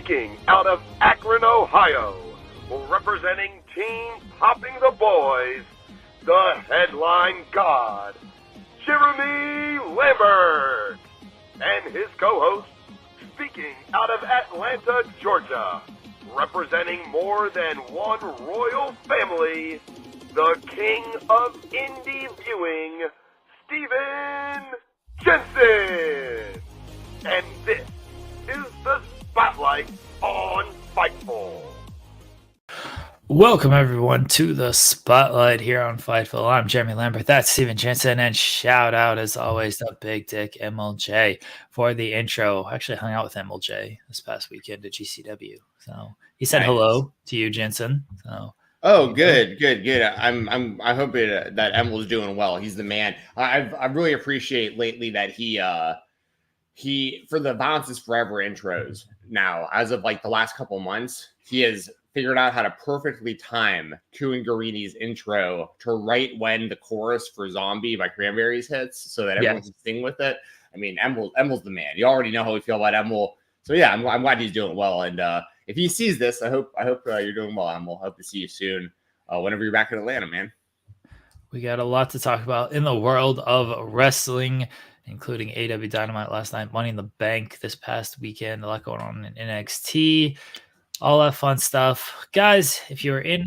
Speaking out of Akron, Ohio, representing Team Popping the Boys, the headline god, Jeremy Lambert, and his co-host, speaking out of Atlanta, Georgia, representing more than one royal family, the king of indie viewing, Stephen Jensen. And this is the Spotlight on Fightful. Welcome, everyone, to the Spotlight here on Fightful. I'm Jeremy Lambert. That's Stephen Jensen. And shout out, as always, to Big Dick MLJ for the intro. I actually hung out with MLJ this past weekend at GCW. So he said hello to you, Jensen. So. Oh, good. I hope that Emel's doing well. He's the man. I really appreciate lately that he for the Violence is Forever intros. Now, as of like the last couple months, he has figured out how to perfectly time Kuingarini's intro to right when the chorus for Zombie by Cranberries hits, so that everyone can sing with it. I mean, Emel's the man. You already know how we feel about Emel. So yeah, I'm glad he's doing well. And if he sees this, I hope you're doing well, Emel. Hope to see you soon. Whenever you're back in Atlanta, man. We got a lot to talk about in the world of wrestling, including AEW Dynamite last night, Money in the Bank this past weekend, a lot going on in NXT, all that fun stuff. Guys, if you're in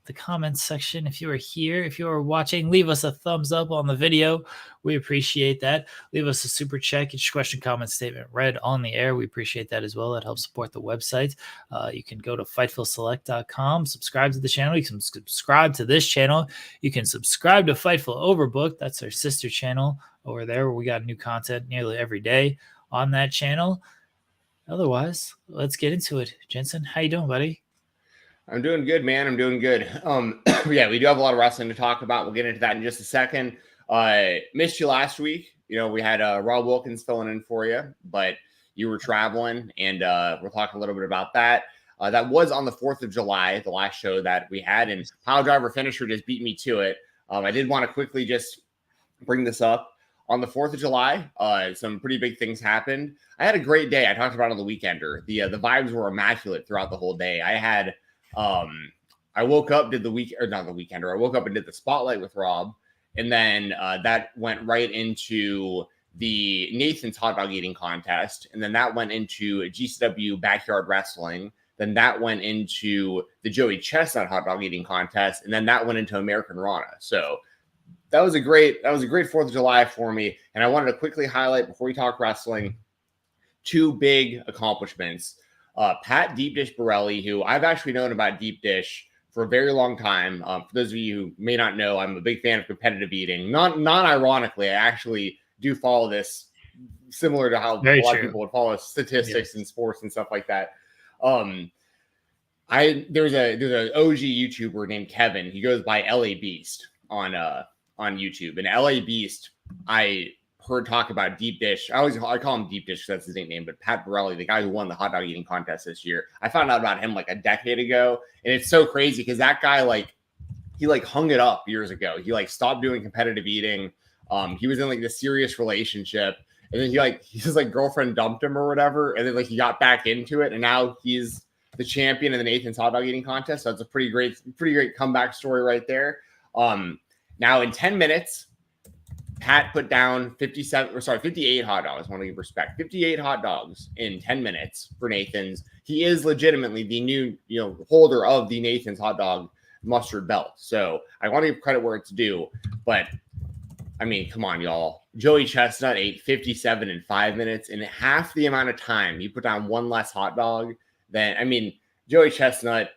the comments section, if you are here, if you are watching, leave us a thumbs up on the video. We appreciate that. Leave us a super chat, get your question, comment, statement read on the air. We appreciate that as well. That helps support the website. You can go to FightfulSelect.com, subscribe to the channel. You can subscribe to this channel. You can subscribe to Fightful Overbooked. That's our sister channel over there, where we got new content nearly every day on that channel. Otherwise, let's get into it. Jensen, how you doing, buddy? I'm doing good, man. I'm doing good. Yeah, we do have a lot of wrestling to talk about. We'll get into that in just a second. Missed you last week. You know, we had Rob Wilkins filling in for you, but you were traveling, and we'll talk a little bit about that. That was on the 4th of July, the last show that we had, and Pile Driver Finisher just beat me to it. I did want to quickly just bring this up. On the 4th of July, some pretty big things happened. I had a great day. I talked about it on the Weekender. The vibes were immaculate throughout the whole day. I had I woke up, did the not the Weekender. I woke up and did the Spotlight with Rob, and then that went right into the Nathan's hot dog eating contest, and then that went into GCW Backyard Wrestling. Then that went into the Joey Chestnut hot dog eating contest, and then that went into American Rana. So that was a great 4th of July for me. And I wanted to quickly highlight, before we talk wrestling, two big accomplishments. Pat Deep Dish Borelli, who I've actually known about Deep Dish for a very long time. For those of you who may not know, I'm a big fan of competitive eating. Non-ironically, I actually do follow this, similar to how a lot of people would follow statistics in sports and stuff like that. There's an OG YouTuber named Kevin. He goes by LA Beast on YouTube. And LA Beast, I heard talk about Deep Dish. I call him Deep Dish because that's his nickname, but Pat Borelli, the guy who won the hot dog eating contest this year, I found out about him like a decade ago. And it's so crazy because that guy, he hung it up years ago. He stopped doing competitive eating. He was in this serious relationship, and then his girlfriend dumped him or whatever. And then he got back into it, and now he's the champion in the Nathan's hot dog eating contest. So it's a pretty great comeback story right there. Now in 10 minutes, Pat put down 58 hot dogs. I want to give respect. 58 hot dogs in 10 minutes for Nathan's. He is legitimately the new, holder of the Nathan's hot dog mustard belt. So I want to give credit where it's due. But I mean, come on, y'all. Joey Chestnut ate 57 in 5 minutes. In half the amount of time, he put down one less hot dog than, Joey Chestnut,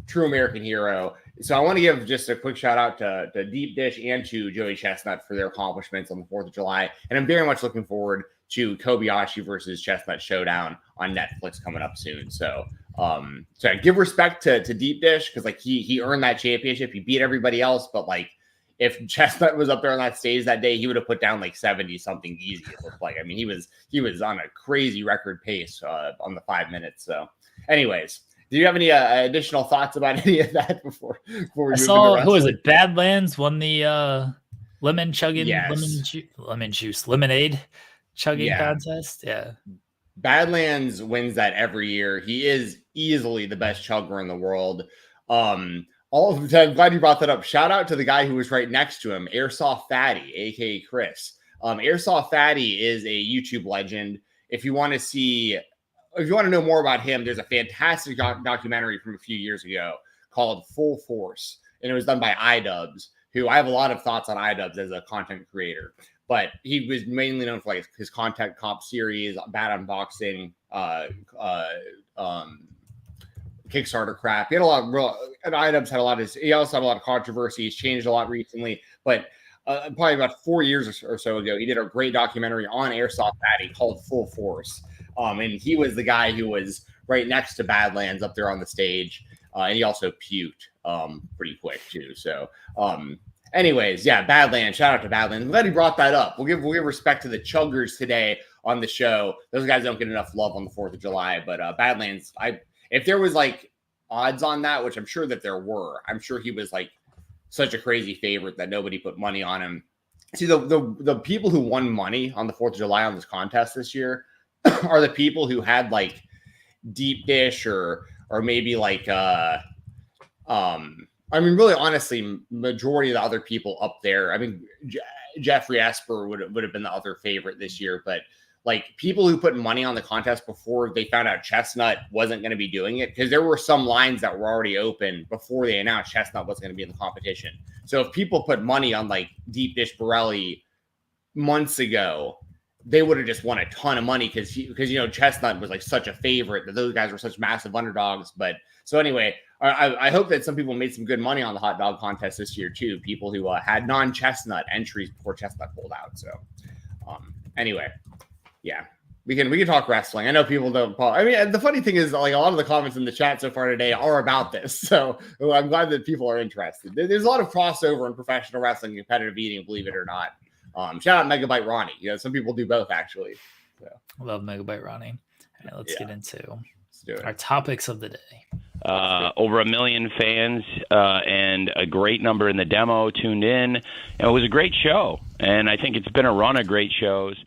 true American hero. So I want to give just a quick shout out to Deep Dish and to Joey Chestnut for their accomplishments on the 4th of July. And I'm very much looking forward to Kobayashi versus Chestnut Showdown on Netflix coming up soon. So I give respect to Deep Dish because he earned that championship. He beat everybody else, but if Chestnut was up there on that stage that day, he would have put down 70 something easy. It looked like. He was on a crazy record pace on the 5 minutes. So, anyways. Do you have any additional thoughts about any of that before we move saw, who was it? Badlands won the lemon chugging, lemonade chugging contest. Yeah. Badlands wins that every year. He is easily the best chugger in the world. I'm glad you brought that up. Shout out to the guy who was right next to him, Airsoft Fatty, aka Chris. Airsoft Fatty is a YouTube legend. If you want to know more about him, there's a fantastic documentary from a few years ago called Full Force, and it was done by iDubbbz, who I have a lot of thoughts on iDubbbz as a content creator. But he was mainly known for like his content comp series, bad unboxing, Kickstarter crap. He had a lot of and iDubbbz had a lot of. He also had a lot of controversy. He's changed a lot recently, but probably about 4 years or so ago, he did a great documentary on Airsoft Fatty called Full Force. And he was the guy who was right next to Badlands up there on the stage, and he also puked pretty quick too. So. Anyways, yeah, Badlands. Shout out to Badlands. I'm glad he brought that up. We'll give respect to the chuggers today on the show. Those guys don't get enough love on the 4th of July, but Badlands. If there was like odds on that, which I'm sure that there were, I'm sure he was like such a crazy favorite that nobody put money on him. See, the people who won money on the 4th of July on this contest this year are the people who had like deep dish or maybe like I mean, really, honestly, majority of the other people up there. I mean, Jeffrey Esper would have been the other favorite this year, but like people who put money on the contest before they found out Chestnut wasn't going to be doing it, because there were some lines that were already open before they announced Chestnut was going to be in the competition. So if people put money on like Deep Dish Borelli months ago, they would have just won a ton of money because Chestnut was like such a favorite that those guys were such massive underdogs. But so anyway. I hope that some people made some good money on the hot dog contest this year too. People who had non-Chestnut entries before Chestnut pulled out. So, anyway, yeah, we can talk wrestling. I know people don't. I mean, the funny thing is, like a lot of the comments in the chat so far today are about this. So I'm glad that people are interested. There's a lot of crossover in professional wrestling, and competitive eating, believe it or not. Shout out Megabyte Ronnie. Some people do both actually. So. I love Megabyte Ronnie. All right, let's get into our topics of the day. Over 1 million fans and a great number in the demo tuned in. And it was a great show, and I think it's been a run of great shows.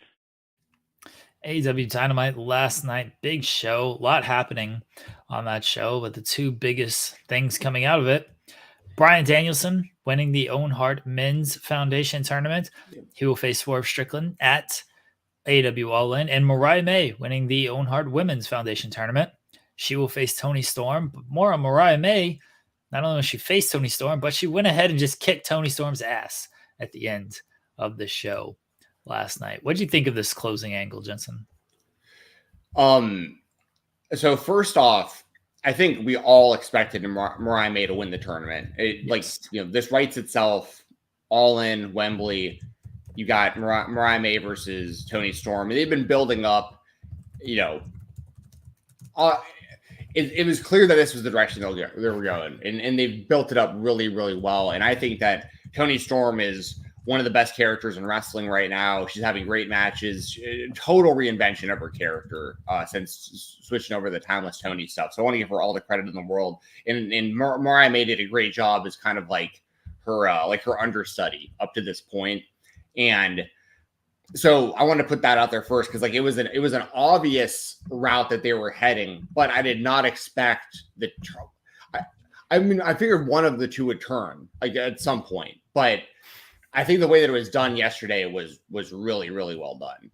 AEW Dynamite last night, big show, a lot happening on that show, but the two biggest things coming out of it: Bryan Danielson winning the Owen Hart Men's Foundation Tournament. He will face Swerve Strickland at AEW All In, and Mariah May winning the Owen Hart Women's Foundation Tournament. She will face Toni Storm. But more on Mariah May. Not only will she face Toni Storm, but she went ahead and just kicked Toni Storm's ass at the end of the show last night. What did you think of this closing angle, Jensen? So first off, I think we all expected Mariah May to win the tournament. This writes itself. All In, Wembley. You got Mariah May versus Toni Storm. They've been building up, it was clear that this was the direction they were going, and they've built it up really, really well. And I think that Toni Storm is one of the best characters in wrestling right now. She's having great matches, total reinvention of her character since switching over the Timeless Toni stuff. So I want to give her all the credit in the world. And Mariah May did a great job as kind of like her understudy up to this point. And so I want to put that out there first, because like it was an obvious route that they were heading, but I did not expect the. I mean, I figured one of the two would turn like at some point, but I think the way that it was done yesterday was really, really well done.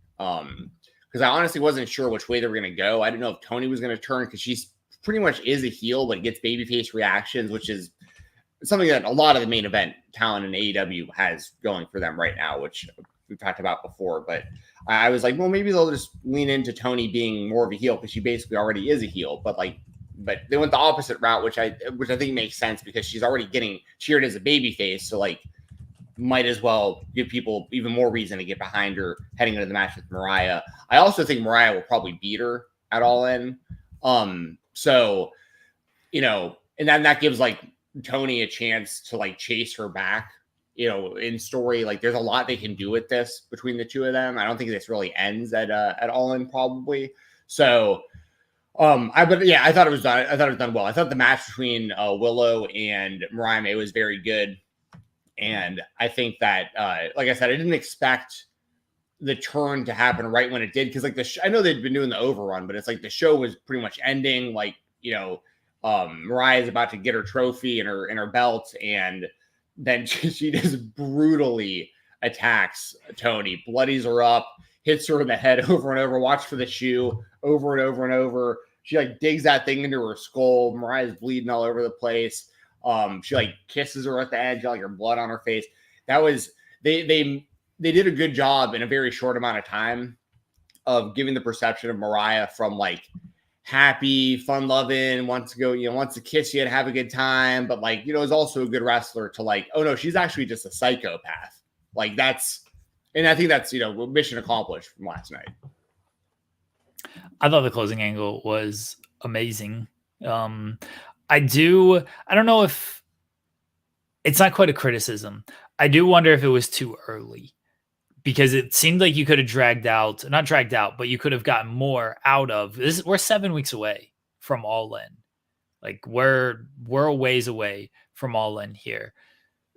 Because I honestly wasn't sure which way they were going to go. I didn't know if Toni was going to turn, because she's pretty much is a heel, but gets babyface reactions, which is something that a lot of the main event talent in AEW has going for them right now, which we've talked about before. But I was like, well, maybe they'll just lean into Toni being more of a heel, because she basically already is a heel. But they went the opposite route, which I think makes sense, because she's already getting cheered as a babyface. So like, might as well give people even more reason to get behind her heading into the match with Mariah. I also think Mariah will probably beat her at All In. So, and then that gives like Toni a chance to like chase her back, in story. Like there's a lot they can do with this between the two of them. I don't think this really ends at All In probably. So, I thought it was done. I thought it was done well. I thought the match between Willow and Mariah May was very good. And I think that, like I said, I didn't expect the turn to happen right when it did, because like I know they'd been doing the overrun, but it's like the show was pretty much ending. Like, you know, Mariah's about to get her trophy and her belt, and then she just brutally attacks Toni, bloodies her up, hits her in the head over and over, watch for the shoe over and over and over. She like digs that thing into her skull. Mariah's bleeding all over the place. She like kisses her at the end, like her blood on her face. That was they did a good job in a very short amount of time of giving the perception of Mariah from like happy, fun loving, wants to kiss you and have a good time, but like, you know, is also a good wrestler, to like, oh no, she's actually just a psychopath. Like and I think that's, you know, mission accomplished from last night. I thought the closing angle was amazing. I don't know if it's not quite a criticism. I do wonder if it was too early, because it seemed like you could have not dragged out, but you could have gotten more out of this. We're 7 weeks away from All In. Like we're a ways away from All In here.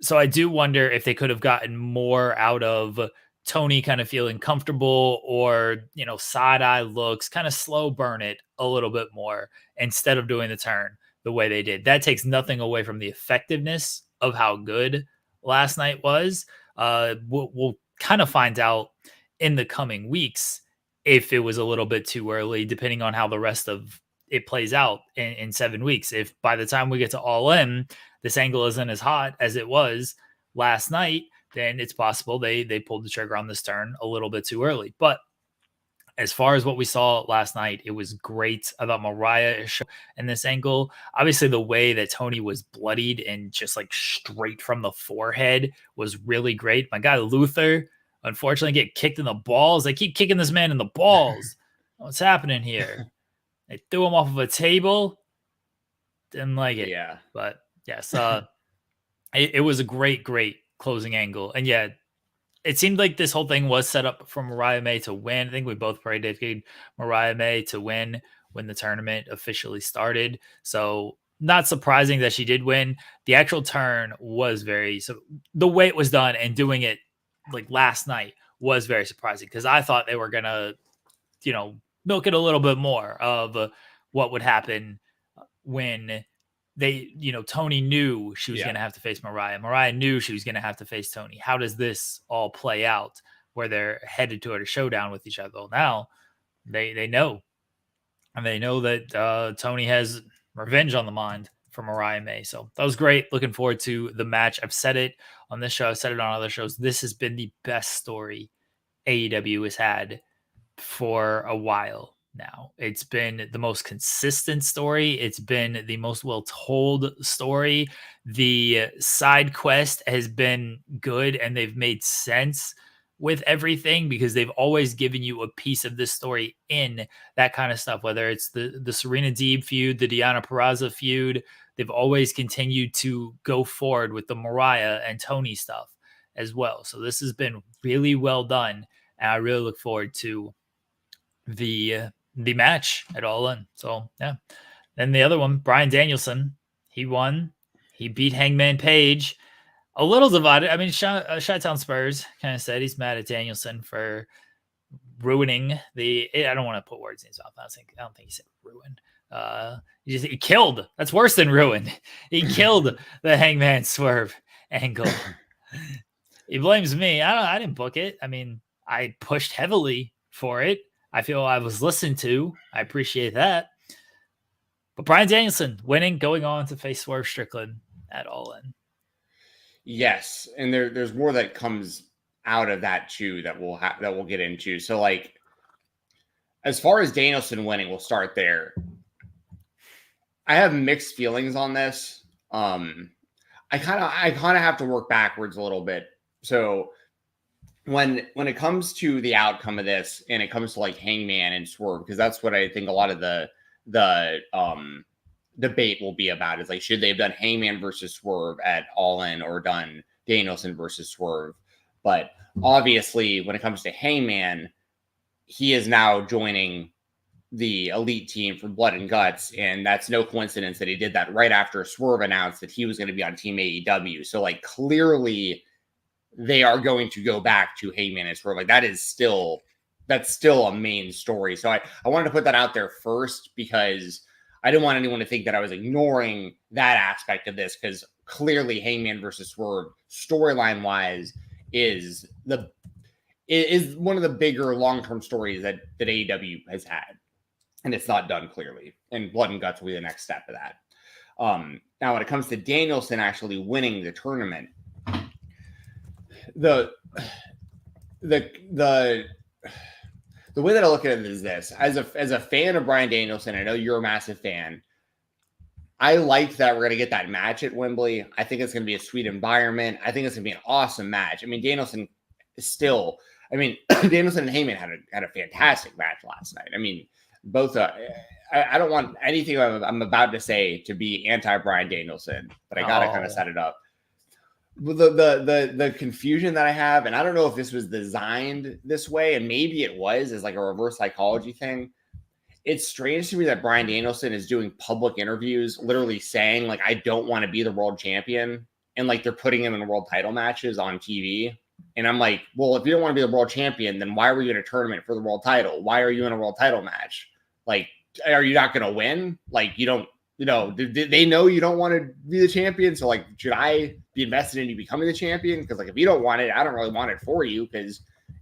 So I do wonder if they could have gotten more out of Toni kind of feeling comfortable, or, you know, side eye looks, kind of slow burn it a little bit more instead of doing the turn the way they did. That takes nothing away from the effectiveness of how good last night was. We'll kind of find out in the coming weeks if it was a little bit too early, depending on how the rest of it plays out in 7 weeks. If by the time we get to All In, this angle isn't as hot as it was last night, then it's possible they pulled the trigger on this turn a little bit too early. But as far as what we saw last night, it was great. I thought Mariah in this angle, obviously the way that Toni was bloodied and just like straight from the forehead was really great. My guy Luther, unfortunately, get kicked in the balls. They keep kicking this man in the balls. What's happening here? They threw him off of a table. Didn't like it. Yeah. But yes, it was a great closing angle. And yeah, it seemed like this whole thing was set up for Mariah May to win. I think we both predicted Mariah May to win when the tournament officially started. So not surprising that she did win. The actual turn was the way it was done and doing it like last night was very surprising, because I thought they were going to, you know, milk it a little bit more of what would happen when they, you know, Toni knew she was going to have to face Mariah. Mariah knew she was going to have to face Toni. How does this all play out where they're headed toward a showdown with each other? Well, now they know. And they know that Toni has revenge on the mind for Mariah May. So that was great. Looking forward to the match. I've said it on this show. I've said it on other shows. This has been the best story AEW has had for a while now. It's been the most consistent story. It's been the most well told story. The side quest has been good, and they've made sense with everything, because they've always given you a piece of this story in that kind of stuff, whether it's the Serena Deeb feud, the Deonna Purrazzo feud. They've always continued to go forward with the Mariah and Toni stuff as well. So this has been really well done, and I really look forward to the match at All In. So yeah. Then the other one, Bryan Danielson, he won. He beat Hangman Page. A little divided. I mean, Chi-Town Spurs kind of said he's mad at Danielson for ruining I don't want to put words in his mouth. I don't think he said ruin. He killed. That's worse than ruin. He killed the Hangman Swerve angle. He blames me. I didn't book it. I mean, I pushed heavily for it. I feel I was listened to. I appreciate that. But Bryan Danielson winning, going on to face Swerve Strickland at All In. Yes, and there's more that comes out of that too that we'll get into. So like, as far as Danielson winning, we'll start there. I have mixed feelings on this. I kind of have to work backwards a little bit. So when it comes to the outcome of this, and it comes to like Hangman and Swerve, because that's what I think a lot of the debate will be about, is like, should they have done Hangman versus Swerve at All In, or done Danielson versus Swerve? But obviously, when it comes to Hangman, he is now joining the elite team for Blood and Guts, and that's no coincidence that he did that right after Swerve announced that he was going to be on Team AEW. So like, clearly they are going to go back to Heyman and Swerve. Like that's still a main story. So I wanted to put that out there first because I didn't want anyone to think that I was ignoring that aspect of this, because clearly Heyman versus Swerve storyline wise is one of the bigger long-term stories that AEW has had. And it's not done clearly. And Blood and Guts will be the next step of that. Now, when it comes to Danielson actually winning the tournament, the way that I look at it is this: as a fan of Bryan Danielson, I know you're a massive fan. I like that we're going to get that match at Wembley. I think it's going to be a sweet environment. I think it's going to be an awesome match. I mean, Danielson and Heyman had a fantastic match last night. I mean, both. I don't want anything I'm about to say to be anti-Bryan Danielson, but I got to kind of set it up. The confusion that I have, and I don't know if this was designed this way, and maybe it was as like a reverse psychology thing. It's strange to me that Bryan Danielson is doing public interviews, literally saying like, I don't want to be the world champion. And like, they're putting him in world title matches on TV. And I'm like, well, if you don't want to be the world champion, then why were you in a tournament for the world title? Why are you in a world title match? Like, are you not going to win? Like, you don't, they know you don't want to be the champion. So like, should I be invested in you becoming the champion? Because like, if you don't want it, I don't really want it for you, because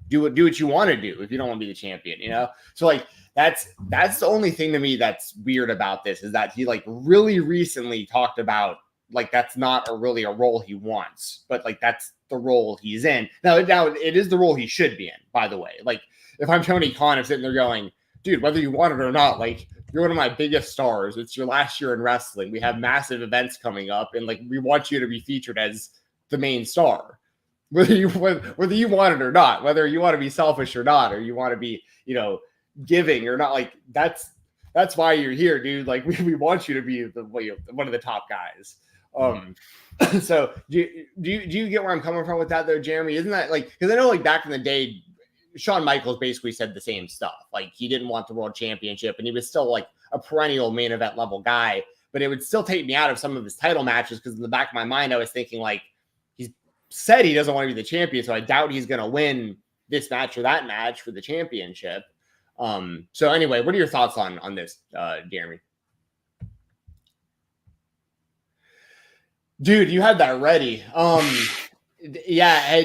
do what you want to do if you don't want to be the champion, So like, that's the only thing to me that's weird about this, is that he like really recently talked about like, that's not really a role he wants, but like, that's the role he's in. Now it is the role he should be in, by the way. Like, if I'm Tony Khan, I'm sitting there going, dude, whether you want it or not, like, you're one of my biggest stars. It's your last year in wrestling. We have massive events coming up, and like, we want you to be featured as the main star, whether you want it or not, whether you want to be selfish or not, or you want to be, giving or not. Like, that's why you're here, dude. Like, we want you to be one of the top guys. So do you get where I'm coming from with that though, Jeremy? Isn't that like, because I know like back in the day, Shawn Michaels basically said the same stuff. Like, he didn't want the world championship, and he was still like a perennial main event level guy, but it would still take me out of some of his title matches, because in the back of my mind, I was thinking like, he said he doesn't want to be the champion, so I doubt he's going to win this match or that match for the championship. So anyway, what are your thoughts on this, Jeremy? Dude, you had that ready. Yeah,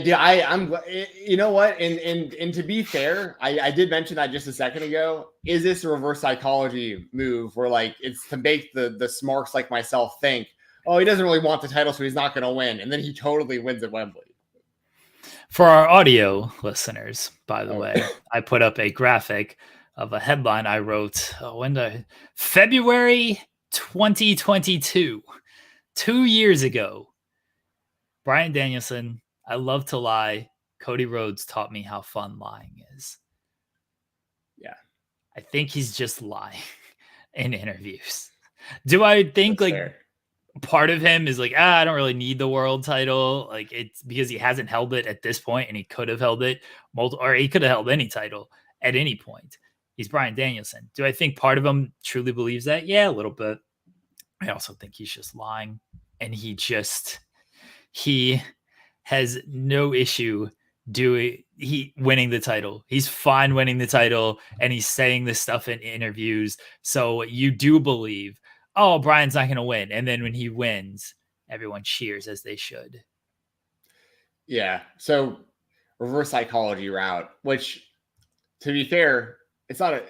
I'm. You know what? And to be fair, I did mention that just a second ago. Is this a reverse psychology move where like, it's to make the smarks like myself think, oh, he doesn't really want the title, so he's not going to win, and then he totally wins at Wembley? For our audio listeners, by the way, I put up a graphic of a headline I wrote February 2022, 2 years ago. Bryan Danielson, I love to lie. Cody Rhodes taught me how fun lying is. Yeah. I think he's just lying in interviews. Do I think That's like fair. Part of him is like, I don't really need the world title. Like, it's because he hasn't held it at this point, and he could have held it or he could have held any title at any point. He's Bryan Danielson. Do I think part of him truly believes that? Yeah, a little bit. I also think he's just lying, and he has no issue winning the title. He's fine winning the title, and he's saying this stuff in interviews. So you do believe, oh, Bryan's not going to win. And then when he wins, everyone cheers, as they should. Yeah. So reverse psychology route, which, to be fair, it's not,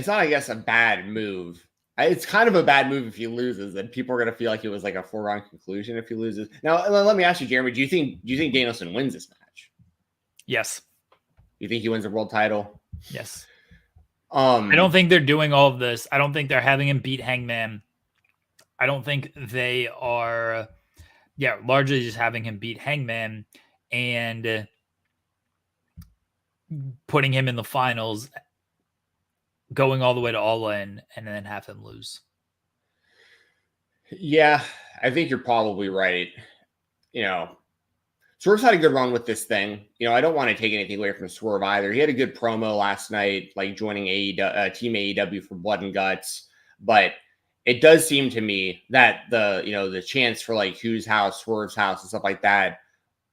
I guess, a bad move. It's kind of a bad move if he loses, and people are going to feel like it was like a foregone conclusion if he loses. Now, let me ask you, Jeremy, do you think Danielson wins this match? Yes. You think he wins the world title? Yes. I don't think they're doing all of this. I don't think they're having him beat Hangman. I don't think they are, largely just having him beat Hangman and putting him in the finals, going all the way to All In, and then have him lose. Yeah, I think you're probably right. Swerve's had a good run with this thing. I don't want to take anything away from Swerve either. He had a good promo last night, like joining Team AEW for Blood and Guts. But it does seem to me that the chance for like Who's House, Swerve's House, and stuff like that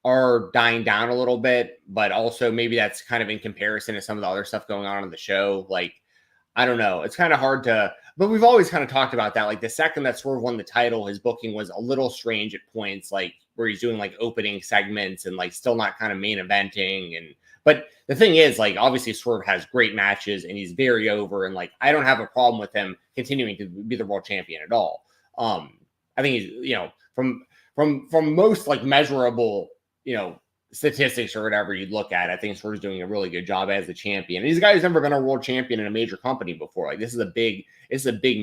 are dying down a little bit, but also maybe that's kind of in comparison to some of the other stuff going on the show. Like, I don't know. It's kind of hard to, but we've always kind of talked about that. Like the second that Swerve won the title, his booking was a little strange at points, like where he's doing like opening segments and like still not kind of main eventing. But the thing is, like, obviously Swerve has great matches and he's very over. And like, I don't have a problem with him continuing to be the world champion at all. I think he's, you know, from most like measurable, you know, statistics or whatever you'd look at, I think Swerve's doing a really good job as the champion. And he's a guy who's never been a world champion in a major company before. Like this is a big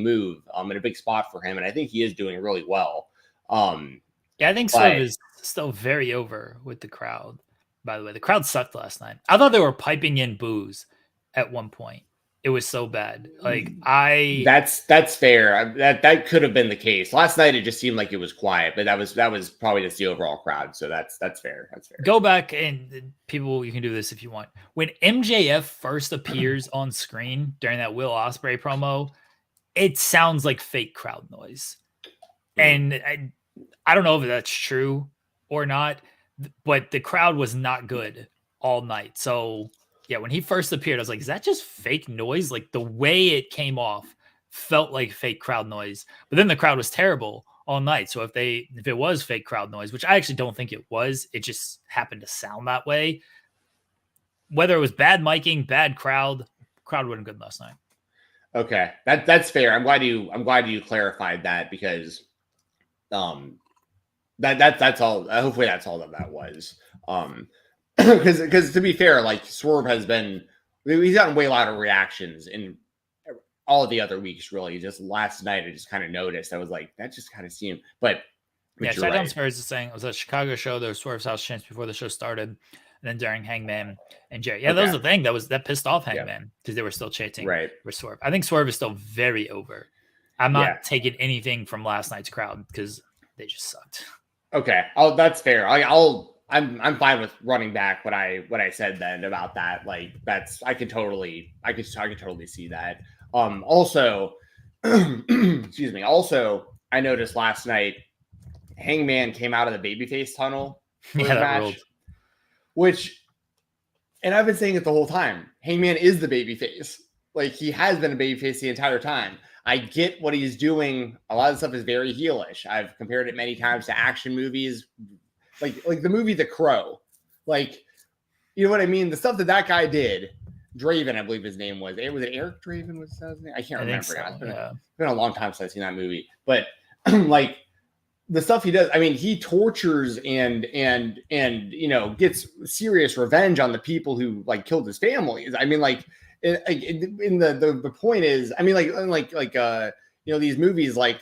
move, and a big spot for him. And I think he is doing really well. Yeah, I think Swerve is still very over with the crowd. By the way, the crowd sucked last night. I thought they were piping in boos at one point. It was so bad. Like that's fair. That could have been the case. Last night it just seemed like it was quiet, but that was probably just the overall crowd. So that's fair. That's fair. Go back and people, you can do this if you want. When MJF first appears on screen during that Will Ospreay promo, it sounds like fake crowd noise. And I don't know if that's true or not, but the crowd was not good all night. So yeah, when he first appeared, I was like, is that just fake noise? Like the way it came off felt like fake crowd noise, but then the crowd was terrible all night. So if it was fake crowd noise, which I actually don't think it was, it just happened to sound that way. Whether it was bad miking, bad crowd wasn't good last night. Okay. That's fair. I'm glad you clarified that because, that's all. Hopefully that's all that was. Because to be fair, like Swerve he's gotten way louder reactions in all of the other weeks, really. Just last night, I just kind of noticed. I was like, that just kind of seemed, but yeah, Shutdown Spurs is saying it was a Chicago show. There was Swerve's house chants before the show started, and then during Hangman and Jerry. Yeah, that was the thing that pissed off Hangman because they were still chanting for Swerve. I think Swerve is still very over. I'm not taking anything from last night's crowd because they just sucked. Okay, that's fair. I'm fine with running back what I said then about that. Like I could totally see that. Also, excuse me. Also, I noticed last night Hangman came out of the babyface tunnel for the match, and I've been saying it the whole time. Hangman is the babyface. Like he has been a babyface the entire time. I get what he's doing. A lot of stuff is very heelish. I've compared it many times to action movies. Like the movie The Crow, like, you know what I mean? The stuff that guy did, Draven, I believe his name was. Was it Eric Draven? Was that his name? I can't remember. So, it's been a long time since I've seen that movie. But like the stuff he does, I mean, he tortures and you know gets serious revenge on the people who like killed his families. I mean, like in the point is, I mean, like you know these movies like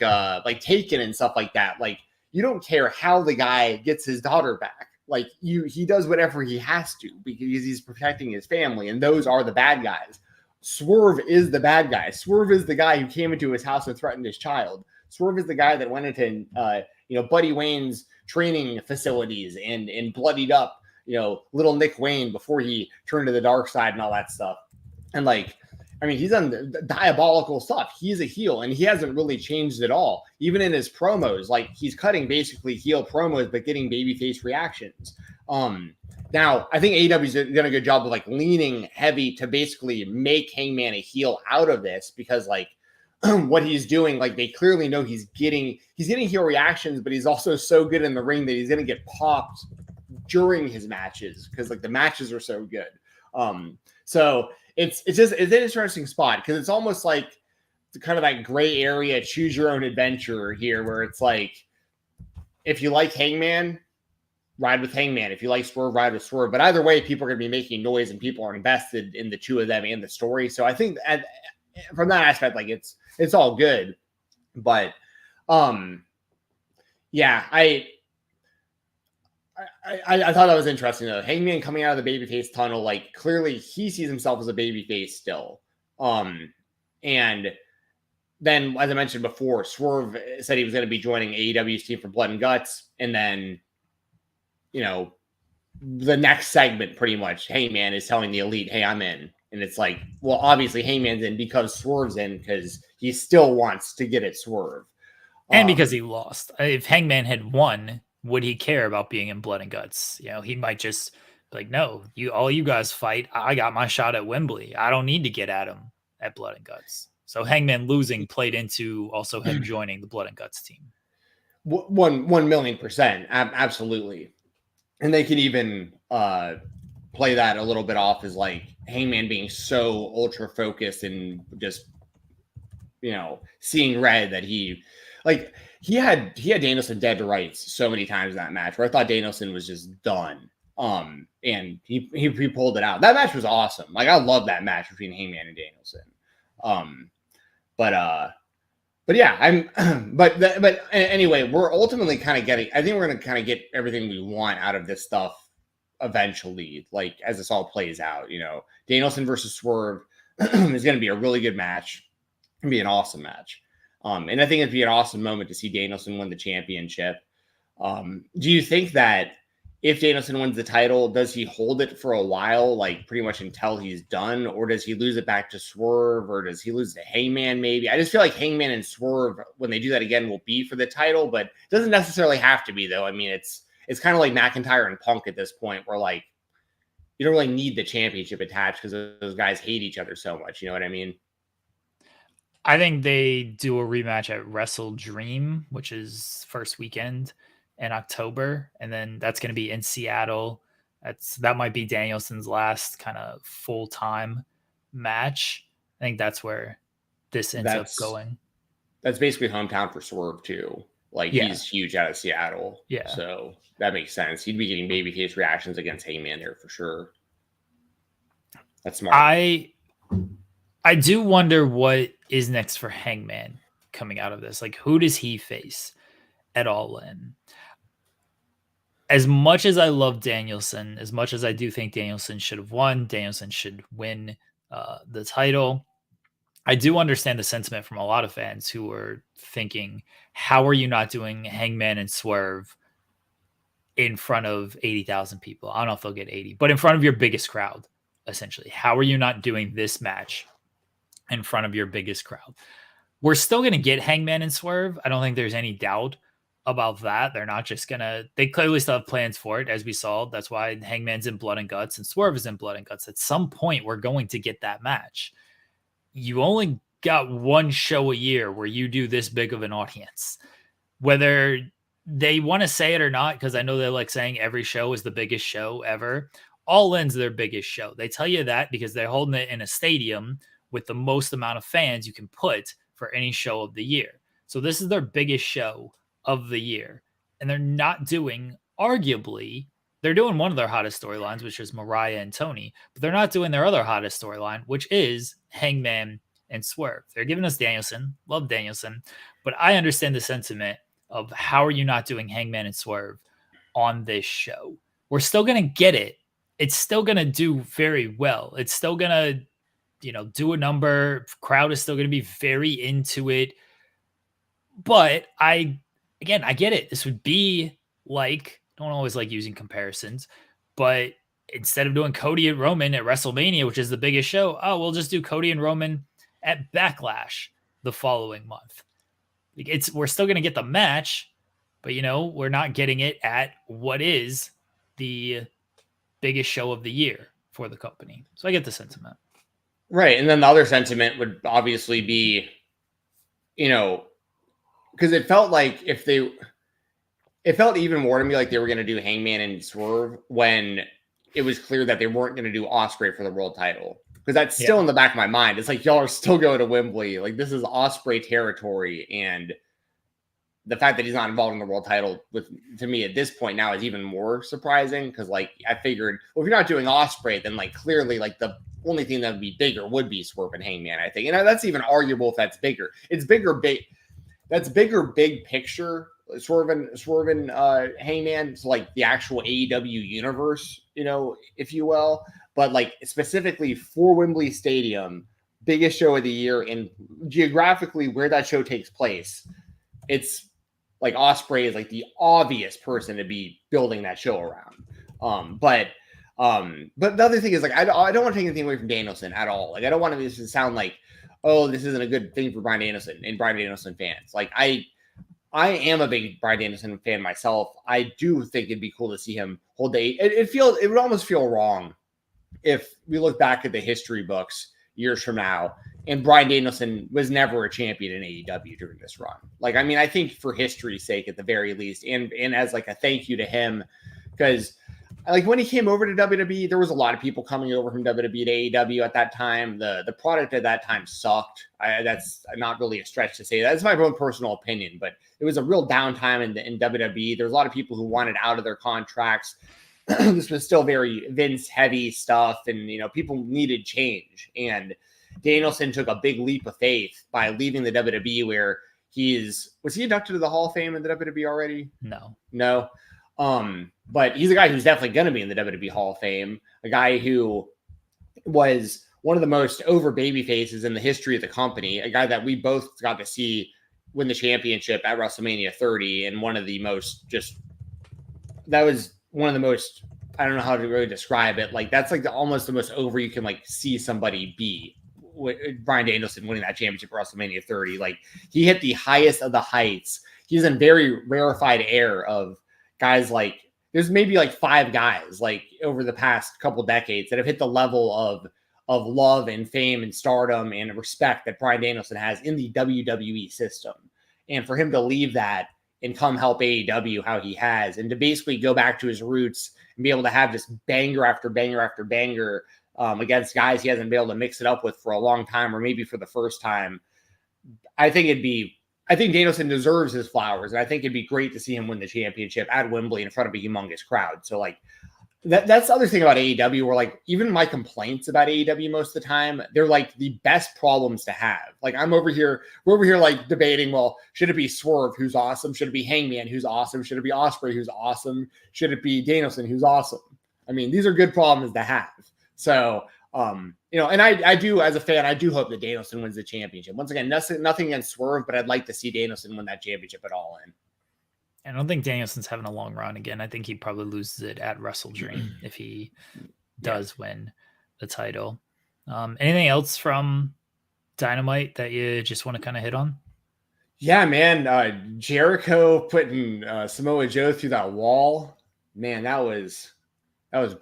Taken and stuff like that, like. You don't care how the guy gets his daughter back. Like he does whatever he has to because he's protecting his family, and those are the bad guys. Swerve is the bad guy. Swerve is the guy who came into his house and threatened his child. Swerve is the guy that went into Buddy Wayne's training facilities and bloodied up little Nick Wayne before he turned to the dark side and all that stuff. And like, I mean, he's done diabolical stuff. He's a heel, and he hasn't really changed at all. Even in his promos, like he's cutting basically heel promos, but getting babyface reactions. Now, I think AEW's done a good job of like leaning heavy to basically make Hangman a heel out of this because like what he's doing, like they clearly know he's getting heel reactions, but he's also so good in the ring that he's going to get popped during his matches because like the matches are so good. So it's an interesting spot because it's almost like kind of that gray area, choose your own adventure here, where it's like, if you like Hangman, ride with Hangman. If you like Swerve, ride with Swerve. But either way, people are going to be making noise and people are invested in the two of them and the story. So I think from that aspect, like it's all good. But yeah, I thought that was interesting though. Hangman coming out of the babyface tunnel, like clearly he sees himself as a babyface still. And then, as I mentioned before, Swerve said he was going to be joining AEW's Team for Blood and Guts, and then, the next segment, pretty much, Hangman is telling the Elite, "Hey, I'm in," and it's like, well, obviously Hangman's in because Swerve's in because he still wants to get at Swerve, and because he lost. If Hangman had won, would he care about being in Blood and Guts? He might just be like, no, all you guys fight. I got my shot at Wembley. I don't need to get at him at Blood and Guts. So Hangman losing played into also him joining the Blood and Guts team. 1,000,000%. Absolutely. And they could even play that a little bit off as like Hangman being so ultra focused and just, seeing red that he had Danielson dead to rights so many times in that match where I thought Danielson was just done. And he pulled it out. That match was awesome. Like I love that match between Hangman and Danielson. But yeah, but anyway, we're ultimately kind of getting, I think we're going to kind of get everything we want out of this stuff eventually, like as this all plays out. Danielson versus Swerve is going to be a really good match. It's going to be an awesome match. And I think it'd be an awesome moment to see Danielson win the championship. Do you think that if Danielson wins the title, does he hold it for a while, like pretty much until he's done? Or does he lose it back to Swerve? Or does he lose to Hangman maybe? I just feel like Hangman and Swerve, when they do that again, will be for the title. But it doesn't necessarily have to be, though. I mean, it's kind of like McIntyre and Punk at this point where, like, you don't really need the championship attached because those guys hate each other so much. You know what I mean? I think they do a rematch at Wrestle Dream, which is first weekend in October, and then that's going to be in Seattle. That might be Danielson's last kind of full-time match. I think that's where this ends up going. That's basically hometown for Swerve too. Like he's huge out of Seattle. Yeah. So that makes sense. He'd be getting babyface reactions against Hangman there for sure. That's smart. I do wonder what is next for Hangman coming out of this. Like, who does he face at All In? As much as I love Danielson, as much as I do think Danielson should have won, Danielson should win the title, I do understand the sentiment from a lot of fans who are thinking, how are you not doing Hangman and Swerve in front of 80,000 people? I don't know if they'll get 80, but in front of your biggest crowd, essentially. How are you not doing this match in front of your biggest crowd? We're still going to get Hangman and Swerve. I don't think there's any doubt about that. They're not just gonna, they clearly still have plans for it, as we saw. That's why Hangman's in Blood and Guts and Swerve is in Blood and Guts. At some point, we're going to get that match. You only got one show a year where you do this big of an audience. Whether they want to say it or not, because I know they're like saying every show is the biggest show ever. All In's their biggest show. They tell you that because they're holding it in a stadium with the most amount of fans you can put for any show of the year. So this is their biggest show of the year. And they're not doing, arguably, they're doing one of their hottest storylines, which is Mariah and Tony, but they're not doing their other hottest storyline, which is Hangman and Swerve. They're giving us Danielson, love Danielson, but I understand the sentiment of how are you not doing Hangman and Swerve on this show? We're still going to get it. It's still going to do very well. It's still going to, do a number. Crowd is still going to be very into it. But I get it. This would be like, don't always like using comparisons, but instead of doing Cody and Roman at WrestleMania, which is the biggest show, we'll just do Cody and Roman at Backlash the following month. We're still going to get the match, but we're not getting it at what is the biggest show of the year for the company. So I get the sentiment. Right. And then the other sentiment would obviously be, because it felt like it felt even more to me like they were going to do Hangman and Swerve when it was clear that they weren't going to do Ospreay for the world title. Because that's still in the back of my mind. It's like, y'all are still going to Wembley. Like, this is Ospreay territory. And the fact that he's not involved in the world title, to me at this point now, is even more surprising. Because, like, I figured, well, if you're not doing Ospreay, then, like, clearly, like, the only thing that would be bigger would be Swerve and Hangman, I think. And that's even arguable if that's bigger. It's bigger, that's bigger, big picture. Swerve and Hangman, so like the actual AEW universe, if you will. But like specifically for Wembley Stadium, biggest show of the year, and geographically where that show takes place, it's like Ospreay is like the obvious person to be building that show around. But the other thing is, like, I don't want to take anything away from Danielson at all. Like, I don't want to sound like, oh, this isn't a good thing for Bryan Danielson and Bryan Danielson fans. Like, I am a big Bryan Danielson fan myself. I do think it'd be cool to see him hold the. It would almost feel wrong if we look back at the history books years from now, and Bryan Danielson was never a champion in AEW during this run. Like, I mean, I think for history's sake, at the very least, and as like a thank you to him, because like when he came over to WWE, there was a lot of people coming over from WWE to AEW at that time. The product at that time sucked. That's not really a stretch to say. That's my own personal opinion, but it was a real downtime in WWE. There was a lot of people who wanted out of their contracts. This was still very Vince heavy stuff, and people needed change. And Danielson took a big leap of faith by leaving the WWE, where was he inducted to the Hall of Fame in the WWE already? No. But he's a guy who's definitely going to be in the WWE Hall of Fame, a guy who was one of the most over baby faces in the history of the company, a guy that we both got to see win the championship at WrestleMania 30. And that was one of the most, I don't know how to really describe it. Like, that's like almost the most over you can like see somebody be. Bryan Danielson winning that championship at WrestleMania 30. Like, he hit the highest of the heights. He's in very rarefied air of guys like, there's maybe like 5 guys like over the past couple decades that have hit the level of love and fame and stardom and respect that Bryan Danielson has in the WWE system. And for him to leave that and come help AEW how he has, and to basically go back to his roots and be able to have just banger after banger after banger against guys he hasn't been able to mix it up with for a long time, or maybe for the first time, I think Danielson deserves his flowers, and I think it'd be great to see him win the championship at Wembley in front of a humongous crowd. So like that's the other thing about AEW, where like even my complaints about AEW most of the time, they're like the best problems to have. Like we're over here like debating, well, should it be Swerve, who's awesome? Should it be Hangman, who's awesome? Should it be Ospreay, who's awesome? Should it be Danielson, who's awesome? I mean, these are good problems to have. So and I do, as a fan, I do hope that Danielson wins the championship. Once again, nothing against Swerve, but I'd like to see Danielson win that championship at All In. I don't think Danielson's having a long run again. I think he probably loses it at Wrestle Dream if he does win the title. Anything else from Dynamite that you just want to kind of hit on? Yeah, man. Jericho putting Samoa Joe through that wall. Man, that was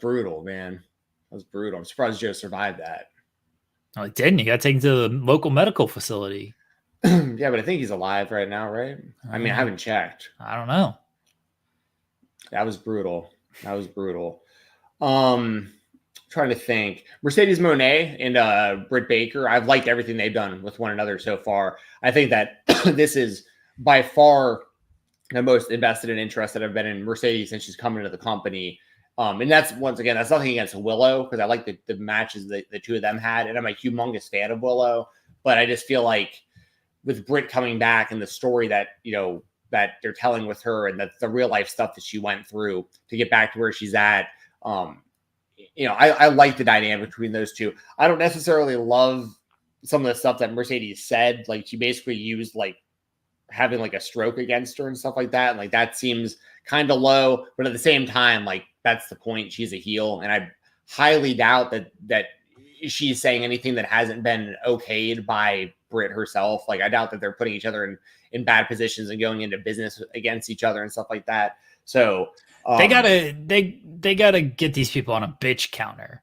brutal, man. That was brutal. I'm surprised Joe survived that. Oh, he didn't. He got taken to the local medical facility. Yeah, but I think he's alive right now, right? I mean, I haven't checked. I don't know. That was brutal. Trying to think. Mercedes Moné and Britt Baker, I've liked everything they've done with one another so far. I think that this is by far the most invested and interested I've been in Mercedes since she's come into the company. And that's, once again, that's nothing against Willow, because I like the matches that the two of them had, and I'm a humongous fan of Willow. But I just feel like with Britt coming back and the story that that they're telling with her, and the real life stuff that she went through to get back to where she's at, I like the dynamic between those two. I don't necessarily love some of the stuff that Mercedes said. Like, she basically used like having like a stroke against her and stuff like that, and like that seems kind of low. But at the same time, like, that's the point. She's a heel, and I highly doubt that she's saying anything that hasn't been okayed by Britt herself. Like, I doubt that they're putting each other in bad positions and going into business against each other and stuff like that. So they gotta get these people on a bitch counter.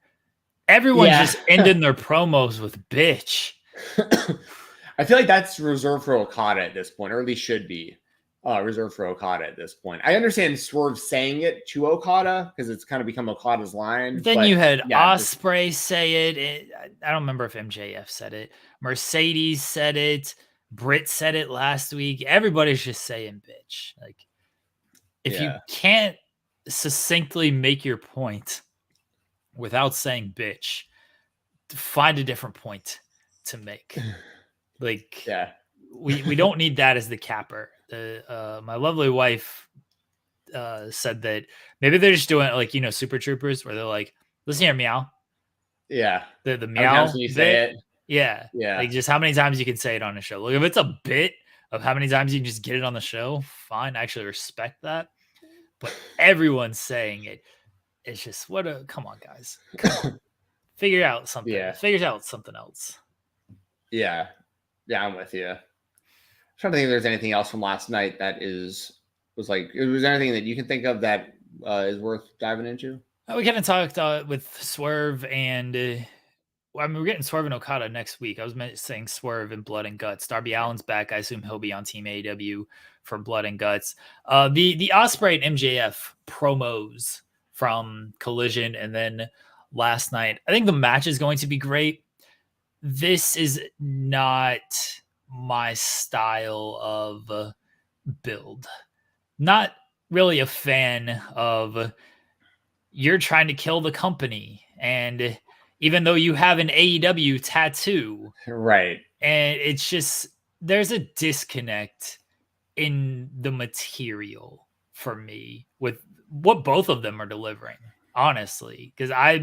Everyone's just ending their promos with bitch. I feel like that's reserved for Okada at this point, or at least should be reserved for Okada at this point. I understand Swerve saying it to Okada because it's kind of become Okada's line. Then you had Ospreay say it. I don't remember if MJF said it. Mercedes said it. Britt said it last week. Everybody's just saying bitch. Like, if you can't succinctly make your point without saying bitch, find a different point to make. Like, we don't need that as the capper. My lovely wife said that maybe they're just doing it like, Super Troopers, where they're like, listen here, meow. Yeah. The meow. You say it. Yeah. Like, just how many times you can say it on a show. Like, if it's a bit of how many times you can just get it on the show, fine. I actually respect that. But everyone's saying it. It's just, come on, guys. Come on. Figure out something. Yeah. Figure out something else. Yeah. Yeah, I'm with you. trying to think if there's anything else from last night that was there anything that you can think of that is worth diving into? We kind of talked with Swerve and we're getting Swerve and Okada next week. I was saying Swerve and Blood and Guts. Darby Allin's back. I assume he'll be on Team AEW for Blood and Guts. The Ospreay and MJF promos from Collision and then last night. I think the match is going to be great. This is not my style of build. Not really a fan of you're trying to kill the company. And even though you have an AEW tattoo, right? And it's just, there's a disconnect in the material for me with what both of them are delivering, honestly, because I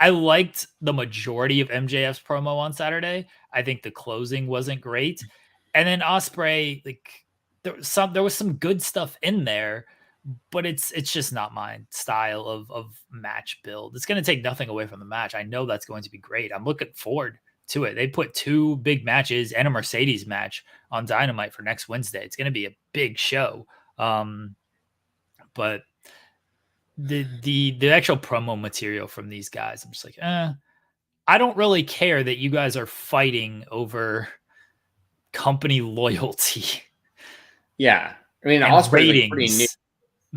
liked the majority of MJF's promo on Saturday. I think the closing wasn't great. And then Ospreay, like there was some good stuff in there, but it's just not my style of match build. It's going to take nothing away from the match. I know that's going to be great. I'm looking forward to it. They put 2 big matches and a Mercedes match on Dynamite for next Wednesday. It's going to be a big show. But the actual promo material from these guys, I'm just like, I don't really care that you guys are fighting over company loyalty. Yeah. I mean, Ospreay's like pretty new.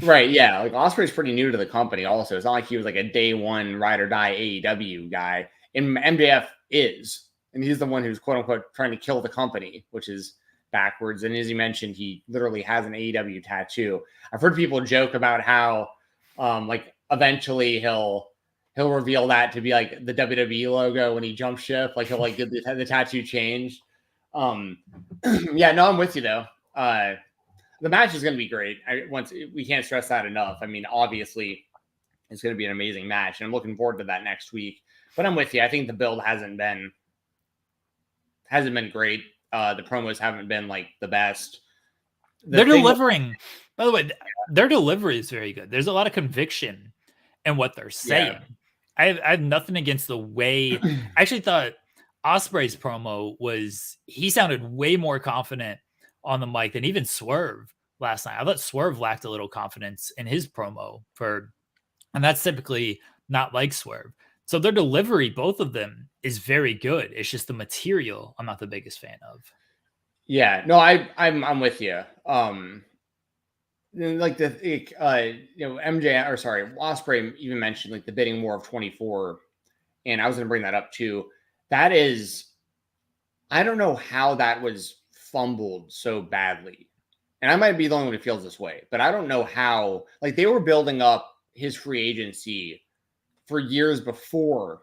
Right, yeah. Like Ospreay's pretty new to the company also. It's not like he was like a day one ride or die AEW guy. And MJF is. And he's the one who's quote unquote trying to kill the company, which is backwards. And as you mentioned, he literally has an AEW tattoo. I've heard people joke about how like eventually he'll reveal that to be like the WWE logo when he jumps ship. Like he'll like get the tattoo changed. Yeah, no, I'm with you though. The match is going to be great. We can't stress that enough. I mean, obviously, it's going to be an amazing match, and I'm looking forward to that next week. But I'm with you. I think the build hasn't been great. The promos haven't been like the best. They're delivering. By the way, their delivery is very good. There's a lot of conviction in what they're saying. Yeah. I have nothing against the way. I actually thought Ospreay's promo he sounded way more confident on the mic than even Swerve last night. I thought Swerve lacked a little confidence in his promo and that's typically not like Swerve. So their delivery, both of them, is very good. It's just the material I'm not the biggest fan of. Yeah, no, I'm with you. Like Ospreay even mentioned like the bidding war of 24, and I was going to bring that up too. That is, I don't know how that was fumbled so badly. And I might be the only one who feels this way, but I don't know how, like they were building up his free agency for years before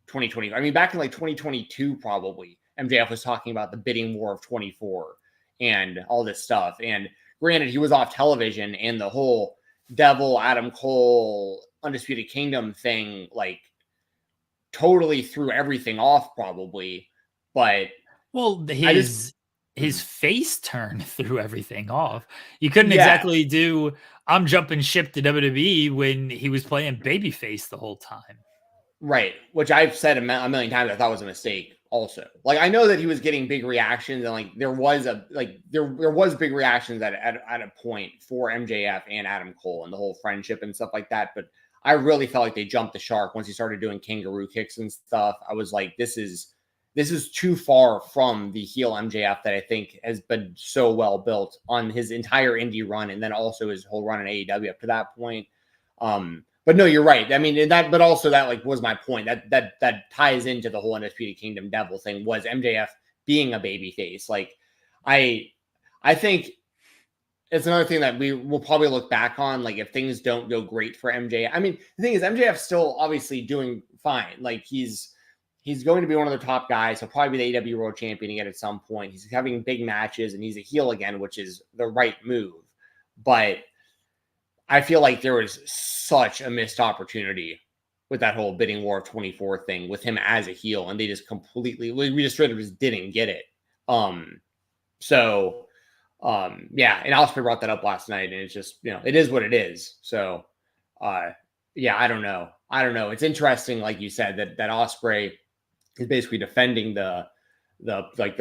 2020. I mean, back in like 2022, probably MJF was talking about the bidding war of 24 and all this stuff. And granted, he was off television and the whole Devil, Adam Cole, Undisputed Kingdom thing, like totally threw everything off probably. But his face turn threw everything off. You couldn't exactly do I'm jumping ship to WWE when he was playing babyface the whole time. Right. Which I've said a million times I thought was a mistake also. Like I know that he was getting big reactions and like there was big reactions at a point for MJF and Adam Cole and the whole friendship and stuff like that. But I really felt like they jumped the shark once he started doing kangaroo kicks and stuff. I was like, this is too far from the heel MJF that I think has been so well built on his entire indie run and then also his whole run in AEW up to that point. But no, you're right. I mean, but also that like was my point. That ties into the whole Undisputed Kingdom Devil thing was MJF being a babyface. Like I think it's another thing that we will probably look back on. Like if things don't go great for MJF. I mean, the thing is MJF's still obviously doing fine. Like he's going to be one of the top guys. He'll probably be the AEW World Champion again at some point. He's having big matches and he's a heel again, which is the right move. But I feel like there was such a missed opportunity with that whole bidding war of 24 thing with him as a heel. And they just we just didn't get it. And Ospreay brought that up last night and it's just, it is what it is. So, I don't know. It's interesting. Like you said, that Ospreay is basically defending the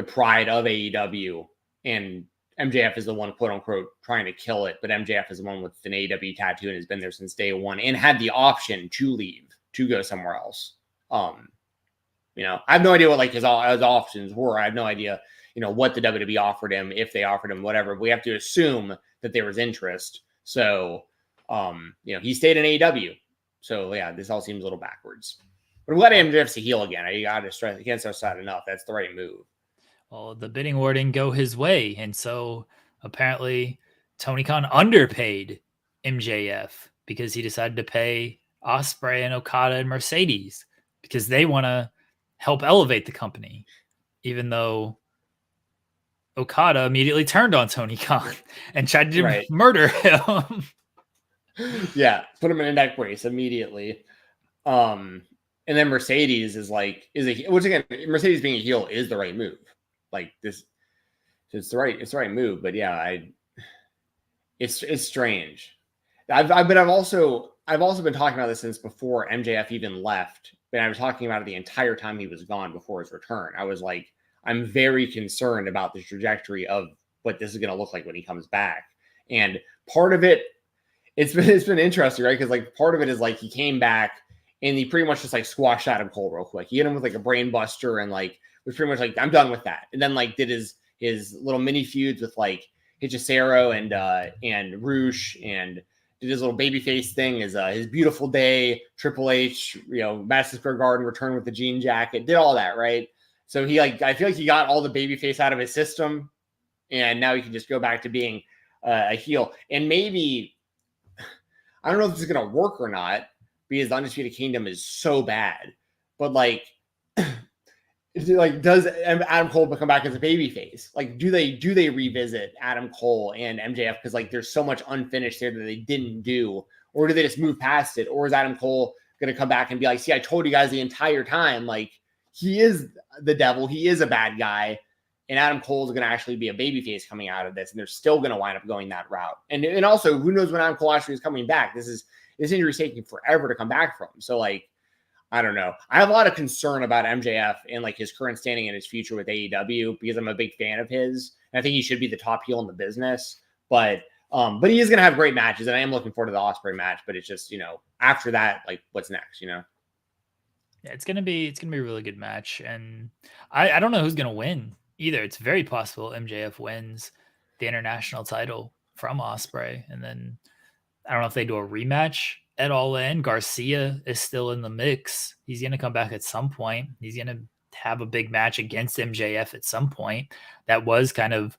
pride of AEW MJF is the one, quote unquote, trying to kill it, but MJF is the one with an AEW tattoo and has been there since day one and had the option to leave, to go somewhere else. You know, I have no idea what like his options were. I have no idea, you know, what the WWE offered him, if they offered him, whatever. We have to assume that there was interest. So, you know, he stayed in AEW. So yeah, this all seems a little backwards. But I'm glad MJF's to heel again. I got to stress, I can't stress that enough. That's the right move. Well, the bidding war didn't go his way, and so apparently Tony Khan underpaid MJF because he decided to pay Ospreay and Okada and Mercedes because they want to help elevate the company, even though Okada immediately turned on Tony Khan and tried to murder him. Yeah, put him in a neck brace immediately. And then Mercedes which again, Mercedes being a heel is the right move. Like this, it's the right move. But yeah, it's strange. I've also been talking about this since before MJF even left. But I was talking about it the entire time he was gone before his return. I was like, I'm very concerned about the trajectory of what this is going to look like when he comes back. And part of it, it's been interesting, right? Because like part of it is like he came back and he pretty much just like squashed Adam Cole real quick. He hit him with like a brain buster and like was pretty much like, I'm done with that. And then like did his little mini feuds with like Hechicero and Roosh, and did his little babyface thing, his Beautiful Day, Triple H, you know, Madison Square Garden, return with the jean jacket, did all that, right? So he like, I feel like he got all the babyface out of his system, and now he can just go back to being a heel. And maybe, I don't know if this is going to work or not, because the Undisputed Kingdom is so bad, but like does Adam Cole come back as a babyface? Like, do they revisit Adam Cole and MJF because like there's so much unfinished there that they didn't do, or do they just move past it? Or is Adam Cole going to come back and be like, see, I told you guys the entire time, like he is the devil, he is a bad guy, and Adam Cole is going to actually be a babyface coming out of this, and they're still going to wind up going that route. And also, who knows when Adam Cole actually is coming back? This injury is taking forever to come back from. So like, I don't know. I have a lot of concern about MJF and like his current standing and his future with AEW because I'm a big fan of his. And I think he should be the top heel in the business. But he is going to have great matches, and I am looking forward to the Ospreay match. But it's just, you know, after that, like, what's next? You know? Yeah, it's gonna be a really good match, and I don't know who's gonna win either. It's very possible MJF wins the international title from Ospreay, and then I don't know if they do a rematch at All In. Garcia is still in the mix. He's going to come back at some point. He's going to have a big match against MJF at some point. That was kind of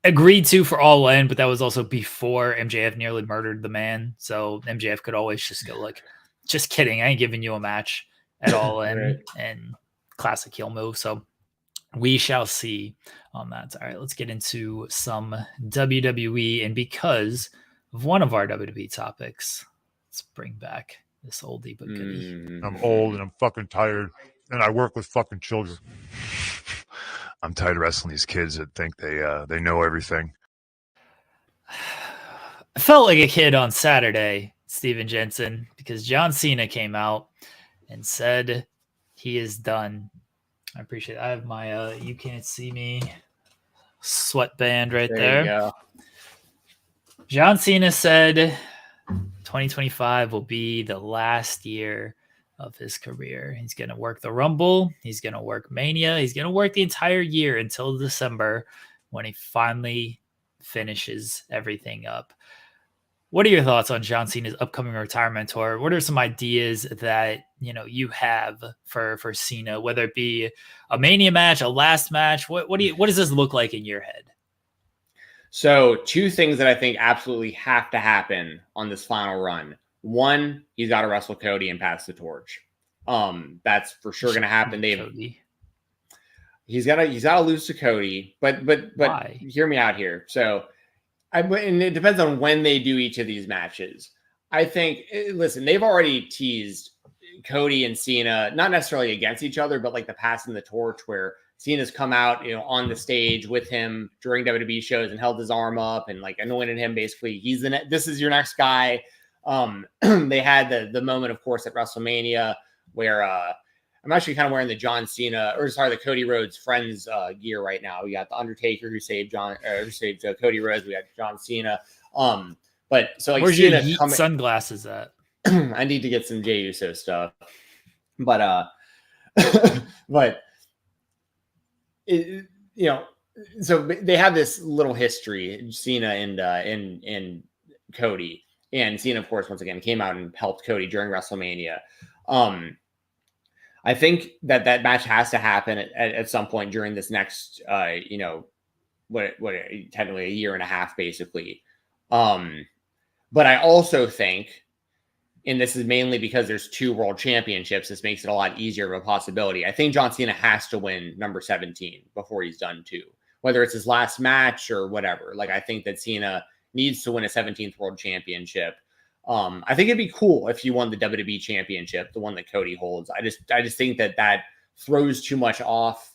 agreed to for All In, but that was also before MJF nearly murdered the man. So MJF could always just go like, just kidding, I ain't giving you a match at All In. Right. And classic heel move. So we shall see on that. All right, let's get into some WWE. And because of one of our WWE topics, let's bring back this oldie but goodie. I'm old and I'm fucking tired, and I work with fucking children. I'm tired of wrestling these kids that think they know everything. I felt like a kid on Saturday, Stephen Jensen, because John Cena came out and said he is done. I appreciate it. I have my you can't see me sweatband right there. You go. John Cena said 2025 will be the last year of his career. He's going to work the Rumble. He's going to work Mania. He's going to work the entire year until December when he finally finishes everything up. What are your thoughts on John Cena's upcoming retirement tour? What are some ideas that, you know, you have for Cena, whether it be a Mania match, a last match? What does this look like in your head? So 2 things that I think absolutely have to happen on this final run. One, he's got to wrestle Cody and pass the torch. That's for sure going to happen. He's got to lose to Cody, but Why? Hear me out here. So and it depends on when they do each of these matches. I think, listen, they've already teased Cody and Cena, not necessarily against each other, but like the passing the torch where Cena's come out, you know, on the stage with him during WWE shows and held his arm up and like anointed him. Basically, this is your next guy. They had the moment, of course, at WrestleMania where I'm actually kind of wearing the the Cody Rhodes Friends gear right now. We got the Undertaker who saved Cody Rhodes. We got John Cena. But so like where's Cena your Yeet sunglasses at? I need to get some Jey Uso stuff, but so they have this little history, Cena and Cody, and Cena, of course, once again came out and helped Cody during WrestleMania. I think that match has to happen at some point during this next, what technically a year and a half, basically. But I also think, and this is mainly because there's 2 world championships, this makes it a lot easier of a possibility. I think John Cena has to win number 17 before he's done too, whether it's his last match or whatever. Like, I think that Cena needs to win a 17th world championship. I think it'd be cool if he won the WWE championship, the one that Cody holds. I just think that throws too much off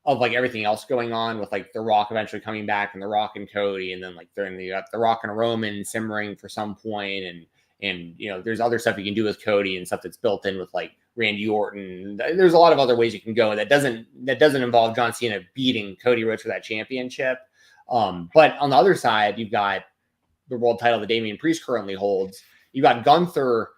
of like everything else going on with like The Rock eventually coming back and The Rock and Cody, and then like you got The Rock and Roman simmering for some point, and there's other stuff you can do with Cody and stuff that's built in with like Randy Orton. There's a lot of other ways you can go that doesn't involve John Cena beating Cody Rhodes for that championship. But on the other side, you've got the world title that Damian Priest currently holds. You got Gunther,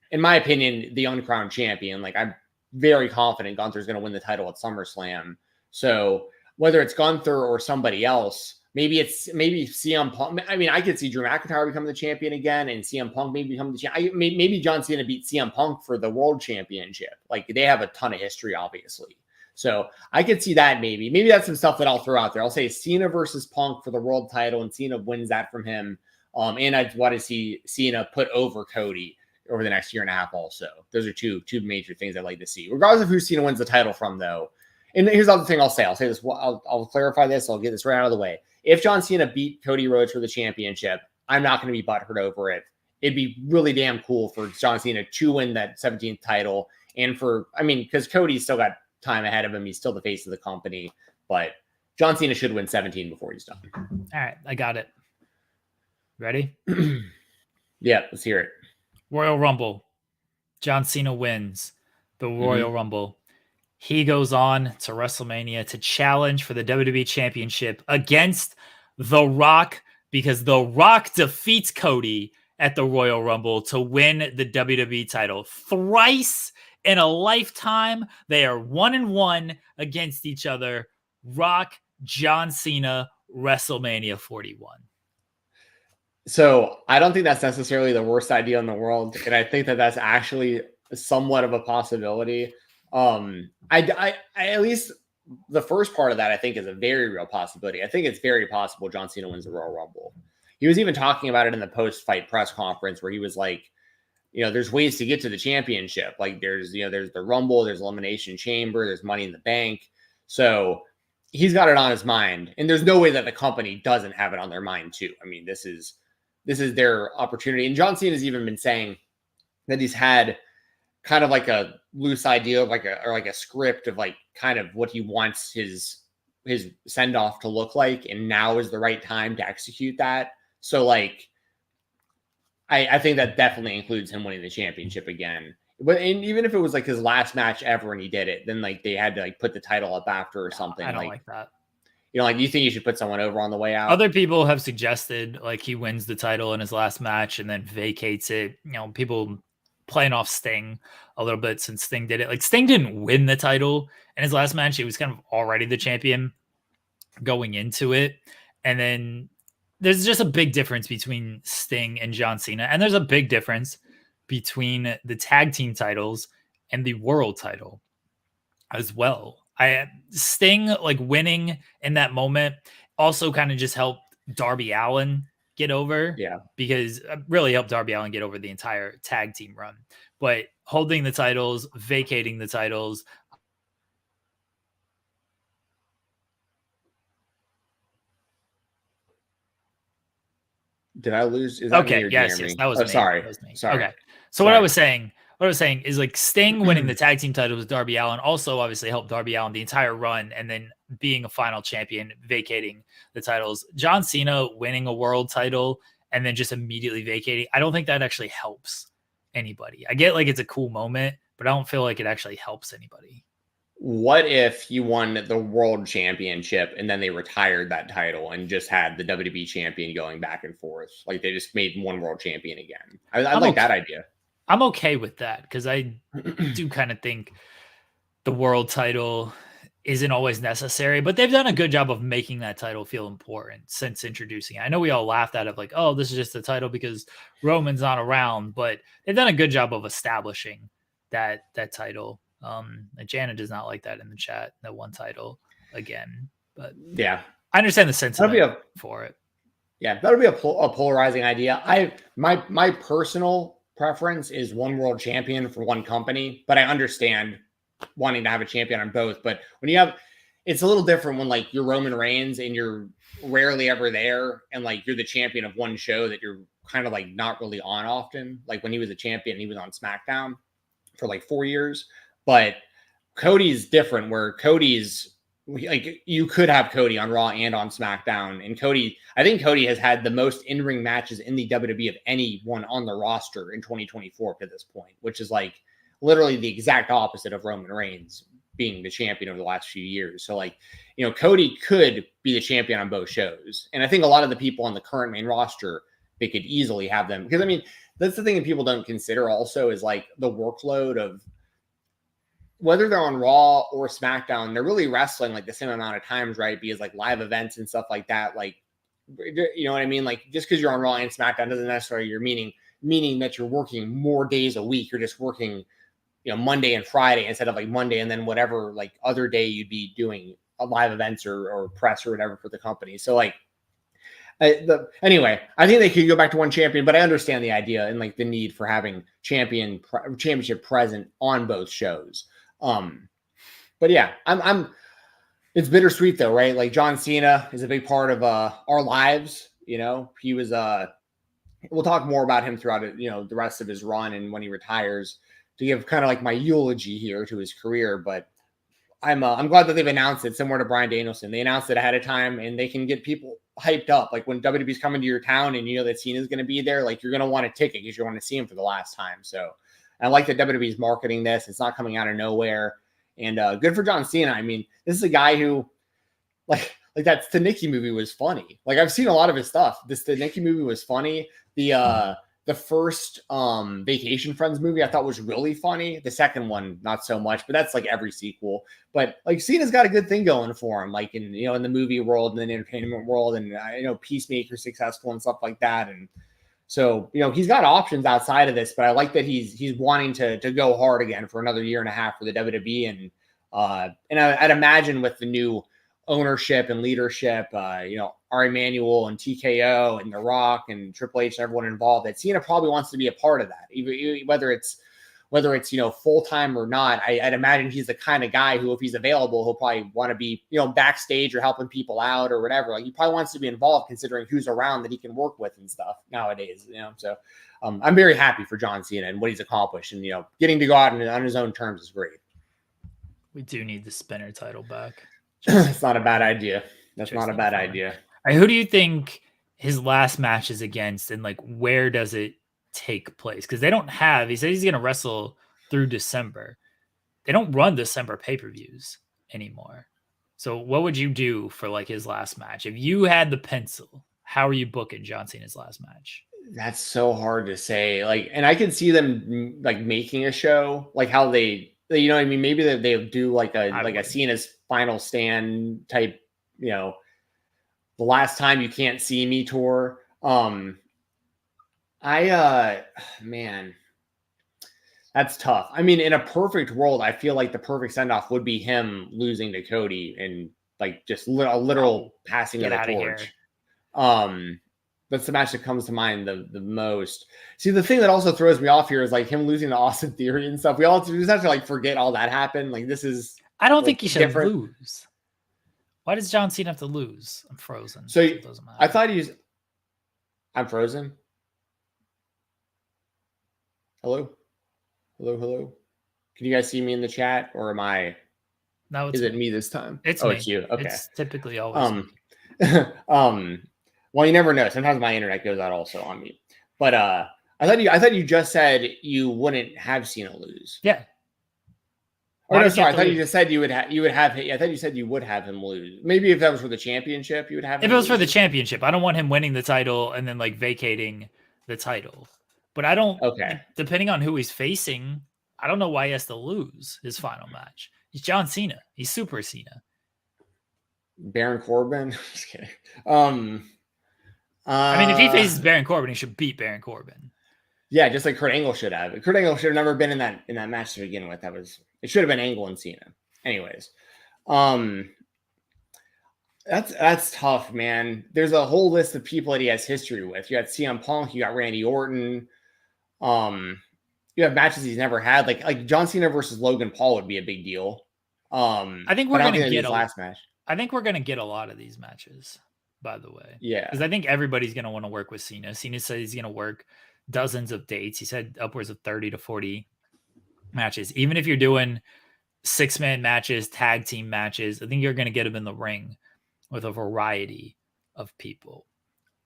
in my opinion, the uncrowned champion. Like, I'm very confident Gunther's going to win the title at SummerSlam. So whether it's Gunther or somebody else, maybe CM Punk. I mean, I could see Drew McIntyre become the champion again, and CM Punk maybe become the champion. Maybe John Cena beat CM Punk for the world championship. Like, they have a ton of history, obviously. So I could see that maybe. Maybe that's some stuff that I'll throw out there. I'll say Cena versus Punk for the world title, and Cena wins that from him. And I want to see Cena put over Cody over the next year and a half also. Those are two major things I'd like to see. Regardless of who Cena wins the title from, though. And here's the other thing I'll say. I'll say this. I'll clarify this. I'll get this right out of the way. If John Cena beat Cody Rhodes for the championship, I'm not going to be butthurt over it. It'd be really damn cool for John Cena to win that 17th title. And because Cody's still got time ahead of him. He's still the face of the company. But John Cena should win 17 before he's done. All right. I got it. Ready? Yeah, let's hear it. Royal Rumble. John Cena wins the Royal Rumble. He goes on to WrestleMania to challenge for the WWE Championship against The Rock, because The Rock defeats Cody at the Royal Rumble to win the WWE title. Thrice in a lifetime, they are 1-1 against each other. Rock, John Cena, WrestleMania 41. So I don't think that's necessarily the worst idea in the world, and I think that that's actually somewhat of a possibility. I at least the first part of that I think is a very real possibility. I think it's very possible John Cena wins the Royal Rumble. He was even talking about it in the post-fight press conference where he was like, there's ways to get to the championship. Like there's the Rumble, there's Elimination Chamber, there's Money in the Bank. So he's got it on his mind, and there's no way that the company doesn't have it on their mind too. I mean, this is their opportunity. And John Cena has even been saying that he's had kind of like a loose idea of like a script of like kind of what he wants his send off to look like. And now is the right time to execute that. So like, I think that definitely includes him winning the championship again. But even if it was like his last match ever and he did it, then like they had to like put the title up after or something. I don't like that. Like, do you think you should put someone over on the way out? Other people have suggested like he wins the title in his last match and then vacates it. People playing off Sting a little bit since Sting did it. Like Sting didn't win the title in his last match. He was kind of already the champion going into it. And then there's just a big difference between Sting and John Cena. And there's a big difference between the tag team titles and the world title as well. Sting like winning in that moment also kind of just helped Darby Allin get over. Yeah. Because really helped Darby Allin get over the entire tag team run. But holding the titles, vacating the titles. Did I lose? Is that okay. Yes. That was me. Sorry. That was me. Sorry. Okay. So what I was saying is like Sting winning the tag team title with Darby Allin also obviously helped Darby Allin the entire run, and then being a final champion, vacating the titles. John Cena winning a world title and then just immediately vacating. I don't think that actually helps anybody. I get like it's a cool moment, but I don't feel like it actually helps anybody. What if you won the world championship and then they retired that title and just had the WWE champion going back and forth? Like they just made one world champion again. I like that idea. I'm okay with that because I do kind of think the world title isn't always necessary, but they've done a good job of making that title feel important since introducing it. I know we all laughed at it like, oh, this is just a title because Roman's not around, but they've done a good job of establishing that title. Janet does not like that in the chat, that one title again, but yeah, I understand the sentiment for it. Yeah, that would be a polarizing idea. My personal preference is one world champion for one company, but I understand wanting to have a champion on both. But when you have, it's a little different when like you're Roman Reigns and you're rarely ever there, and like you're the champion of one show that you're kind of like not really on often. Like when he was a champion, he was on SmackDown for like 4 years. But Cody's different, where Cody's like you could have Cody on Raw and on SmackDown, and I think Cody has had the most in-ring matches in the WWE of anyone on the roster in 2024 to this point, which is like literally the exact opposite of Roman Reigns being the champion over the last few years. So like, you know, Cody could be the champion on both shows. And I think a lot of the people on the current main roster, they could easily have them. Because I mean, that's the thing that people don't consider also is like the workload of whether they're on Raw or SmackDown, they're really wrestling like the same amount of times, right? Because like live events and stuff like that, like, you know what I mean? Like just because you're on Raw and SmackDown doesn't necessarily meaning that you're working more days a week. You're just working, you know, Monday and Friday instead of like Monday and then whatever like other day you'd be doing a live events or press or whatever for the company. So like, anyway, I think they could go back to one champion, but I understand the idea and like the need for having championship present on both shows. But yeah, it's bittersweet though, right? Like John Cena is a big part of our lives. You know, he was we'll talk more about him throughout it, you know, the rest of his run and when he retires, to give kind of like my eulogy here to his career. But I'm glad that they've announced it, similar to Bryan Danielson. They announced it ahead of time and they can get people hyped up. Like when WWE's coming to your town and you know that Cena's going to be there, like you're going to want a ticket because you want to see him for the last time. So I like that WWE's marketing this. It's not coming out of nowhere. And good for John Cena. I mean, this is a guy who like that Stanicki movie was funny. Like I've seen a lot of his stuff. This Stanicki movie was funny. The first Vacation Friends movie I thought was really funny. The second one, not so much, but that's like every sequel. But like Cena's got a good thing going for him, like in, you know, in the movie world and in the entertainment world, and you know, Peacemaker successful and stuff like that. And so, you know, he's got options outside of this, but I like that he's wanting to go hard again for another year and a half for the WWE. And I'd imagine with the new ownership and leadership, you know, Ari Emanuel and TKO and The Rock and Triple H and everyone involved, that Cena probably wants to be a part of that, even whether it's you know, full-time or not. I'd imagine he's the kind of guy who, if he's available, he'll probably want to be, you know, backstage or helping people out or whatever. Like he probably wants to be involved, considering who's around that he can work with and stuff nowadays, you know. So I'm very happy for John Cena and what he's accomplished, and, you know, getting to go out on his own terms is great. We do need the spinner title back. It's not a bad idea. That's not a bad idea. All right, who do you think his last match is against, and like where does it take place? Because they don't have, he said he's going to wrestle through December. They don't run December pay-per-views anymore. So what would you do for like his last match? If you had the pencil, how are you booking John Cena's last match? That's so hard to say. Like, and I can see them like making a show, like how they you know what I mean? Maybe they'll do like a Cena's final stand type, you know, the last time you can't see me tour. Man, that's tough. I mean, in a perfect world, I feel like the perfect send-off would be him losing to Cody and like just a literal passing of the torch. That's the match that comes to mind the most. See, the thing that also throws me off here is like him losing to Austin Theory and stuff. We just have to like forget all that happened. Like this is. I don't think he should lose. Why does John Cena have to lose? I'm frozen. So it doesn't matter. I thought I'm frozen. Hello. Can you guys see me in the chat, or am I? No, is it me this time? It's me. It's you. Okay. It's typically always. Well, you never know. Sometimes my internet goes out also on me. But I thought you just said you wouldn't have Cena lose. Yeah. Oh, no, sorry. I thought you just said you would have. I thought you said you would have him lose. Maybe if that was for the championship, you would have. If it was for the championship, I don't want him winning the title and then like vacating the title. But I don't. Okay. Depending on who he's facing, I don't know why he has to lose his final match. He's John Cena. He's Super Cena. Baron Corbin. Just kidding. I mean, if he faces Baron Corbin, he should beat Baron Corbin. Yeah, just like Kurt Angle should have. Kurt Angle should have never been in that match to begin with. It should have been Angle and Cena. Anyways, that's tough, man. There's a whole list of people that he has history with. You got CM Punk, you got Randy Orton. You have matches he's never had, like John Cena versus Logan Paul would be a big deal. I think we're gonna get last match. I think we're gonna get a lot of these matches. By the way, yeah, because I think everybody's gonna want to work with Cena. Cena said he's gonna work dozens of dates. He said upwards of 30 to 40 matches. Even if you're doing 6-man matches, tag team matches, I think you're going to get him in the ring with a variety of people.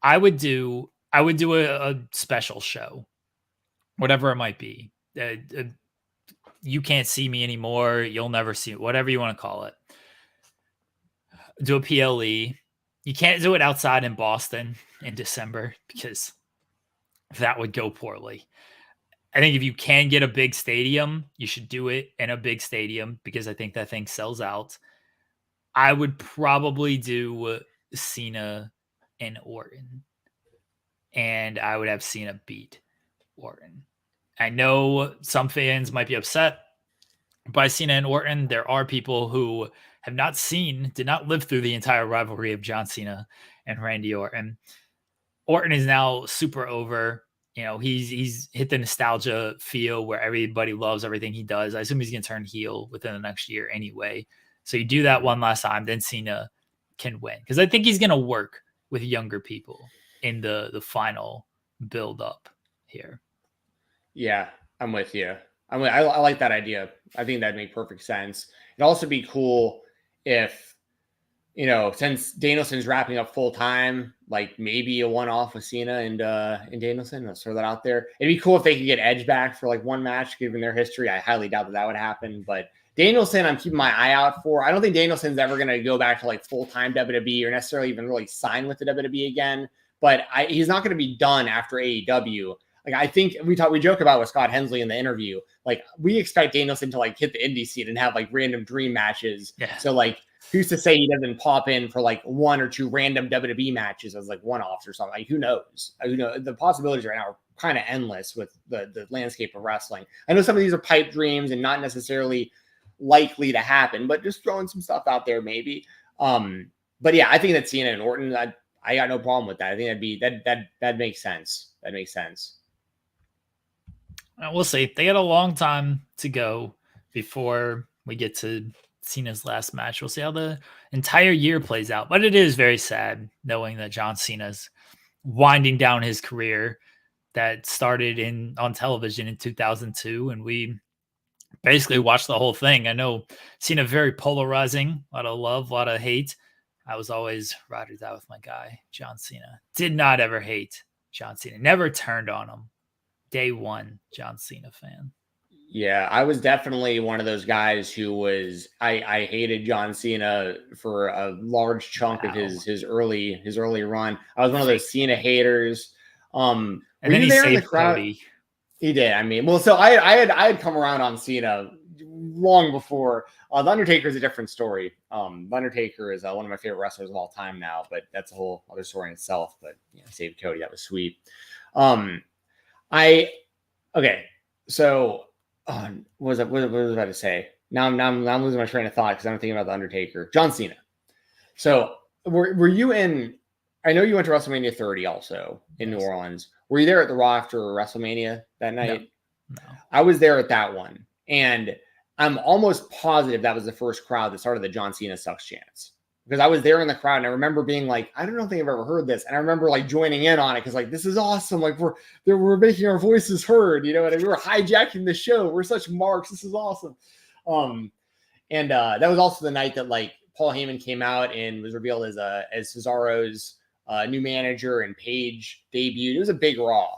I would do a special show, whatever it might be. You can't see me anymore. You'll never see it, whatever you want to call it. Do a PLE. You can't do it outside in Boston in December because that would go poorly. I think if you can get a big stadium, you should do it in a big stadium because I think that thing sells out. I would probably do Cena and Orton. And I would have Cena beat Orton. I know some fans might be upset by Cena and Orton. There are people who have did not live through the entire rivalry of John Cena and Randy Orton. Orton is now super over. You know, he's hit the nostalgia feel where everybody loves everything he does. I assume he's going to turn heel within the next year anyway. So you do that one last time, then Cena can win. Because I think he's going to work with younger people in the final build up here. Yeah, I'm with you. I like that idea. I think that'd make perfect sense. It'd also be cool if, since Danielson's wrapping up full time, like maybe a one-off with Cena and Danielson. Let's throw that out there. It'd be cool if they could get Edge back for like one match, given their history. I highly doubt that would happen. But Danielson, I'm keeping my eye out for. I don't think Danielson's ever going to go back to like full-time WWE or necessarily even really sign with the WWE again. But he's not going to be done after AEW. Like I think we joke about with Scott Hensley in the interview. Like we expect Danielson to like hit the indie scene and have like random dream matches. Yeah. So like, who's to say he doesn't pop in for like one or two random WWE matches as like one-offs or something? Like who knows? The possibilities right now are kind of endless with the landscape of wrestling. I know some of these are pipe dreams and not necessarily likely to happen, but just throwing some stuff out there maybe. But yeah, I think that Cena and Orton, I got no problem with that. I think that makes sense. That makes sense. We'll see. They got a long time to go before we get to Cena's last match. We'll see how the entire year plays out. But it is very sad knowing that John Cena's winding down his career that started on television in 2002. And we basically watched the whole thing. I know Cena very polarizing, a lot of love, a lot of hate. I was always ride or die with my guy, John Cena. Did not ever hate John Cena. Never turned on him. Day one, John Cena fan. Yeah, I was definitely one of those guys who was I hated John Cena for a large chunk of his early run. I was one of those Cena haters. And then he saved Cody. He did. I mean, well, so I had come around on Cena long before. The Undertaker is a different story. The Undertaker is one of my favorite wrestlers of all time now, but that's a whole other story in itself. But saved Cody, that was sweet. So what was I about to say? Now I'm losing my train of thought because I'm thinking about the Undertaker. John Cena. So were you in? I know you went to WrestleMania 30 also in New Orleans. Were you there at the Raw after WrestleMania that night? No. I was there at that one, and I'm almost positive that was the first crowd that started the John Cena sucks chants. Because I was there in the crowd and I remember being like, I don't think I've ever heard this. And I remember like joining in on it because like, this is awesome. Like we're making our voices heard, and we were hijacking the show. We're such marks. This is awesome. And that was also the night that like Paul Heyman came out and was revealed as Cesaro's new manager and Paige debuted. It was a big Raw.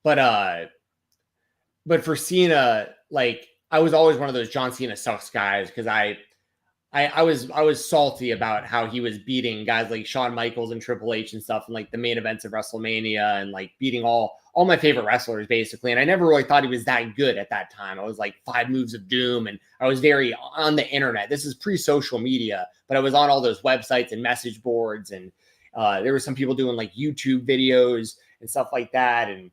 But for Cena, like I was always one of those John Cena sucks guys because I was salty about how he was beating guys like Shawn Michaels and Triple H and stuff, and like the main events of WrestleMania, and like beating all my favorite wrestlers basically. And I never really thought he was that good at that time. I was like 5 Moves of Doom, and I was very on the internet. This is pre-social media, but I was on all those websites and message boards, and there were some people doing like YouTube videos and stuff like that. And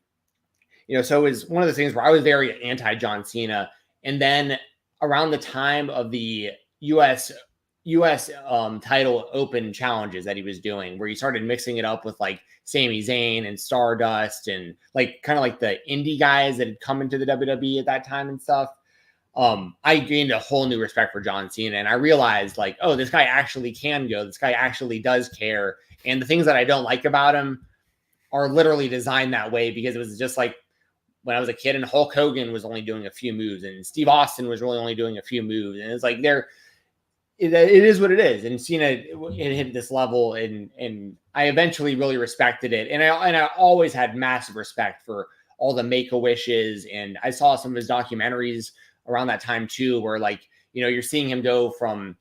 so it was one of the things where I was very anti John Cena. And then around the time of the U.S. Title open challenges that he was doing, where he started mixing it up with like Sami Zayn and Stardust and like kind of like the indie guys that had come into the WWE at that time and stuff. I gained a whole new respect for John Cena, and I realized like, oh, this guy actually can go. This guy actually does care. And the things that I don't like about him are literally designed that way because it was just like when I was a kid and Hulk Hogan was only doing a few moves and Steve Austin was really only doing a few moves. And it's like it is what it is. And Cena it hit this level, and I eventually really respected it. And I always had massive respect for all the Make-A-Wishes. And I saw some of his documentaries around that time too, where like, you're seeing him go from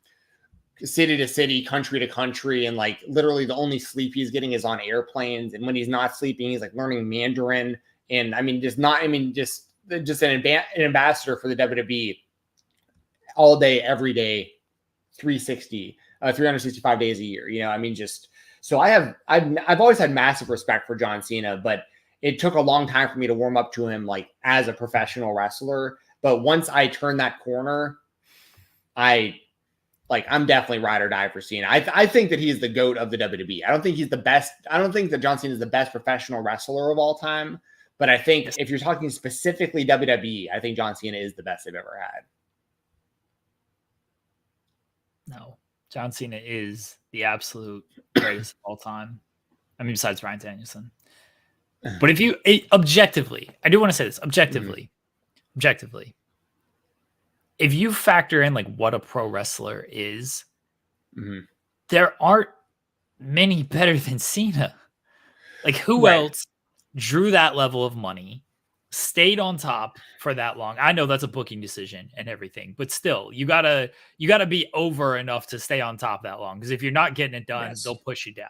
city to city, country to country, and like literally the only sleep he's getting is on airplanes. And when he's not sleeping, he's like learning Mandarin. And just an ambassador for the WWE all day, every day, 365 days a year. So I've always had massive respect for John Cena, but it took a long time for me to warm up to him, like as a professional wrestler. But once I turned that corner, I'm definitely ride or die for Cena. I think that he's the GOAT of the WWE. I don't think he's the best. I don't think that John Cena is the best professional wrestler of all time. But I think if you're talking specifically WWE, I think John Cena is the best they've ever had. No, John Cena is the absolute greatest of all time. I mean, besides Bryan Danielson. But if you objectively, I do want to say this objectively, if you factor in like what a pro wrestler is, there aren't many better than Cena. Like who else drew that level of money, stayed on top for that long? I know that's a booking decision and everything, but still, you gotta be over enough to stay on top that long. Because if you're not getting it done, they'll push you down.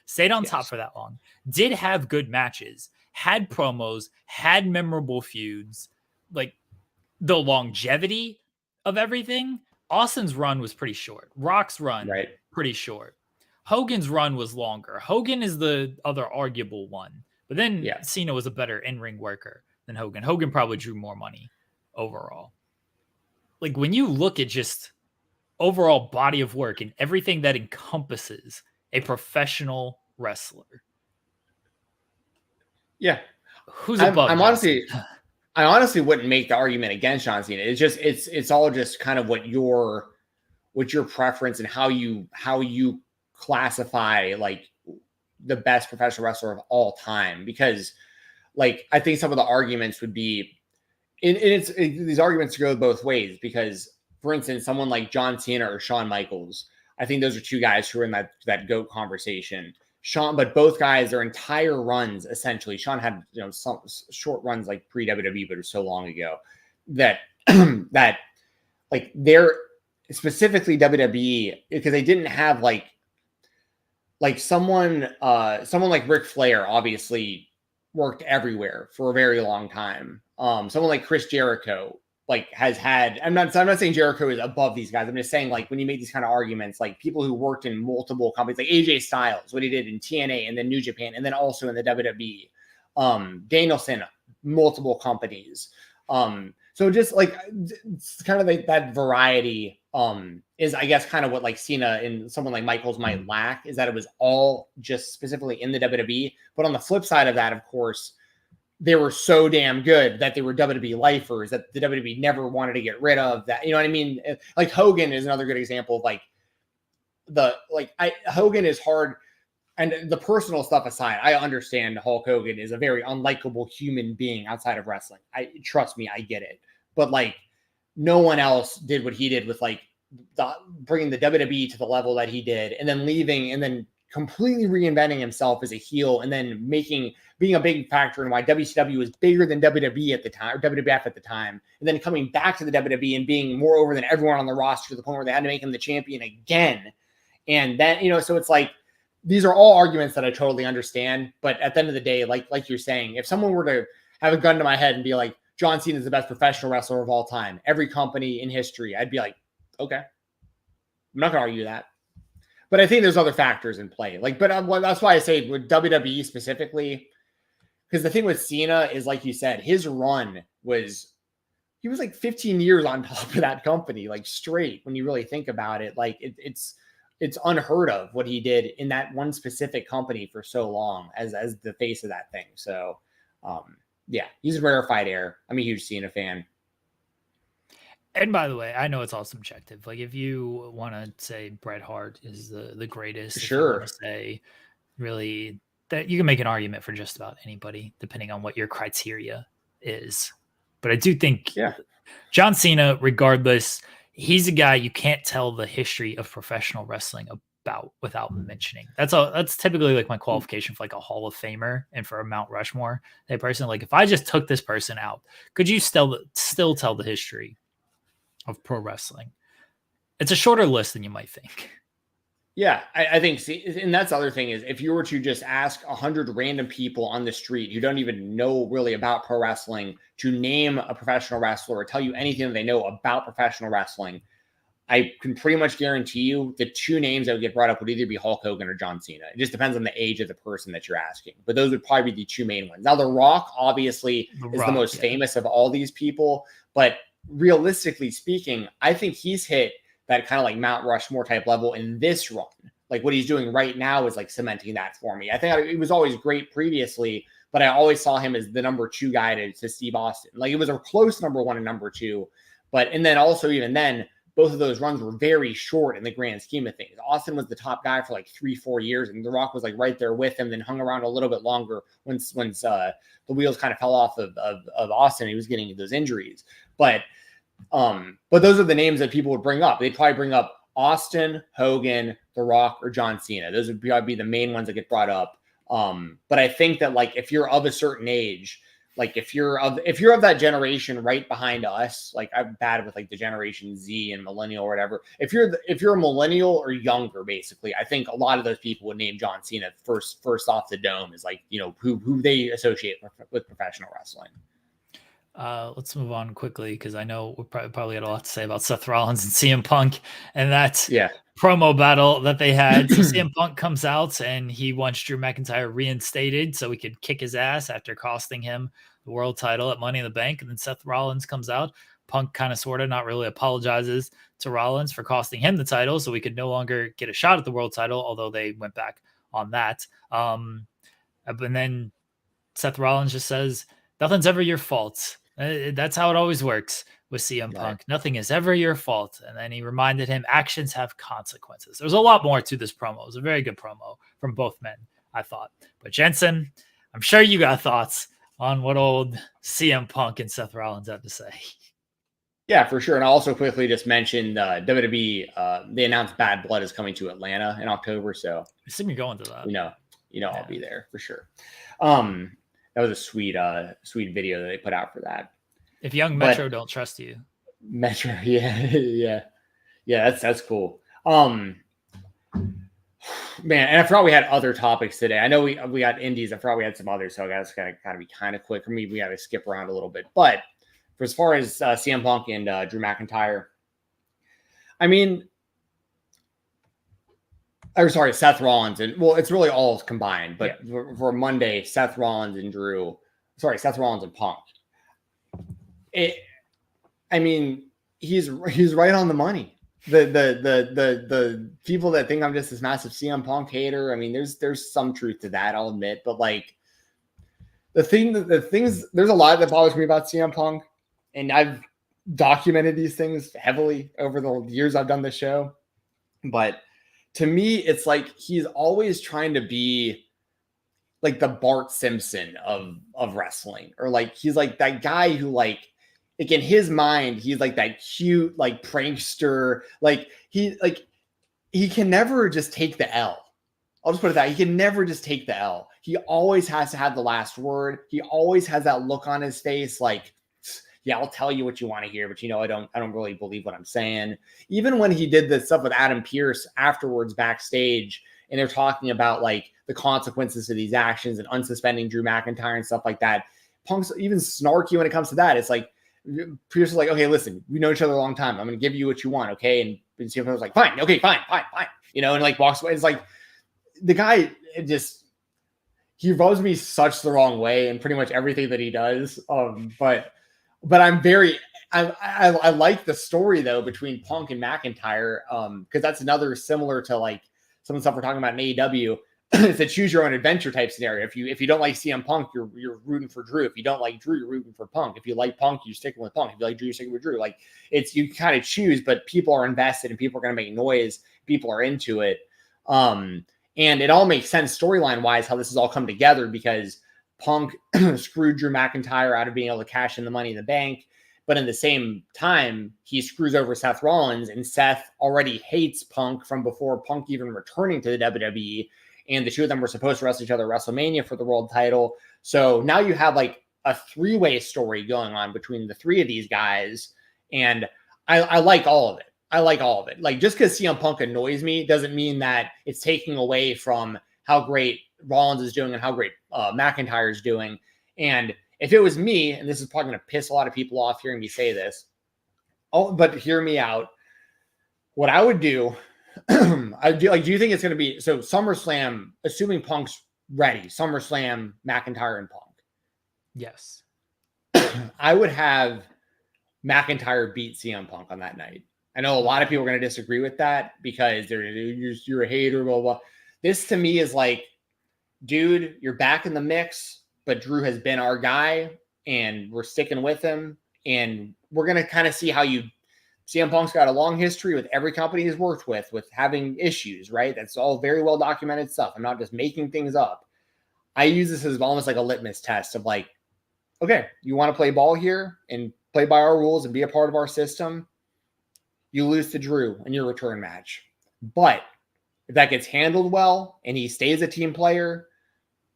Stayed on top for that long. Did have good matches, had promos, had memorable feuds, like the longevity of everything. Austin's run was pretty short. Rock's run, pretty short. Hogan's run was longer. Hogan is the other arguable one. But then Cena was a better in-ring worker than Hogan. Hogan probably drew more money overall. Like when you look at just overall body of work and everything that encompasses a professional wrestler. Yeah. Who's above? I honestly wouldn't make the argument against John Cena. It's just it's all just kind of what your preference and how you classify like the best professional wrestler of all time. Because like I think some of the arguments would be these arguments go both ways, because for instance, someone like John Cena or Shawn Michaels, I think those are two guys who are in that GOAT conversation. But both guys, their entire runs, essentially, Shawn had some short runs like pre-WWE, but it was so long ago that that like they're specifically WWE, because they didn't have like someone like Ric Flair obviously worked everywhere for a very long time. Someone like Chris Jericho has had, I'm not saying Jericho is above these guys. I'm just saying like when you make these kind of arguments, like people who worked in multiple companies, like AJ Styles, what he did in TNA and then New Japan and then also in the WWE, Danielson, multiple companies. So just like it's kind of like that variety is I guess kind of what like Cena and someone like Michaels might lack, is that it was all just specifically in the WWE. But on the flip side of that, of course, they were so damn good that they were WWE lifers that the WWE never wanted to get rid of that. You know what I mean? Like Hogan is another good example of Hogan is hard. And the personal stuff aside, I understand Hulk Hogan is a very unlikable human being outside of wrestling. Trust me, I get it. But like no one else did what he did with like bringing the WWE to the level that he did, and then leaving and then completely reinventing himself as a heel and then being a big factor in why WCW was bigger than WWE at the time, or WWF at the time, and then coming back to the WWE and being more over than everyone on the roster to the point where they had to make him the champion again. And then, so it's like, these are all arguments that I totally understand. But at the end of the day, like you're saying, if someone were to have a gun to my head and be like, John Cena is the best professional wrestler of all time, every company in history, I'd be like, okay, I'm not going to argue that. But I think there's other factors in play. That's why I say with WWE specifically, because the thing with Cena is, like you said, his run was, he was like 15 years on top of that company, like straight. When you really think about it, like it's unheard of what he did in that one specific company for so long as the face of that thing. So, yeah, he's a rarefied air. I'm a huge Cena fan. And by the way, I know it's all subjective. Like, if you want to say Bret Hart is the greatest, sure, say really that you can make an argument for just about anybody, depending on what your criteria is. But I do think John Cena, regardless, he's a guy you can't tell the history of professional wrestling about without mentioning. That's typically like my qualification for like a Hall of Famer and for a Mount Rushmore. That person, like, if I just took this person out, could you still tell the history of pro wrestling? It's a shorter list than you might think. Yeah, I think, and that's the other thing is, if you were to just ask 100 random people on the street who don't even know really about pro wrestling to name a professional wrestler or tell you anything that they know about professional wrestling, I can pretty much guarantee you the two names that would get brought up would either be Hulk Hogan or John Cena. It just depends on the age of the person that you're asking. But those would probably be the two main ones. Now, The Rock obviously is the most famous of all these people, but realistically speaking, I think he's hit that kind of like Mount Rushmore type level in this run. Like, what he's doing right now is like cementing that for me. I think it was always great previously, but I always saw him as the number 2 guy to Steve Austin. Like, it was a close number 1 and number 2, and then also even then, both of those runs were very short in the grand scheme of things. Austin was the top guy for like 3-4 years, and The Rock was like right there with him, then hung around a little bit longer once the wheels kind of fell off of Austin. He was getting those injuries. But those are the names that people would bring up. They'd probably bring up Austin, Hogan, The Rock, or John Cena. Those would probably be the main ones that get brought up. But I think that, like, if you're of a certain age, like if you're of that generation right behind us, like I'm bad with like the Generation Z and millennial or whatever. If you're a millennial or younger, basically, I think a lot of those people would name John Cena first off the dome as like, who they associate with professional wrestling. Let's move on quickly because I know we probably had a lot to say about Seth Rollins and CM Punk and that promo battle that they had. So CM Punk comes out and he wants Drew McIntyre reinstated so he could kick his ass after costing him the world title at Money in the Bank. And then Seth Rollins comes out. Punk kind of sort of not really apologizes to Rollins for costing him the title so he could no longer get a shot at the world title, although they went back on that. And then Seth Rollins just says, nothing's ever your fault. That's how it always works with CM Punk. Nothing is ever your fault. And then he reminded him actions have consequences. There's a lot more to this promo. It was a very good promo from both men, I thought. But Jensen, I'm sure you got thoughts on what old CM Punk and Seth Rollins had to say. Yeah, for sure. And I'll also quickly just mention WWE, they announced Bad Blood is coming to Atlanta in October. So I assume you're going to that. I'll be there for sure. That was a sweet video that they put out for that. If Young Metro don't trust you. Metro, yeah, that's cool. Man, and I forgot we had other topics today. I know we got indies. I forgot we had some others, so I guess gotta be kind of quick. For me, we got to skip around a little bit. But for as far as CM Punk and Drew McIntyre, Seth Rollins it's really all combined. But for Monday, Seth Rollins and Punk. He's right on the money. The people that think I'm just this massive CM Punk hater, there's some truth to that, I'll admit. But like there's a lot that bothers me about CM Punk, and I've documented these things heavily over the years I've done the show. But to me, it's like he's always trying to be like the Bart Simpson of wrestling, or like he's like that guy who like in his mind he's like that cute like prankster. Like he can never just take the L I'll just put it that he can never just take the L. He always has to have the last word. He always has that look on his face like, yeah, I'll tell you what you want to hear, but I don't really believe what I'm saying. Even when he did this stuff with Adam Pearce afterwards backstage, and they're talking about like the consequences of these actions and unsuspending Drew McIntyre and stuff like that. Punk's even snarky when it comes to that. It's like Pearce is like, okay, listen, we know each other a long time. I'm going to give you what you want, okay? And CM was like, fine, okay, fine. And like walks away. It's like the guy he rubs me such the wrong way in pretty much everything that he does. But I like the story though between Punk and McIntyre because that's another similar to like some of the stuff we're talking about in AEW. It's a choose your own adventure type scenario. If you don't like CM Punk, you're rooting for Drew. If you don't like Drew, you're rooting for Punk. If you like Punk, you're sticking with Punk. If you like Drew, you're sticking with Drew. Like you kind of choose, but people are invested and people are going to make noise. People are into it. And it all makes sense storyline wise how this has all come together because Punk screwed Drew McIntyre out of being able to cash in the Money in the Bank. But in the same time, he screws over Seth Rollins, and Seth already hates Punk from before Punk even returning to the WWE. And the two of them were supposed to wrestle each other at WrestleMania for the world title. So now you have like a three-way story going on between the three of these guys. And I like all of it. I like all of it. Like just because CM Punk annoys me doesn't mean that it's taking away from how great Rollins is doing and how great McIntyre is doing. And if it was me, and this is probably going to piss a lot of people off hearing me say this, but hear me out. What I would do, do you think it's going to be, so SummerSlam, assuming Punk's ready, SummerSlam, McIntyre and Punk? Yes. I would have McIntyre beat CM Punk on that night. I know a lot of people are going to disagree with that because you're a hater, blah, blah. This to me is like, dude, you're back in the mix, but Drew has been our guy and we're sticking with him. And we're going to kind of see how CM Punk's got a long history with every company he's worked with having issues, right? That's all very well documented stuff. I'm not just making things up. I use this as almost like a litmus test of like, okay, you want to play ball here and play by our rules and be a part of our system? You lose to Drew in your return match. But if that gets handled well and he stays a team player,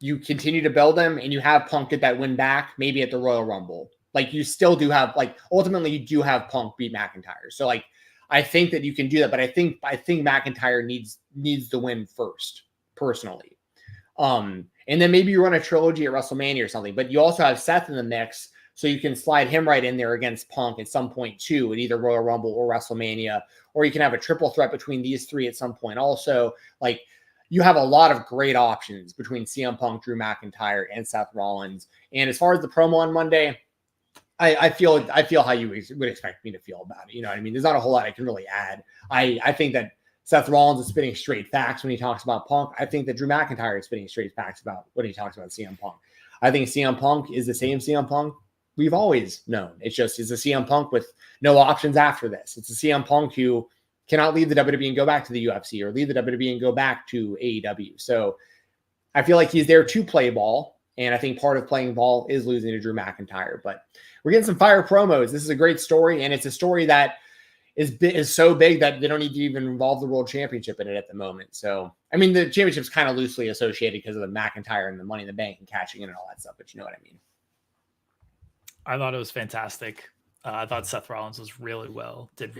you continue to build him and you have Punk get that win back, maybe at the Royal Rumble. Like you still do have, like ultimately you do have Punk beat McIntyre. So like I think that you can do that, but I think McIntyre needs the win first, personally. And then maybe you run a trilogy at WrestleMania or something, but you also have Seth in the mix, so you can slide him right in there against Punk at some point too, at either Royal Rumble or WrestleMania, or you can have a triple threat between these three at some point also. Like you have a lot of great options between CM Punk, Drew McIntyre, and Seth Rollins. And as far as the promo on Monday, I feel how you would expect me to feel about it. You know what I mean? There's not a whole lot I can really add. I think that Seth Rollins is spitting straight facts when he talks about Punk. I think that Drew McIntyre is spitting straight facts about when he talks about CM Punk. I think CM Punk is the same CM Punk we've always known. It's a CM Punk with no options after this. It's a CM Punk who cannot leave the WWE and go back to the UFC or leave the WWE and go back to AEW. So I feel like he's there to play ball. And I think part of playing ball is losing to Drew McIntyre. But we're getting some fire promos. This is a great story. And it's a story that is so big that they don't need to even involve the World Championship in it at the moment. So, I mean, the championship's kind of loosely associated because of the McIntyre and the Money in the Bank and catching in and all that stuff. But you know what I mean? I thought it was fantastic. I thought Seth Rollins did really well in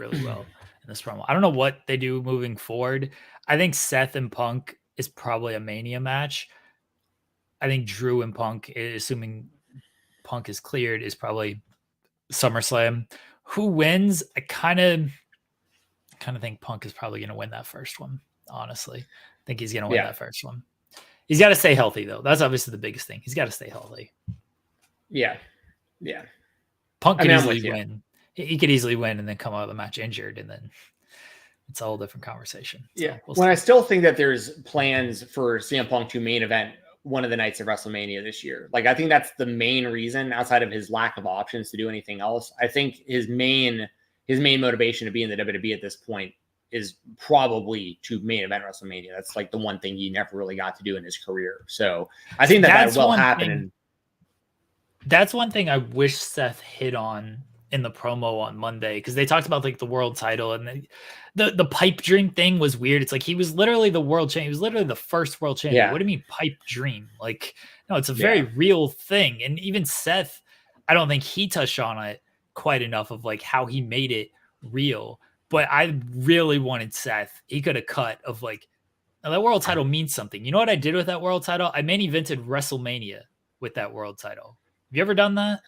this promo. I don't know what they do moving forward. I think Seth and Punk is probably a Mania match. I think Drew and Punk, assuming Punk is cleared, is probably SummerSlam. Who wins? I kind of think Punk is probably going to win that first one. Honestly, I think he's going to win that first one. He's got to stay healthy, though. That's obviously the biggest thing. He's got to stay healthy. Yeah. Punk could easily win. He could easily win and then come out of the match injured, and then it's a whole different conversation. So when I still think that there's plans for CM Punk to main event one of the nights of WrestleMania this year. Like, I think that's the main reason, outside of his lack of options to do anything else. I think his main motivation to be in the WWE at this point is probably to main event WrestleMania. That's like the one thing he never really got to do in his career. So I think that will happen. That's one thing I wish Seth hit on in the promo on Monday, because they talked about like the world title, and the pipe dream thing was weird. It's like he was literally the world champion. He was literally the first world champion. Yeah. What do you mean pipe dream? Like, no, it's a very real thing. And even Seth, I don't think he touched on it quite enough of like how he made it real. But I really wanted Seth. He could have cut of like, now that world title means something. You know what I did with that world title? I main evented WrestleMania with that world title. Have you ever done that?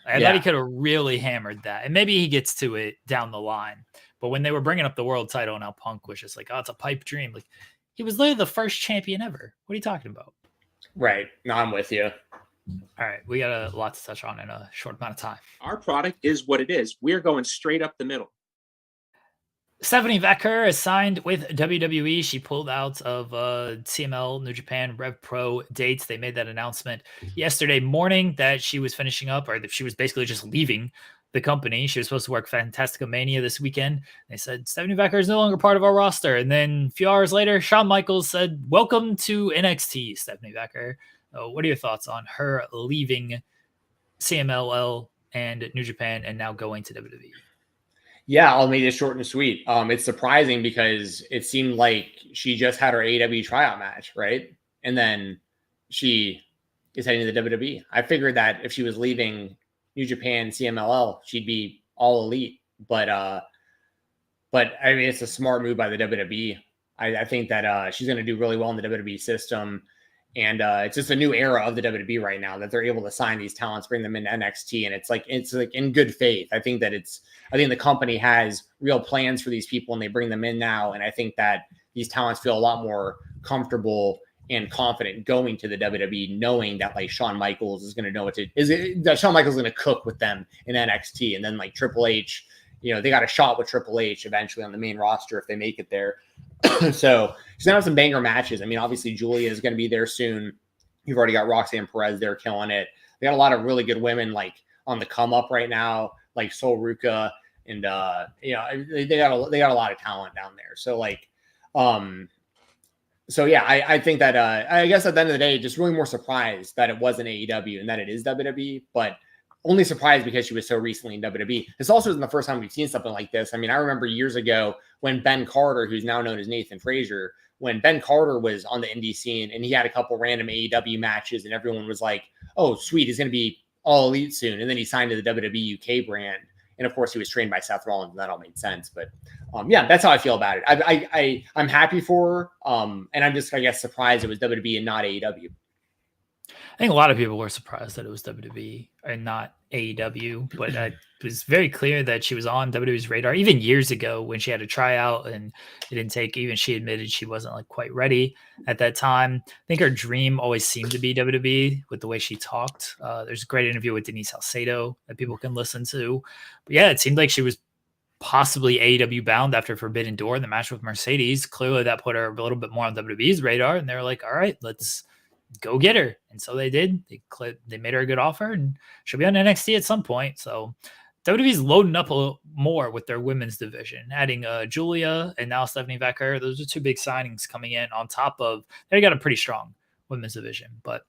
I thought he could have really hammered that. And maybe he gets to it down the line. But when they were bringing up the world title, now Punk was just like, oh, it's a pipe dream. Like, he was literally the first champion ever. What are you talking about? Right. No, I'm with you. All right. We got a lot to touch on in a short amount of time. Our product is what it is. We're going straight up the middle. Stephanie Vaquer is signed with WWE. She pulled out of CML, New Japan, Rev Pro dates. They made that announcement yesterday morning that she was finishing up, or that she was basically just leaving the company. She was supposed to work Fantastica Mania this weekend. They said, Stephanie Vaquer is no longer part of our roster. And then a few hours later, Shawn Michaels said, welcome to NXT, Stephanie Vaquer. What are your thoughts on her leaving CMLL and New Japan and now going to WWE? Yeah, I'll make this short and sweet. It's surprising because it seemed like she just had her AEW tryout match, right? And then she is heading to the WWE. I figured that if she was leaving New Japan CMLL, she'd be all elite. But I mean, it's a smart move by the WWE. I think that she's going to do really well in the WWE system. And it's just a new era of the WWE right now that they're able to sign these talents, bring them into NXT. And it's like in good faith. I think the company has real plans for these people and they bring them in now. And I think that these talents feel a lot more comfortable and confident going to the WWE, knowing that like Shawn Michaels is going to know that Shawn Michaels is going to cook with them in NXT. And then like Triple H, you know, they got a shot with Triple H eventually on the main roster if they make it there. So she's gonna have some banger matches. I mean, obviously Julia is going to be there soon. You've already got Roxanne Perez there killing it. They got a lot of really good women like on the come up right now, like Sol Ruka, and you know, they got a lot of talent down there. So like, so yeah, I think that I guess at the end of the day, just really more surprised that it wasn't AEW and that it is WWE, but only surprised because she was so recently in WWE. This also isn't the first time we've seen something like this. I mean, I remember years ago when Ben Carter, who's now known as Nathan Frazier, when Ben Carter was on the indie scene and he had a couple random AEW matches and everyone was like, oh, sweet, he's going to be all elite soon. And then he signed to the WWE UK brand. And of course he was trained by Seth Rollins and that all made sense. But yeah, that's how I feel about it. I'm happy for her. And I'm just, I guess, surprised it was WWE and not AEW. I think a lot of people were surprised that it was WWE and not AEW, but it was very clear that she was on WWE's radar even years ago when she had a tryout and it didn't take, even she admitted she wasn't like quite ready at that time. I think her dream always seemed to be WWE with the way she talked. There's a great interview with Denise Salcedo that people can listen to. But yeah, it seemed like she was possibly AEW bound after Forbidden Door in the match with Mercedes. Clearly that put her a little bit more on WWE's radar and they were like, all right, let's go get her. And so they did. They made her a good offer and she'll be on NXT at some point. So WWE's loading up a little more with their women's division, adding Julia and now Stephanie Vaquer. Those are two big signings coming in on top of, they got a pretty strong women's division, but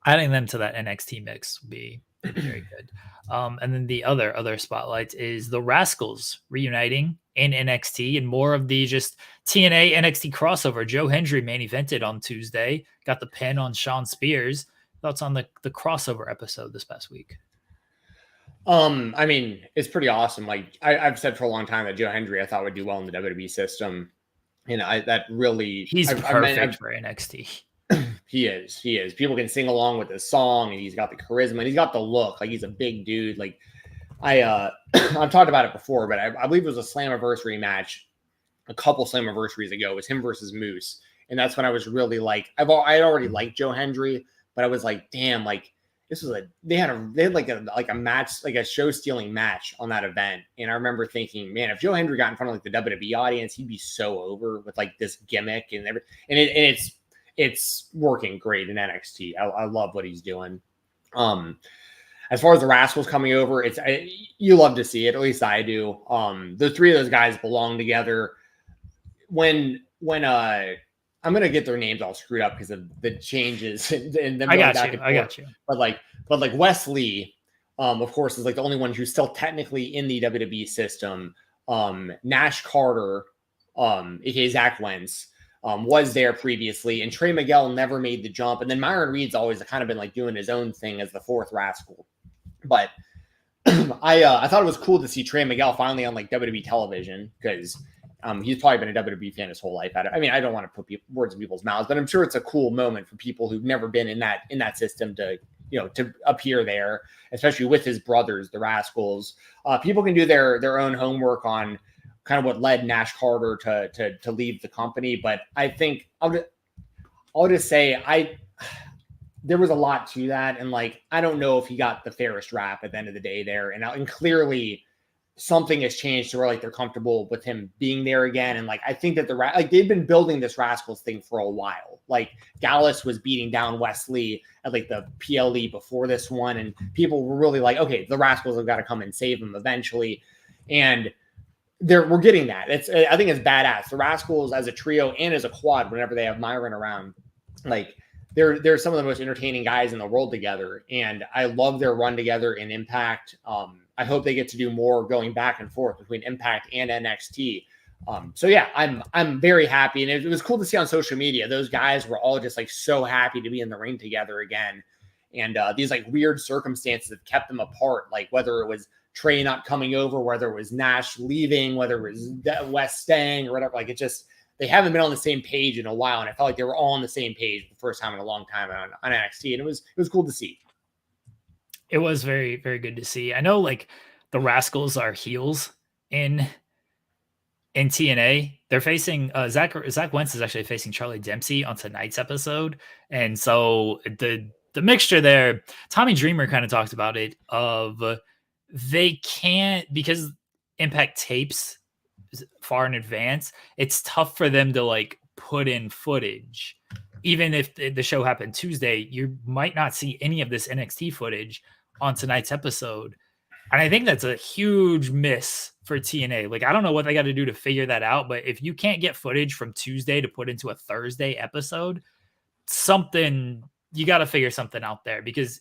adding them to that NXT mix would be very good. And then the other spotlight is the Rascalz reuniting in NXT and more of the just TNA NXT crossover. Joe Hendry main evented on Tuesday, got the pin on Sean Spears. Thoughts on the crossover episode this past week? I mean, it's pretty awesome. Like I've said for a long time that Joe Hendry I thought would do well in the WWE system. You know, he's perfect for NXT. He is. People can sing along with his song and he's got the charisma and he's got the look. Like he's a big dude. Like I've talked about it before, but I believe it was a Slammiversary match a couple Slammiversaries ago. It was him versus Moose. And that's when I was really like, I had already liked Joe Hendry, but I was like, damn, like this was they had like a match, like a show stealing match on that event. And I remember thinking, man, if Joe Hendry got in front of like the WWE audience, he'd be so over with like this gimmick and everything. And it's working great in NXT. I love what he's doing. As far as the Rascalz coming over, you love to see it. At least I do. The three of those guys belong together. When I'm gonna get their names all screwed up because of the changes and them. I got you. But like Wesley of course, is like the only one who's still technically in the WWE system. Nash Carter, aka Zach Wentz, was there previously, and Trey Miguel never made the jump. And then Myron Reed's always kind of been like doing his own thing as the fourth Rascal. But I thought it was cool to see Trey Miguel finally on like WWE television, because he's probably been a WWE fan his whole life. I mean, I don't want to put words in people's mouths, but I'm sure it's a cool moment for people who've never been in that system to appear there, especially with his brothers, the Rascalz. People can do their own homework on kind of what led Nash Carter to leave the company. But I think I'll just say there was a lot to that. And like, I don't know if he got the fairest rap at the end of the day there. And clearly something has changed to where like they're comfortable with him being there again. And like, I think that they've been building this Rascalz thing for a while. Like Gallus was beating down Wesley at like the PLE before this one. And people were really like, okay, the Rascalz have got to come and save him eventually. And we're getting that. I think it's badass. The Rascalz as a trio and as a quad, whenever they have Myron around, like they're some of the most entertaining guys in the world together. And I love their run together in Impact. I hope they get to do more going back and forth between Impact and NXT. So yeah, I'm very happy. And it was cool to see on social media, those guys were all just like so happy to be in the ring together again. And these like weird circumstances have kept them apart. Like whether it was Trey not coming over, whether it was Nash leaving, whether it was West staying or whatever, like they haven't been on the same page in a while. And I felt like they were all on the same page the first time in a long time on NXT. And it was cool to see. It was very, very good to see. I know like the Rascalz are heels in TNA. They're facing Zach Wentz is actually facing Charlie Dempsey on tonight's episode. And so the mixture there, Tommy Dreamer kind of talked about it of they can't, because Impact tapes far in advance, it's tough for them to like put in footage. Even if the show happened Tuesday, you might not see any of this NXT footage on tonight's episode. And I think that's a huge miss for TNA. Like, I don't know what they got to do to figure that out, but if you can't get footage from Tuesday to put into a Thursday episode, you got to figure something out there, because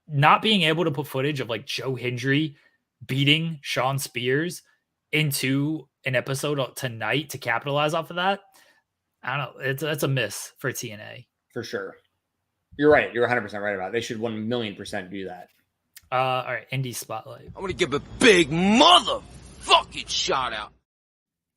not being able to put footage of like Joe Hendry beating Sean Spears into an episode tonight to capitalize off of that, I don't know. That's a miss for TNA. For sure. You're right. You're 100% right about it. They should 1,000,000% do that. All right, Indie Spotlight. I'm going to give a big motherfucking shout out.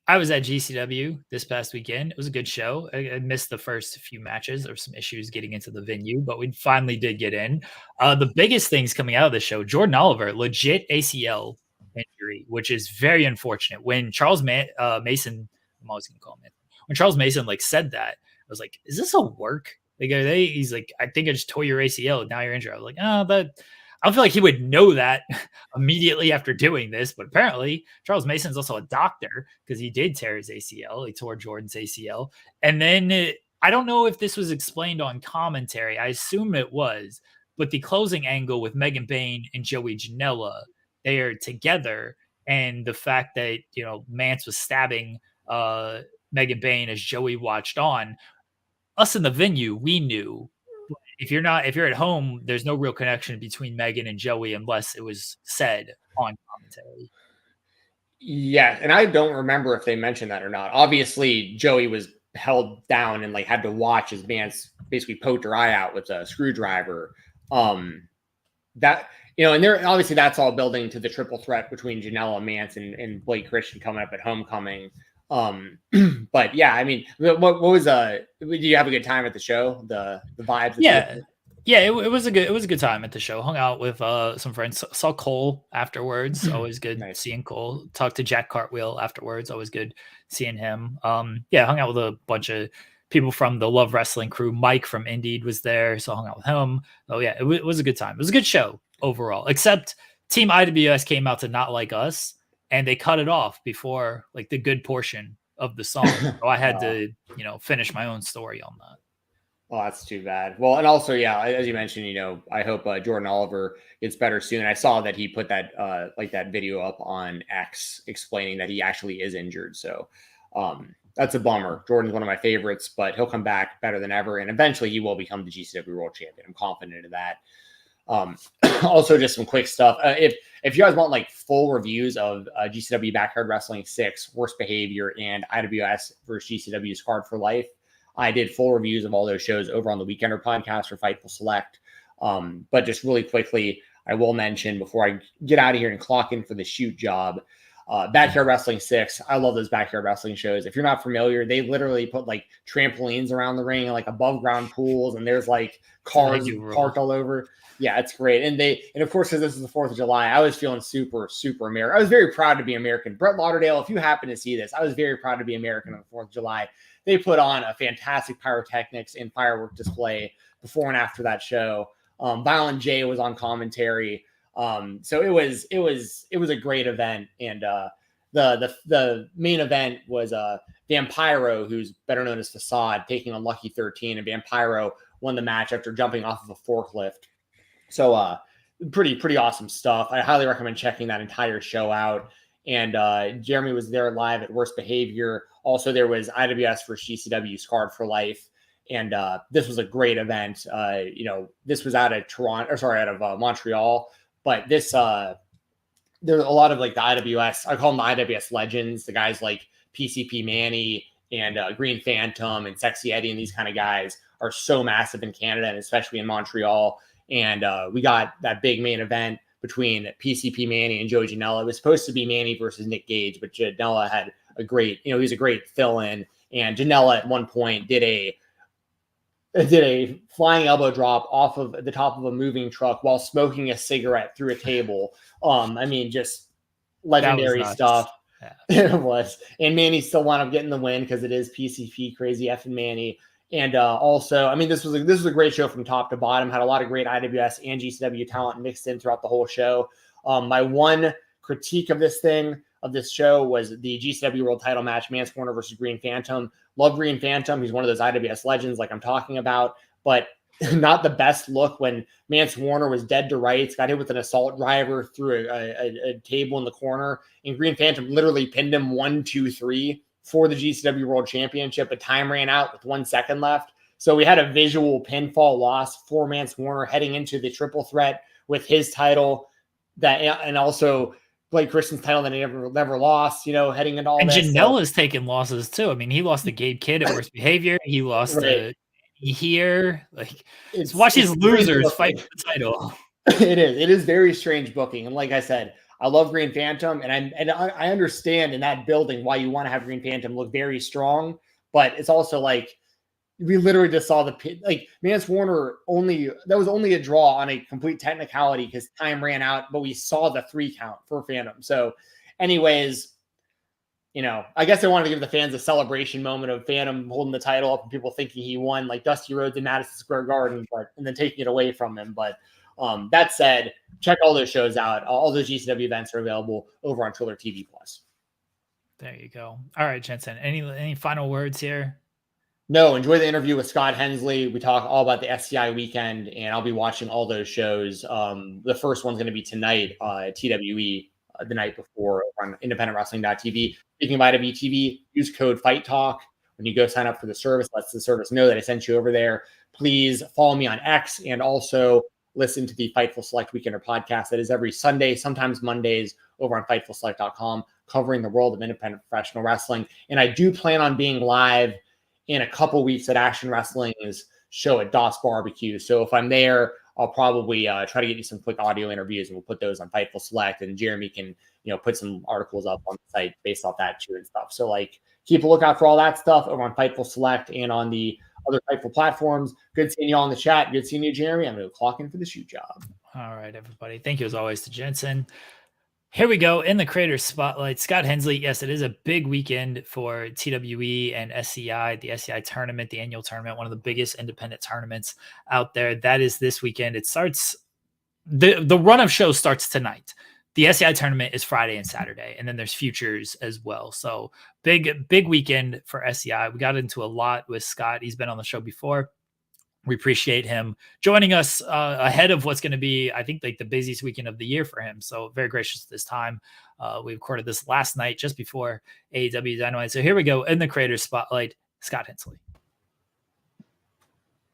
I was at GCW this past weekend. It was a good show. I missed the first few matches. There were some issues getting into the venue, but we finally did get in. The biggest things coming out of the show, Jordan Oliver, legit ACL injury, which is very unfortunate. When Charles Mason, I'm always going to call him, when Charles Mason like said that, I was like, is this a work? He's like, I think I just tore your ACL. Now you're injured. I was like, I don't feel like he would know that immediately after doing this, but apparently Charles Mason's also a doctor, because he did tear his ACL. He tore Jordan's ACL. And then I don't know if this was explained on commentary. I assume it was, but the closing angle with Megan Bayne and Joey Janela, they are together. And the fact that, Mance was stabbing Megan Bayne as Joey watched on, us in the venue, we knew. If you're at home, there's no real connection between Megan and Joey unless it was said on commentary. Yeah, and I don't remember if they mentioned that or not. Obviously, Joey was held down and like had to watch as Mance basically poked her eye out with a screwdriver. And there obviously that's all building to the triple threat between Janela, Mance, and Blake Christian coming up at Homecoming. But yeah, I mean, what was did you have a good time at the show? The vibes? Yeah, it was a good time at the show. Hung out with some friends. Saw Cole afterwards. Always good seeing Cole. Talked to Jack Cartwheel afterwards. Always good seeing him. Hung out with a bunch of people from the Love Wrestling crew. Mike from Indeed was there, so hung out with him. Oh yeah, it was a good time. It was a good show overall, except Team IWS came out to not like us, and they cut it off before like the good portion of the song. So I had to, finish my own story on that. Oh, that's too bad. Well, and also, yeah, as you mentioned, I hope Jordan Oliver gets better soon. I saw that he put that that video up on X explaining that he actually is injured. So that's a bummer. Jordan's one of my favorites, but he'll come back better than ever. And eventually he will become the GCW World Champion. I'm confident of that. Also, just some quick stuff. If you guys want like full reviews of GCW Backyard Wrestling 6, Worst Behavior, and IWS versus GCW Scarred for Life, I did full reviews of all those shows over on the Weekender podcast or Fightful Select. But just really quickly, I will mention before I get out of here and clock in for the shoot job, Backyard Wrestling 6. I love those backyard wrestling shows. If you're not familiar, they literally put like trampolines around the ring and like above ground pools, and there's like cars parked all over. Yeah, it's great. And of course, because this is the 4th of July, I was feeling super, super American. I was very proud to be American. Brett Lauderdale, if you happen to see this, I was very proud to be American on the 4th of July. They put on a fantastic pyrotechnics and firework display before and after that show. Violent J was on commentary. So it was a great event. And the main event was Vampiro, who's better known as Facade, taking on Lucky 13, and Vampiro won the match after jumping off of a forklift. So pretty awesome stuff. I highly recommend checking that entire show out. And Jeremy was there live at Worst Behavior. Also, there was IWS versus GCW Scarred for Life. And this was a great event. This was out of Montreal. But this, there's a lot of like the IWS, I call them the IWS legends, the guys like PCP Manny and Green Phantom and Sexy Eddie and these kind of guys are so massive in Canada and especially in Montreal. And we got that big main event between PCP Manny and Joe Janela. It was supposed to be Manny versus Nick Gage, but Janela had a great, he was a great fill-in. And Janela at one point did a flying elbow drop off of the top of a moving truck while smoking a cigarette through a table. Just legendary stuff. Yeah. It was. And Manny still wound up getting the win because it is PCP, crazy effing Manny. And also, this was a great show from top to bottom. Had a lot of great IWS and GCW talent mixed in throughout the whole show. My one critique of this show was the GCW World Title match, Mance Warner versus Green Phantom. Love Green Phantom. He's one of those IWS legends, like I'm talking about, but not the best look when Mance Warner was dead to rights, got hit with an assault driver through a table in the corner, and Green Phantom literally pinned him 1, 2, 3. For the GCW World Championship, but time ran out with 1 second left. So we had a visual pinfall loss for Mance Warner heading into the triple threat with his title and also Blake Christian's title that he never lost, heading into all that. And Janela's taken losses too. He lost the Gabe Kidd at Worst Behavior. He lost here. Watch these losers fight for the title. It is very strange booking. And like I said, I love Green Phantom, and I understand in that building why you want to have Green Phantom look very strong, but it's also like we literally just saw Mance Warner that was only a draw on a complete technicality because time ran out, but we saw the 3 count for Phantom. So anyways, I guess I wanted to give the fans a celebration moment of Phantom holding the title up and people thinking he won like Dusty Rhodes in Madison Square Garden, and then taking it away from him. But that said, check all those shows out. All those GCW events are available over on Triller TV Plus. There you go. All right, Jensen. Any final words here? No, enjoy the interview with Scott Hensley. We talk all about the SCI weekend, and I'll be watching all those shows. The first one's going to be tonight at TWE, the night before on independentwrestling.tv. Speaking of IWTV, use code Fight Talk when you go sign up for the service. Lets the service know that I sent you over there. Please follow me on X and also listen to the Fightful Select Weekender podcast. That is every Sunday, sometimes Mondays, over on FightfulSelect.com, covering the world of independent professional wrestling. And I do plan on being live in a couple weeks at Action Wrestling's show at Doss Barbecue. So if I'm there, I'll probably try to get you some quick audio interviews, and we'll put those on Fightful Select. And Jeremy can, put some articles up on the site based off that too and stuff. So keep a lookout for all that stuff over on Fightful Select and on the other Fightful platforms. Good seeing you all in the chat. Good seeing you, Jeremy. I'm going to clock in for the shoot job. All right, everybody. Thank you as always to Jensen. Here we go in the creator spotlight. Scott Hensley. Yes, it is a big weekend for TWE and SCI, the SCI tournament, the annual tournament, one of the biggest independent tournaments out there. That is this weekend. It starts, the run of shows starts tonight. The SCI tournament is Friday and Saturday, and then there's futures as well. So big weekend for SCI. We got into a lot with Scott. He's been on the show before. We appreciate him joining us ahead of what's going to be, I think, the busiest weekend of the year for him. So very gracious this time. We recorded this last night just before AEW Dynamite. So here we go in the creator spotlight, Scott Hensley.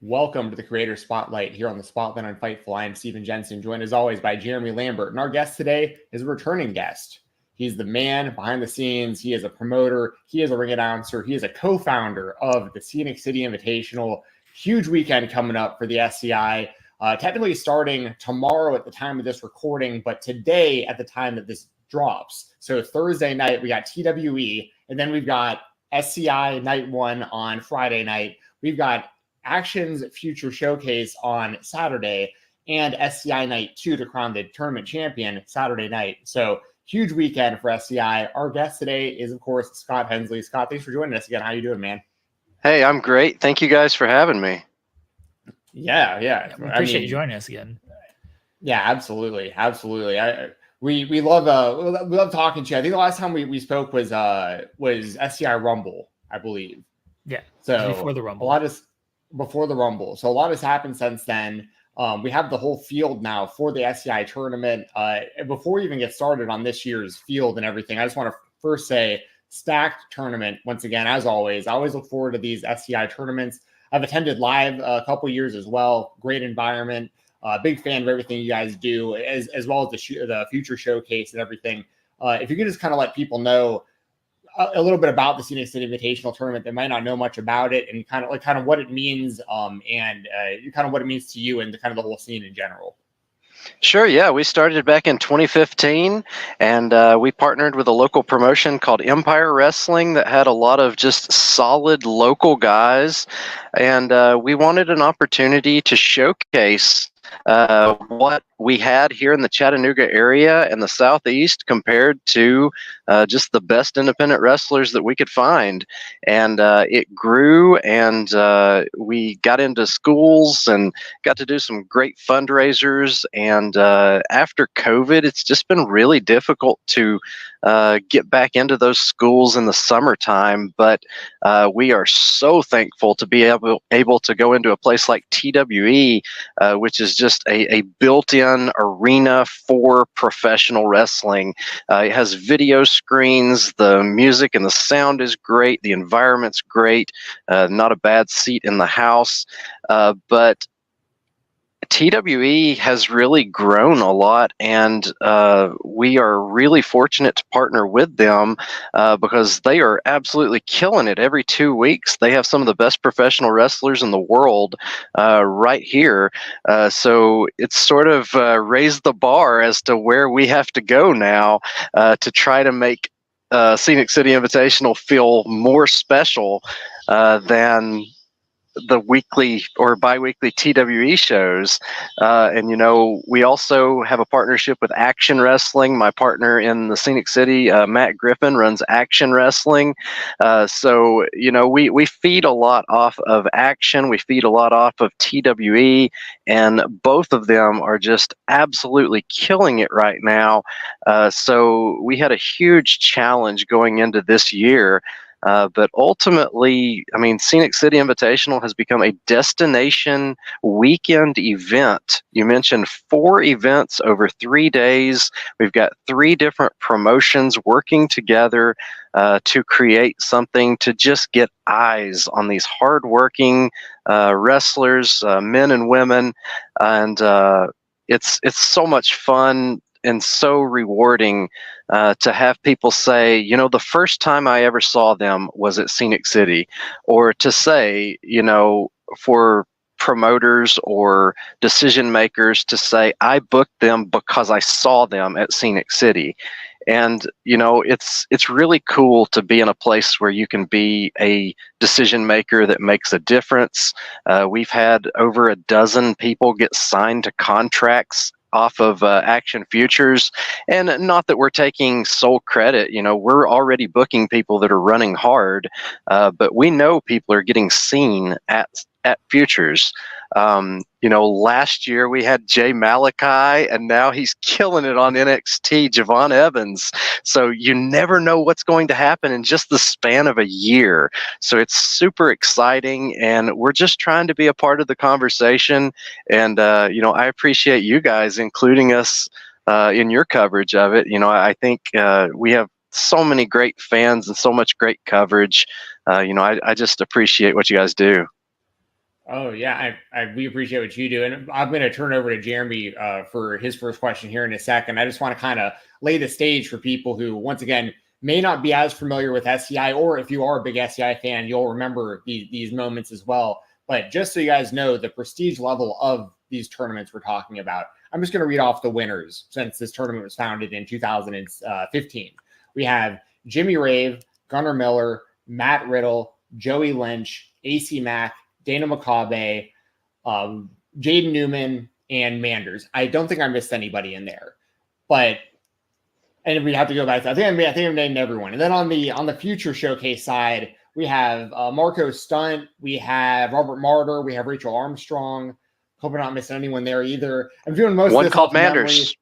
Welcome to the Creator Spotlight here on the Spotlight on Fightful. I am Stephen Jensen, joined as always by Jeremy Lambert. And our guest today is a returning guest. He's the man behind the scenes. He is a promoter. He is a ring announcer. He is a co-founder of the Scenic City Invitational. Huge weekend coming up for the SCI. Technically starting tomorrow at the time of this recording, but today at the time that this drops. So Thursday night, we got TWE, and then we've got SCI Night 1 on Friday night. We've got Action's Future Showcase on Saturday, and SCI Night 2 to crown the tournament champion Saturday night. So huge weekend for SCI. Our guest today is, of course, Scott Hensley. Scott, thanks for joining us again. How you doing, man? Hey, I'm great. Thank you guys for having me. Yeah. We appreciate you joining us again. Yeah, absolutely. We love talking to you. I think the last time we spoke was SCI Rumble, I believe. Yeah. So before the Rumble. Before the Rumble. So a lot has happened since then. We have the whole field now for the SCI tournament. Before we even get started on this year's field and everything, I just want to first say stacked tournament. Once again, as always, I always look forward to these SCI tournaments. I've attended live a couple years as well. Great environment. Big fan of everything you guys do, as well as the future showcase and everything. If you could just kind of let people know a little bit about the Scenic City Invitational Tournament that might not know much about it, and kind of what it means, and kind of what it means to you and kind of the whole scene in general. Sure, yeah. We started back in 2015, and we partnered with a local promotion called Empire Wrestling that had a lot of just solid local guys, and we wanted an opportunity to showcase what we had here in the Chattanooga area and the Southeast compared to just the best independent wrestlers that we could find. And it grew, and we got into schools and got to do some great fundraisers. And after COVID, it's just been really difficult to get back into those schools in the summertime. But we are so thankful to be able to go into a place like TWE, which is just a built-in arena for professional wrestling. It has video screens, the music and the sound is great, the environment's great, not a bad seat in the house, but TWE has really grown a lot, and we are really fortunate to partner with them because they are absolutely killing it. Every 2 weeks, they have some of the best professional wrestlers in the world right here. So it's sort of raised the bar as to where we have to go now to try to make Scenic City Invitational feel more special than the weekly or bi-weekly TWE shows. And, we also have a partnership with Action Wrestling. My partner in the Scenic City, Matt Griffin, runs Action Wrestling. So, we feed a lot off of Action. We feed a lot off of TWE, and both of them are just absolutely killing it right now. So we had a huge challenge going into this year. But ultimately, Scenic City Invitational has become a destination weekend event. You mentioned 4 events over 3 days. We've got 3 different promotions working together to create something to just get eyes on these hardworking wrestlers, men and women. And it's so much fun and so rewarding to have people say, the first time I ever saw them was at Scenic City, or to say, for promoters or decision makers to say, I booked them because I saw them at Scenic City. And, it's really cool to be in a place where you can be a decision maker that makes a difference. We've had over a dozen people get signed to contracts off of Action Futures, and not that we're taking sole credit. We're already booking people that are running hard, but we know people are getting seen at Futures. Last year we had Jay Malachi, and now he's killing it on NXT, Javon Evans. So you never know what's going to happen in just the span of a year. So it's super exciting, and we're just trying to be a part of the conversation. And, I appreciate you guys including us in your coverage of it. I think we have so many great fans and so much great coverage. I just appreciate what you guys do. Oh yeah, we appreciate what you do, and I'm going to turn over to Jeremy for his first question here in a second. I just want to kind of lay the stage for people who, once again, may not be as familiar with SCI, or if you are a big SCI fan, you'll remember these moments as well. But just so you guys know the prestige level of these tournaments we're talking about, I'm just going to read off the winners since this tournament was founded in 2015. We have Jimmy Rave, Gunnar Miller, Matt Riddle, Joey Lynch, AC Mack, Dana McCabe, Jaden Newman, and Manders. I don't think I missed anybody in there, and we have to go back. I think I named everyone. And then on the future showcase side, we have Marco Stunt, we have Robert Martyr, we have Rachel Armstrong. Hope we're not missing anyone there either. I'm doing most one of this called Manders.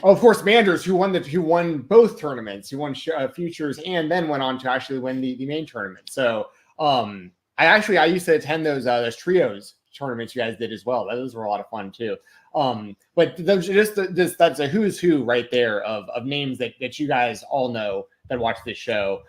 Oh, of course, Manders, who won both tournaments, who won futures, and then went on to actually win the main tournament. So, I used to attend those trios tournaments you guys did as well. Those were a lot of fun too. But those that's a who's who right there of names that you guys all know that watch this show.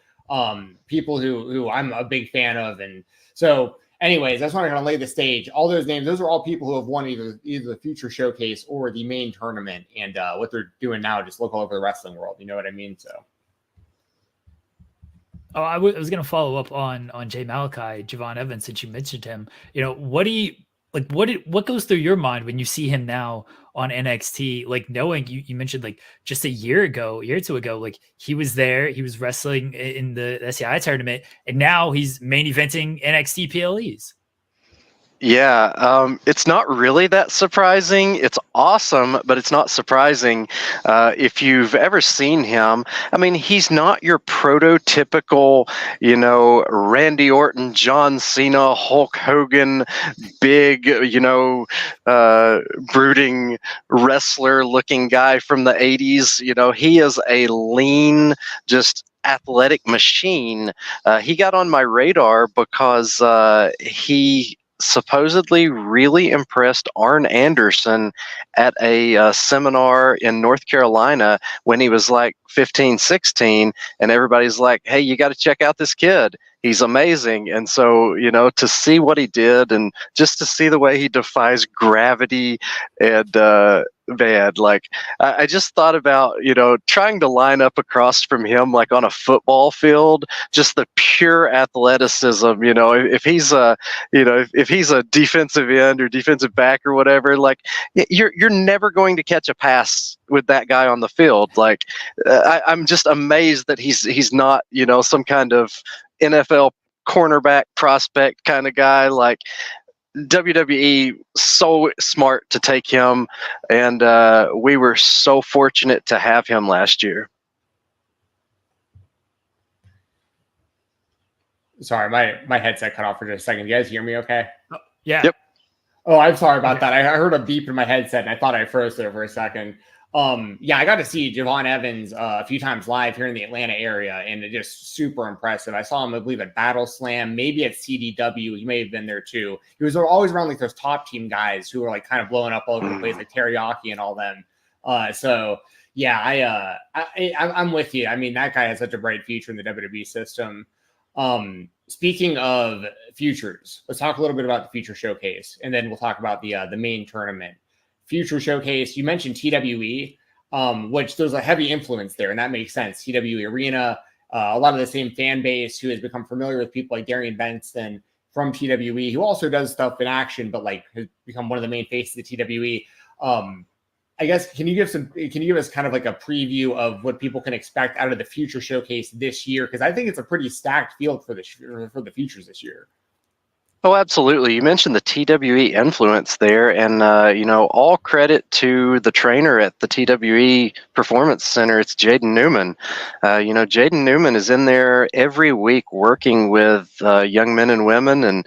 People who I'm a big fan of, and so. Anyways, I just want to kind of lay the stage. All those names, those are all people who have won either the future showcase or the main tournament. And what they're doing now, just look all over the wrestling world. You know what I mean? So. Oh, I was going to follow up on Jay Malachi, Javon Evans, since you mentioned him. You know, what goes through your mind when you see him now on NXT? Like, knowing you mentioned like just a year or two ago, like he was there, he was wrestling in the SCI tournament, and now he's main eventing NXT PLEs. Yeah, it's not really that surprising. It's awesome, but it's not surprising. If you've ever seen him, I mean, he's not your prototypical, Randy Orton, John Cena, Hulk Hogan, big, brooding wrestler-looking guy from the 80s. He is a lean, just athletic machine. He got on my radar because he supposedly really impressed Arn Anderson at a seminar in North Carolina when he was like 15, 16, and everybody's like, hey, you got to check out this kid. He's amazing. And so, to see what he did and just to see the way he defies gravity and man, like I just thought about, trying to line up across from him, like on a football field, just the pure athleticism, if he's if he's a defensive end or defensive back or whatever, like you're never going to catch a pass with that guy on the field. Like I'm just amazed that he's not, some kind of NFL cornerback prospect kind of guy. Like WWE so smart to take him, and we were so fortunate to have him last year. Sorry, my headset cut off for just a second. You guys hear me okay? Yeah. Yep. Oh, I'm sorry about that. I heard a beep in my headset and I thought I froze there for a second. I got to see Javon Evans a few times live here in the Atlanta area, and it's just super impressive. I saw him, I believe, at Battle Slam, maybe at CDW. He may have been there too. He was always around like those top team guys who were like kind of blowing up all over the place, like Teriyaki and all them. I'm with you. I mean, that guy has such a bright future in the WWE system. Speaking of futures, let's talk a little bit about the future showcase, and then we'll talk about the main tournament. Future showcase, you mentioned TWE, which there's a heavy influence there, and that makes sense. TWE Arena, a lot of the same fan base who has become familiar with people like Darian Benson from TWE, who also does stuff in action, but like has become one of the main faces of TWE. I guess can you give us kind of like a preview of what people can expect out of the future showcase this year? Because I think it's a pretty stacked field for the futures this year. Oh, absolutely. You mentioned the TWE influence there, and, all credit to the trainer at the TWE Performance Center. It's Jaden Newman. Jaden Newman is in there every week working with young men and women, and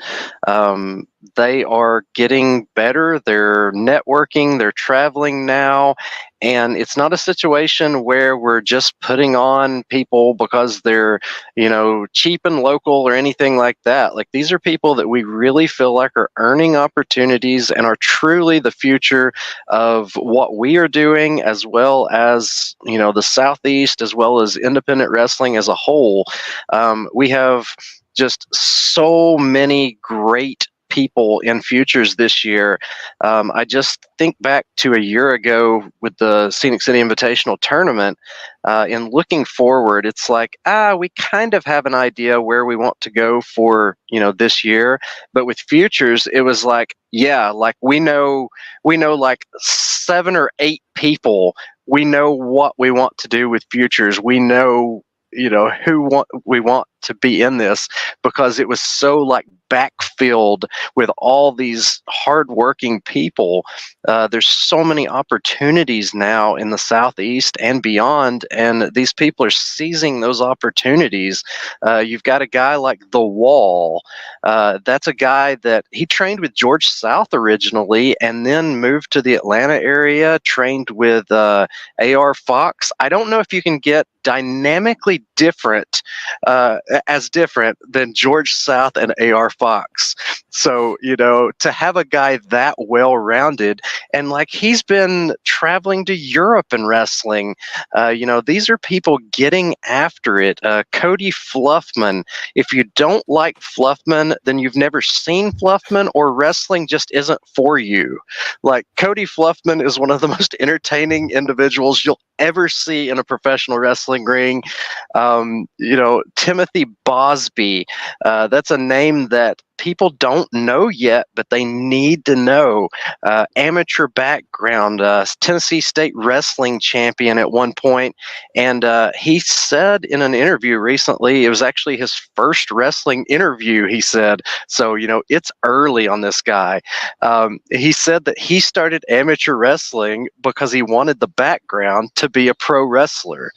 they are getting better. They're networking. They're traveling now. And it's not a situation where we're just putting on people because they're, cheap and local or anything like that. Like, these are people that we really feel like are earning opportunities and are truly the future of what we are doing, as well as, the Southeast, as well as independent wrestling as a whole. We have just so many great people in futures this year. I just think back to a year ago with the Scenic City Invitational Tournament. In looking forward, it's like, we kind of have an idea where we want to go for, this year. But with futures, it was like, like we know like 7 or 8 people. We know what we want to do with futures. We know, we want to be in this, because it was so like backfilled with all these hardworking people. There's so many opportunities now in the Southeast and beyond, and these people are seizing those opportunities. You've got a guy like The Wall. That's a guy that he trained with George South originally, and then moved to the Atlanta area, trained with AR Fox. I don't know if you can get dynamically different as different than George South and AR Fox. So, to have a guy that well-rounded, and like he's been traveling to Europe and wrestling, these are people getting after it. Cody Fluffman. If you don't like Fluffman, then you've never seen Fluffman, or wrestling just isn't for you. Like, Cody Fluffman is one of the most entertaining individuals you'll ever see in a professional wrestling ring. Timothy Bosby, that's a name that people don't know yet, but they need to know. Amateur background, Tennessee State wrestling champion at one point, and he said in an interview recently, it was actually his first wrestling interview, he said, so it's early on this guy. He said that he started amateur wrestling because he wanted the background to be a pro wrestler.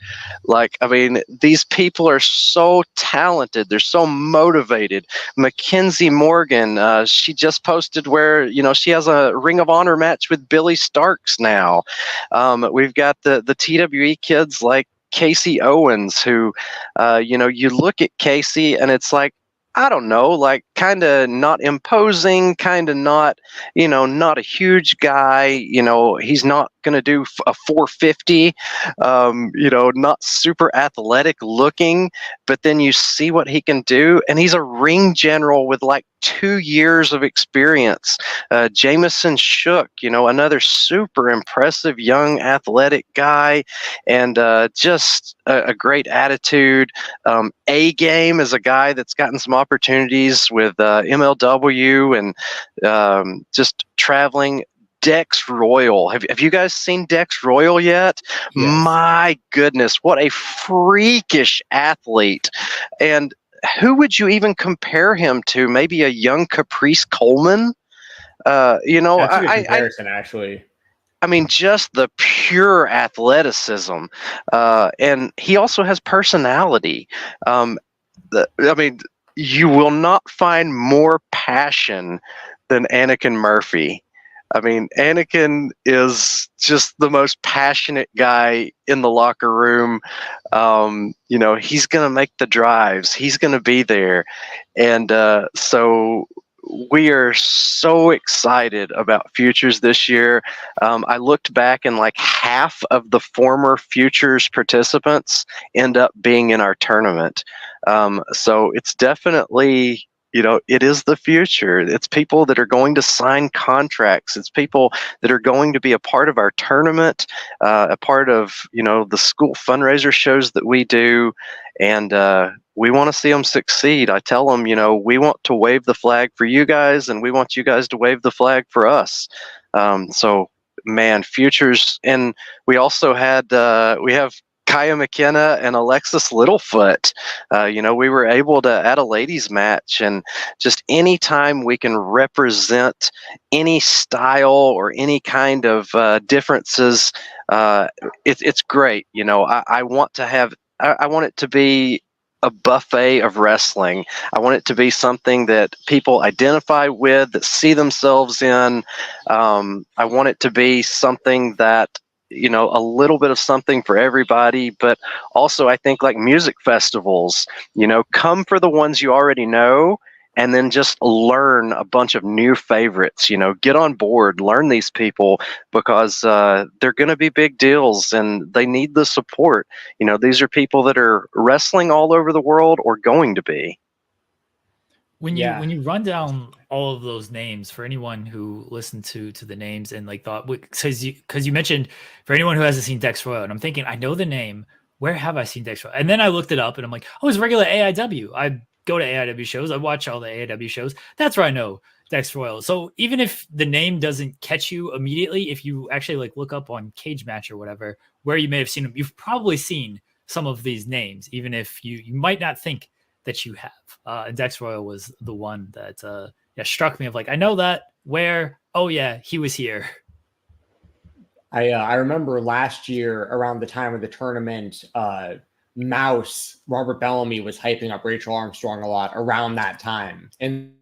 These people are so talented, they're so motivated. Mackenzie Morgan, she just posted where she has a Ring of Honor match with Billy Starks now. We've got the TWE kids like Casey Owens, who you look at Casey and it's like, I don't know, like kind of not imposing, kind of not, not a huge guy. He's not going to do a 450, not super athletic looking, but then you see what he can do. And he's a ring general with like 2 years of experience. Jameson Shook, another super impressive young athletic guy, and just a great attitude. A-Game is a guy that's gotten some opportunities with MLW and just traveling. Dex Royal. Have you guys seen Dex Royal yet? Yes. My goodness, what a freakish athlete. And who would you even compare him to? Maybe a young Caprice Coleman? That's a good comparison, actually. Just the pure athleticism. And he also has personality. You will not find more passion than Anakin Murphy. Anakin is just the most passionate guy in the locker room. He's going to make the drives. He's going to be there. And so we are so excited about futures this year. I looked back, and like half of the former futures participants end up being in our tournament. So it's definitely, it is the future. It's people that are going to sign contracts. It's people that are going to be a part of our tournament, a part of, the school fundraiser shows that we do. And we want to see them succeed. I tell them, we want to wave the flag for you guys, and we want you guys to wave the flag for us. So, man, futures. And we also had, we have Kaya McKenna and Alexis Littlefoot. We were able to add a ladies match, and just anytime we can represent any style or any kind of differences, it's great. I want it to be a buffet of wrestling. I want it to be something that people identify with, that see themselves in. I want it to be something that, a little bit of something for everybody, but also I think like music festivals, come for the ones you already know, and then just learn a bunch of new favorites, get on board, learn these people, because they're going to be big deals and they need the support. These are people that are wrestling all over the world or going to be. When Yeah. you run down all of those names, for anyone who listened to the names and like thought, because you mentioned for anyone who hasn't seen Dex Royal, and I'm thinking, I know the name. Where have I seen Dex Royal? And then I looked it up, and I'm like, oh, it's regular AIW. I go to AIW shows. I watch all the AIW shows. That's where I know Dex Royal. So even if the name doesn't catch you immediately, if you actually like look up on Cage Match or whatever, where you may have seen them, you've probably seen some of these names, even if you might not think that you have. And Dex Royal was the one that struck me of like, I know that, where, oh yeah, he was here. I remember last year around the time of the tournament, Mouse, Robert Bellamy was hyping up Rachel Armstrong a lot around that time. And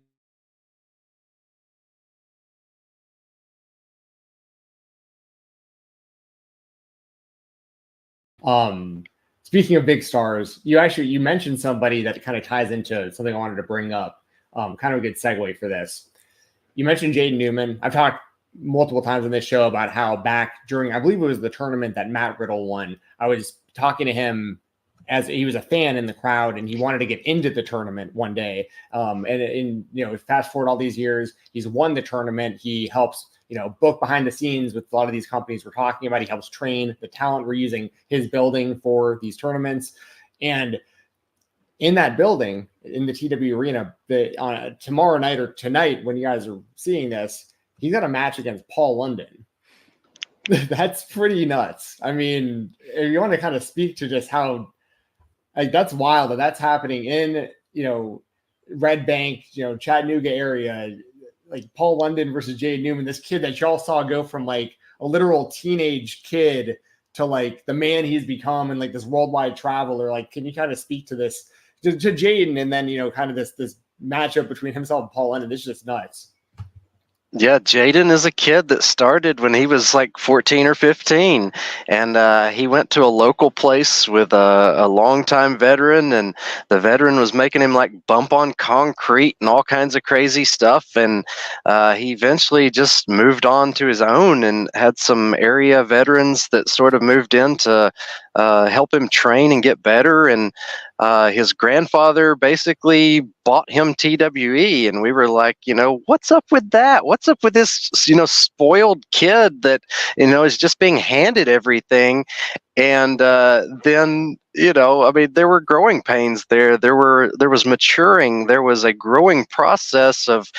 speaking of big stars, you mentioned somebody that kind of ties into something I wanted to bring up. Kind of a good segue for this. You mentioned Jaden Newman. I've talked multiple times on this show about how back during, I believe it was the tournament that Matt Riddle won, I was talking to him as he was a fan in the crowd and he wanted to get into the tournament one day. And fast forward all these years, he's won the tournament. He helps, book behind the scenes with a lot of these companies we're talking about. He helps train the talent. We're using his building for these tournaments. And in that building, in the TW Arena, tomorrow night or tonight, when you guys are seeing this, he's got a match against Paul London. That's pretty nuts. I mean, if you want to kind of speak to just how, like, that's wild that that's happening in, Red Bank, Chattanooga area, like Paul London versus Jade Newman, this kid that y'all saw go from like a literal teenage kid to like the man he's become and like this worldwide traveler. Like, can you kind of speak to this, to Jaden, and then, kind of this matchup between himself and Paul London? This is just nuts. Yeah, Jaden is a kid that started when he was like 14 or 15, and he went to a local place with a longtime veteran, and the veteran was making him like bump on concrete and all kinds of crazy stuff, and he eventually just moved on to his own and had some area veterans that sort of moved in to help him train and get better, and his grandfather basically bought him TWE, and we were like, what's up with that? What's up with this, spoiled kid that, is just being handed everything? And then, there were growing pains there. There was maturing. There was a growing process of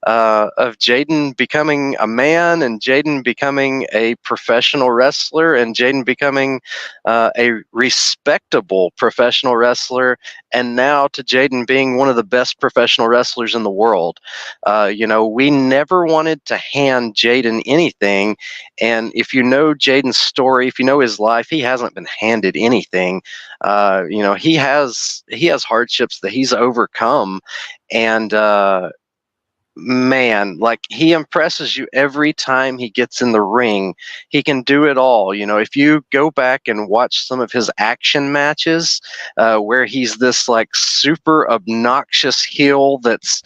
Jaden becoming a man, and Jaden becoming a professional wrestler, and Jaden becoming a respectable professional wrestler, and now to Jaden being one of the best professional wrestlers in the world. We never wanted to hand Jaden anything, and if you know Jaden's story, if you know his life, he hasn't been handed anything. He has hardships that he's overcome, and man, like, he impresses you every time he gets in the ring. He can do it all. If you go back and watch some of his action matches, where he's this like super obnoxious heel that's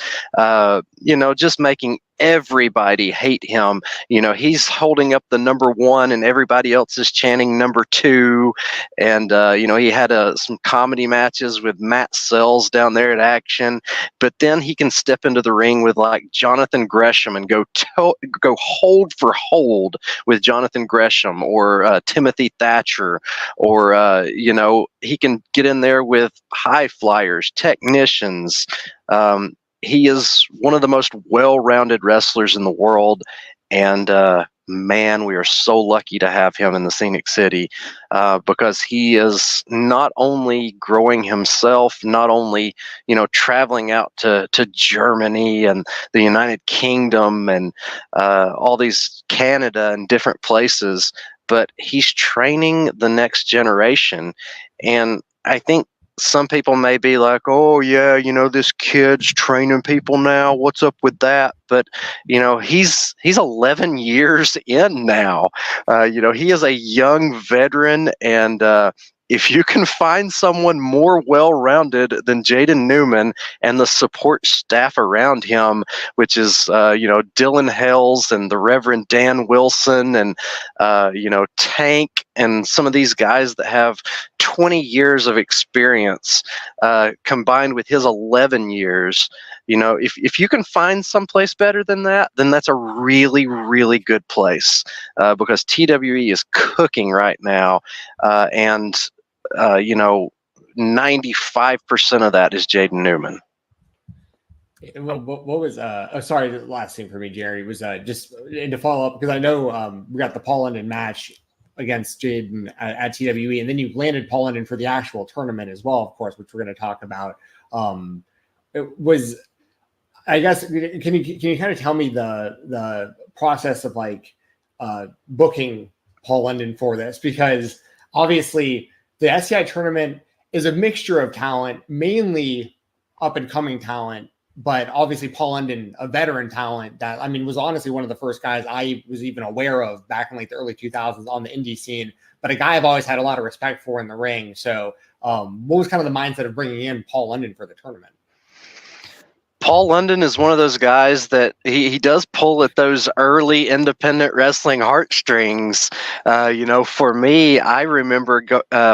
just making everybody hate him. He's holding up the number 1 and everybody else is chanting number 2. And, he had some comedy matches with Matt Sells down there at Action, but then he can step into the ring with like Jonathan Gresham and go hold for hold with Jonathan Gresham or Timothy Thatcher, or, he can get in there with high flyers, technicians. He is one of the most well-rounded wrestlers in the world, and man, we are so lucky to have him in the Scenic City, because he is not only growing himself, not only traveling out to Germany and the United Kingdom and all these Canada and different places, but he's training the next generation. And I think some people may be like, oh yeah, this kid's training people now, what's up with that? But he's 11 years in now. He is a young veteran, and if you can find someone more well-rounded than Jaden Newman and the support staff around him, which is Dylan Hells and the Reverend Dan Wilson and Tank and some of these guys that have 20 years of experience combined with his 11 years. If you can find someplace better than that, then that's a really, really good place, because TWE is cooking right now, and 95% of that is Jaden Newman. What was sorry, the last thing for me, Jerry, was just to follow up, because I know we got the Paul London match against Jaden at TWE, and then you landed Paul London for the actual tournament as well, of course, which we're going to talk about. It was, I guess, can you kind of tell me the process of booking Paul London for this? Because obviously the SCI tournament is a mixture of talent, mainly up and coming talent, but obviously Paul London, a veteran talent that, was honestly one of the first guys I was even aware of back in the early 2000s on the indie scene, but a guy I've always had a lot of respect for in the ring. So what was kind of the mindset of bringing in Paul London for the tournament? Paul London is one of those guys that he does pull at those early independent wrestling heartstrings. For me, I remember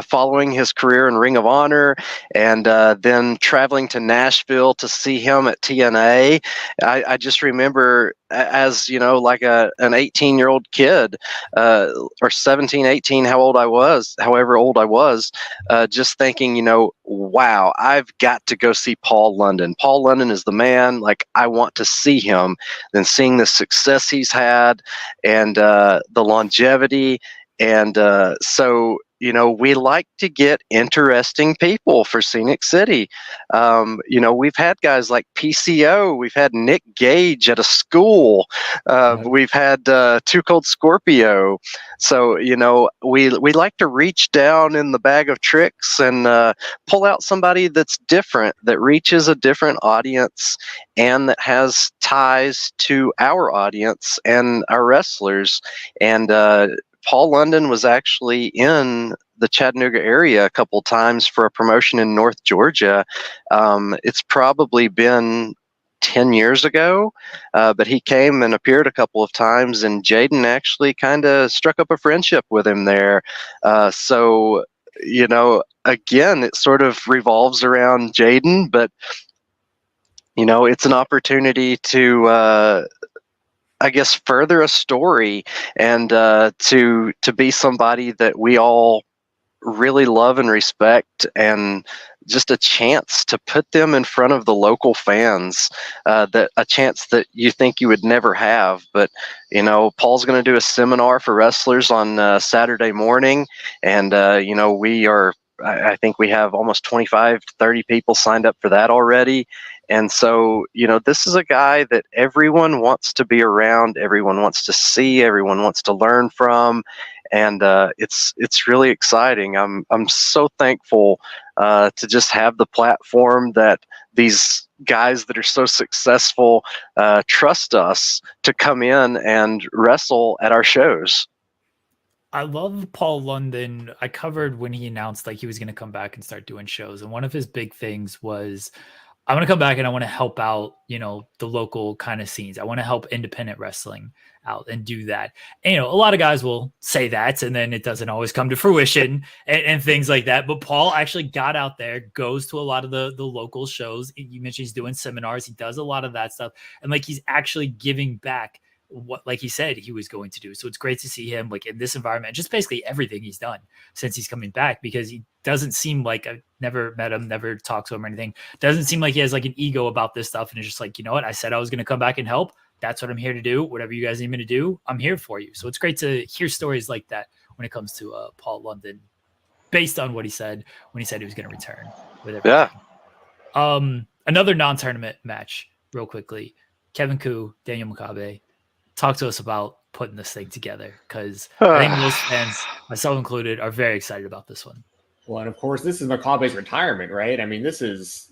following his career in Ring of Honor, and then traveling to Nashville to see him at TNA. I just remember, as an 18-year-old kid, or 17, 18, however old I was, just thinking, wow, I've got to go see Paul London. Paul London is the man. I want to see him. Then seeing the success he's had, and the longevity, and so we like to get interesting people for Scenic City. We've had guys like PCO. We've had Nick Gage at a school. We've had Too Cold Scorpio. So, we like to reach down in the bag of tricks and pull out somebody that's different, that reaches a different audience, and that has ties to our audience and our wrestlers. And Paul London was actually in the Chattanooga area a couple times for a promotion in North Georgia. It's probably been 10 years ago, but he came and appeared a couple of times, and Jaden actually kind of struck up a friendship with him there. So, again, it sort of revolves around Jaden, but, it's an opportunity to I guess further a story, and to be somebody that we all really love and respect, and just a chance to put them in front of the local fans, that a chance that you think you would never have. But Paul's going to do a seminar for wrestlers on Saturday morning, and I think we have almost 25 to 30 people signed up for that already. And so, this is a guy that everyone wants to be around, everyone wants to see, everyone wants to learn from, and it's really exciting. I'm so thankful to just have the platform that these guys that are so successful trust us to come in and wrestle at our shows. I love Paul London. I covered when he announced he was going to come back and start doing shows, and one of his big things was, I want to come back and I want to help out, the local kind of scenes. I want to help independent wrestling out and do that. And, a lot of guys will say that, and then it doesn't always come to fruition and things like that. But Paul actually got out there, goes to a lot of the local shows. You mentioned he's doing seminars. He does a lot of that stuff. And he's actually giving back what, he said he was going to do. So it's great to see him in this environment, just basically everything he's done since he's coming back, because he doesn't seem like, I've never met him, never talked to him or anything. Doesn't seem like he has an ego about this stuff. And it's just you know what? I said I was going to come back and help. That's what I'm here to do. Whatever you guys need me to do, I'm here for you. So it's great to hear stories like that when it comes to Paul London, based on what he said when he said he was going to return with everything. Yeah. Another non-tournament match real quickly. Kevin Koo, Daniel Makabe. Talk to us about putting this thing together, because I think most fans, myself included, are very excited about this one. Well, and of course, this is Makabe's retirement, right? This is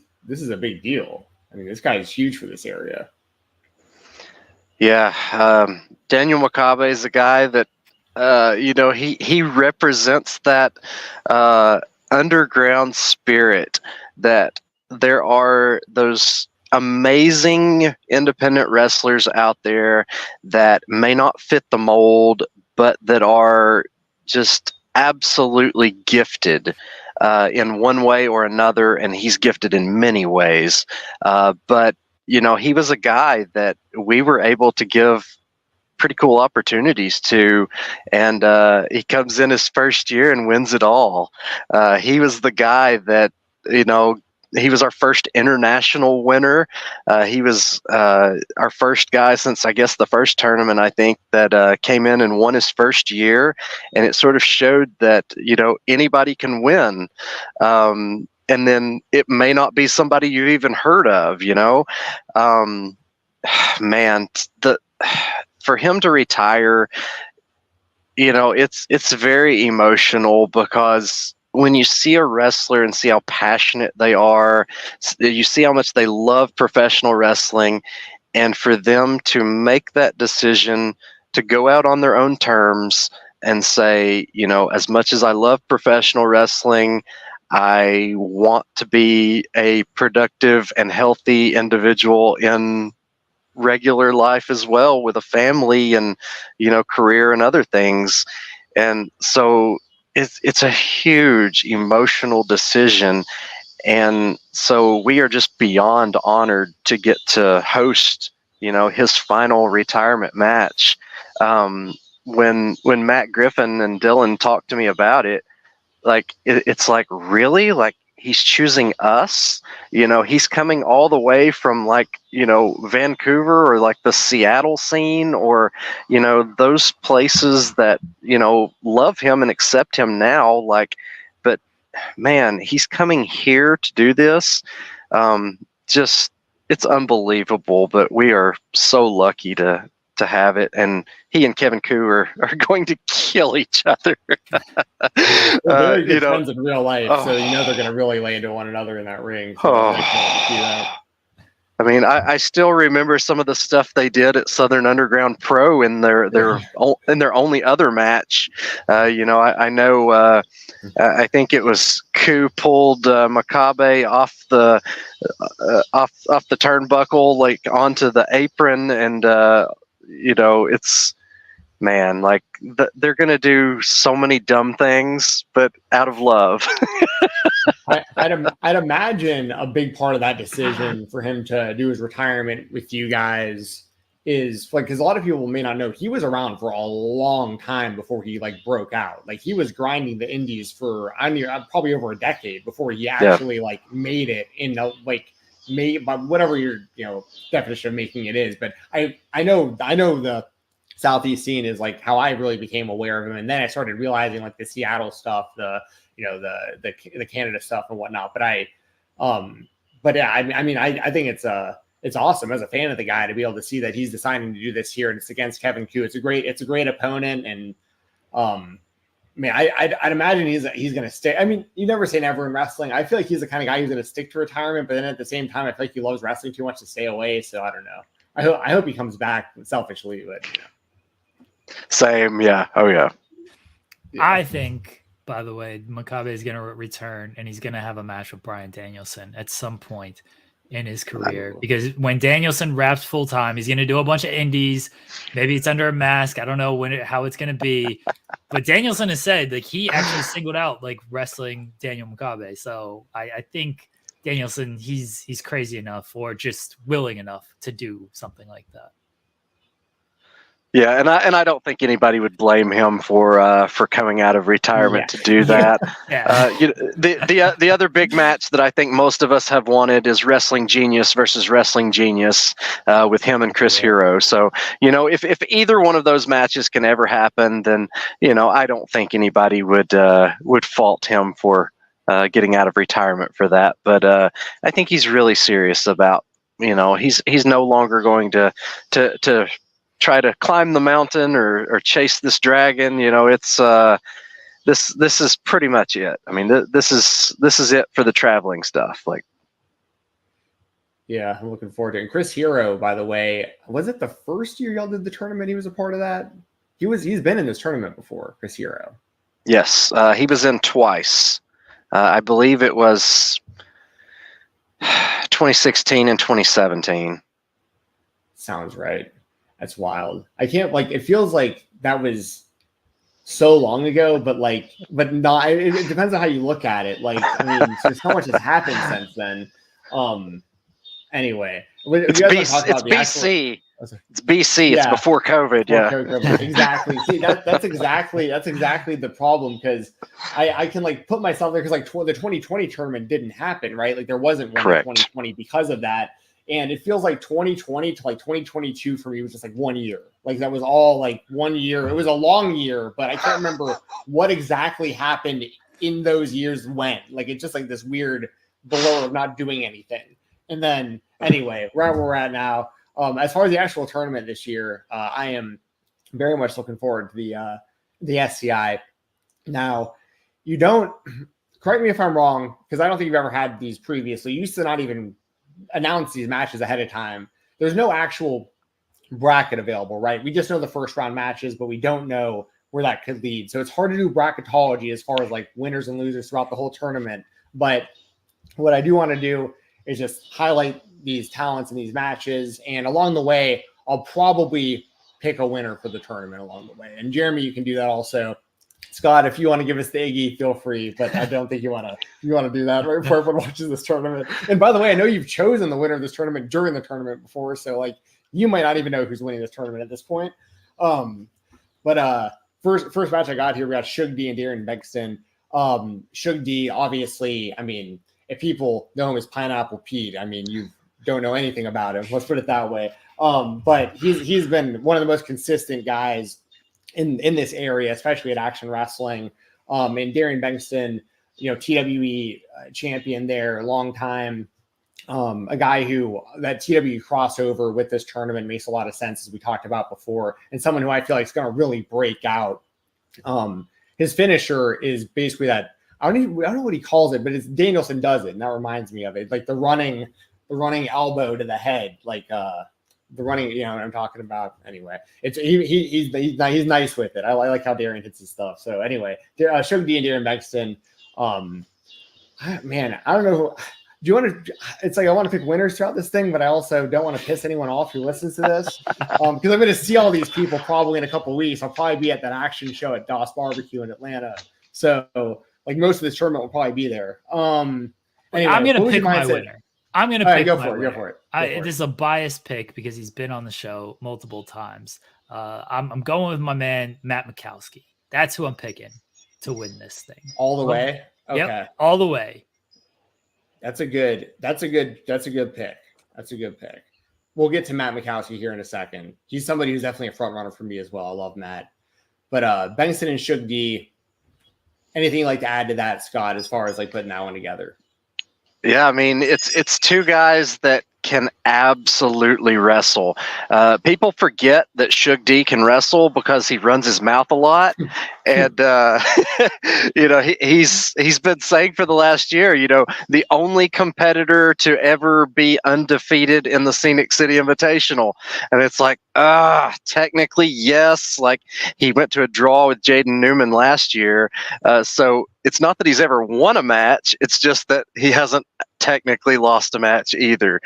a big deal. This guy is huge for this area. Yeah, Daniel Makabe is a guy that he represents that underground spirit, that there are those amazing independent wrestlers out there that may not fit the mold, but that are just absolutely gifted in one way or another, and he's gifted in many ways. But he was a guy that we were able to give pretty cool opportunities to, and he comes in his first year and wins it all. He was the guy that, he was our first international winner. He was our first guy since, I guess, the first tournament, I think, that came in and won his first year. And it sort of showed that, anybody can win. And then it may not be somebody you've even heard of, man, for him to retire, it's very emotional, because when you see a wrestler and see how passionate they are, you see how much they love professional wrestling, and for them to make that decision to go out on their own terms and say, as much as I love professional wrestling, I want to be a productive and healthy individual in regular life as well, with a family and career and other things. And so it's a huge emotional decision, and so we are just beyond honored to get to host his final retirement match. When Matt Griffin and Dylan talked to me about it, it's like, really, like, he's choosing us. He's coming all the way from Vancouver or the Seattle scene, or those places that love him and accept him now. But man, he's coming here to do this. It's unbelievable. But we are so lucky to have it, and he and Kevin Koo are going to kill each other. They're good friends in real life, so they're going to really lay into one another in that ring. So I mean, I still remember some of the stuff they did at Southern Underground Pro in their only other match. I know. I think it was Koo pulled Makabe off the turnbuckle, onto the apron, and it's, man, they're going to do so many dumb things, but out of love. I'd imagine a big part of that decision for him to do his retirement with you guys is because a lot of people may not know, he was around for a long time before he broke out. He was grinding the indies for probably over a decade before he actually made it in made by whatever your definition of making it is. But I know the Southeast scene is how I really became aware of him, and then I started realizing the Seattle stuff, the Canada stuff and whatnot. But I think it's awesome as a fan of the guy to be able to see that he's deciding to do this here, and it's against Kevin Koo. It's a great opponent, and I'd imagine he's going to stay. I mean, you never say never in wrestling. I feel like he's the kind of guy who's going to stick to retirement, but then at the same time, I feel like he loves wrestling too much to stay away. So I don't know. I hope he comes back selfishly, but Same, yeah. Oh yeah. I think, by the way, Makabe is going to return, and he's going to have a match with Bryan Danielson at some point in his career, because when Danielson wraps full time, he's going to do a bunch of indies. Maybe it's under a mask. I don't know how it's going to be, but Danielson has said he actually singled out wrestling Daniel Makabe. So I think Danielson, he's crazy enough or just willing enough to do something like that. Yeah, and I don't think anybody would blame him for coming out of retirement to do that. The other big match that I think most of us have wanted is Wrestling Genius versus Wrestling Genius with him and Chris Hero. So if either one of those matches can ever happen, then I don't think anybody would fault him for getting out of retirement for that. But I think he's really serious about he's no longer going to try to climb the mountain or chase this dragon. It's this is pretty much it. I mean, this is it for the traveling stuff. Yeah, I'm looking forward to it. And Chris Hero, by the way, was it the first year y'all did the tournament? He was a part of that. He's been in this tournament before, Chris Hero. Yes, he was in twice. I believe it was 2016 and 2017. Sounds right. That's wild. I can't it feels like that was so long ago, but not. It depends on how you look at it. Like, I mean, so much has happened since then. Anyway, it's BC. It's BC. It's before COVID. COVID. Exactly. See, that's exactly the problem, because I can like put myself there, because like the 2020 tournament didn't happen, right? Like there wasn't one in 2020 because of that. And it feels like 2020 to like 2022 for me was just like 1 year. Like that was all like 1 year. It was a long year, but I can't remember what exactly happened in those years when. Like it's just like this weird blur of not doing anything. And then anyway, where we're at now, as far as the actual tournament this year, I am very much looking forward to the SCI. Now, you don't, correct me if I'm wrong, because I don't think you've ever had these previously. You used to not even announce these matches ahead of time. There's no actual bracket available, right? We just know the first round matches, but we don't know where that could lead. So it's hard to do bracketology as far as like winners and losers throughout the whole tournament. But what I do want to do is just highlight these talents in these matches. And along the way, I'll probably pick a winner for the tournament along the way. And Jeremy, you can do that also. Scott, if you want to give us the Iggy, feel free, but I don't think you want to do that right before everyone watches this tournament. And by the way, I know you've chosen the winner of this tournament during the tournament before, so like you might not even know who's winning this tournament at this point. But first match I got here, we got Shug D and Darren Bexton. Shug D, obviously, I mean, if people know him as Pineapple Pete, I mean, you don't know anything about him. Let's put it that way. But he's been one of the most consistent guys in this area, especially at Action Wrestling. And Darren Bexton, you know, TWE champion there, long time. A guy who that TWE crossover with this tournament makes a lot of sense, as we talked about before, and someone who I feel like is going to really break out. His finisher is basically that. I don't know what he calls it, but it's Danielson does it, and that reminds me of it, like the running elbow to the head, like the running. You know what I'm talking about. Anyway, it's he's nice with it. I like how Darren hits his stuff. So anyway, Shug D and Darren Bexton. Man, I don't know. Do you want to? It's like I want to pick winners throughout this thing, but I also don't want to piss anyone off who listens to this, because I'm going to see all these people probably in a couple of weeks. I'll probably be at that action show at Doss Barbecue in Atlanta, so like most of this tournament will probably be there. Anyway, I'm going to pick my winner. I'm going to pick. Go for it. This is a biased pick because he's been on the show multiple times. I'm going with my man Matt Mikowski. That's who I'm picking to win this thing all the way. Okay, yep, all the way. That's a good pick. We'll get to Matt Mikowski here in a second. He's somebody who's definitely a front runner for me as well. I love Matt. But Bengtson and Shug D, anything you'd like to add to that, Scott, as far as like putting that one together? Yeah, I mean, it's two guys that can absolutely wrestle. People forget that Shug D can wrestle because he runs his mouth a lot, and you know he's been saying for the last year, you know, the only competitor to ever be undefeated in the Scenic City Invitational, and it's like, technically yes, like he went to a draw with Jaden Newman last year, so it's not that he's ever won a match, it's just that he hasn't technically lost a match either.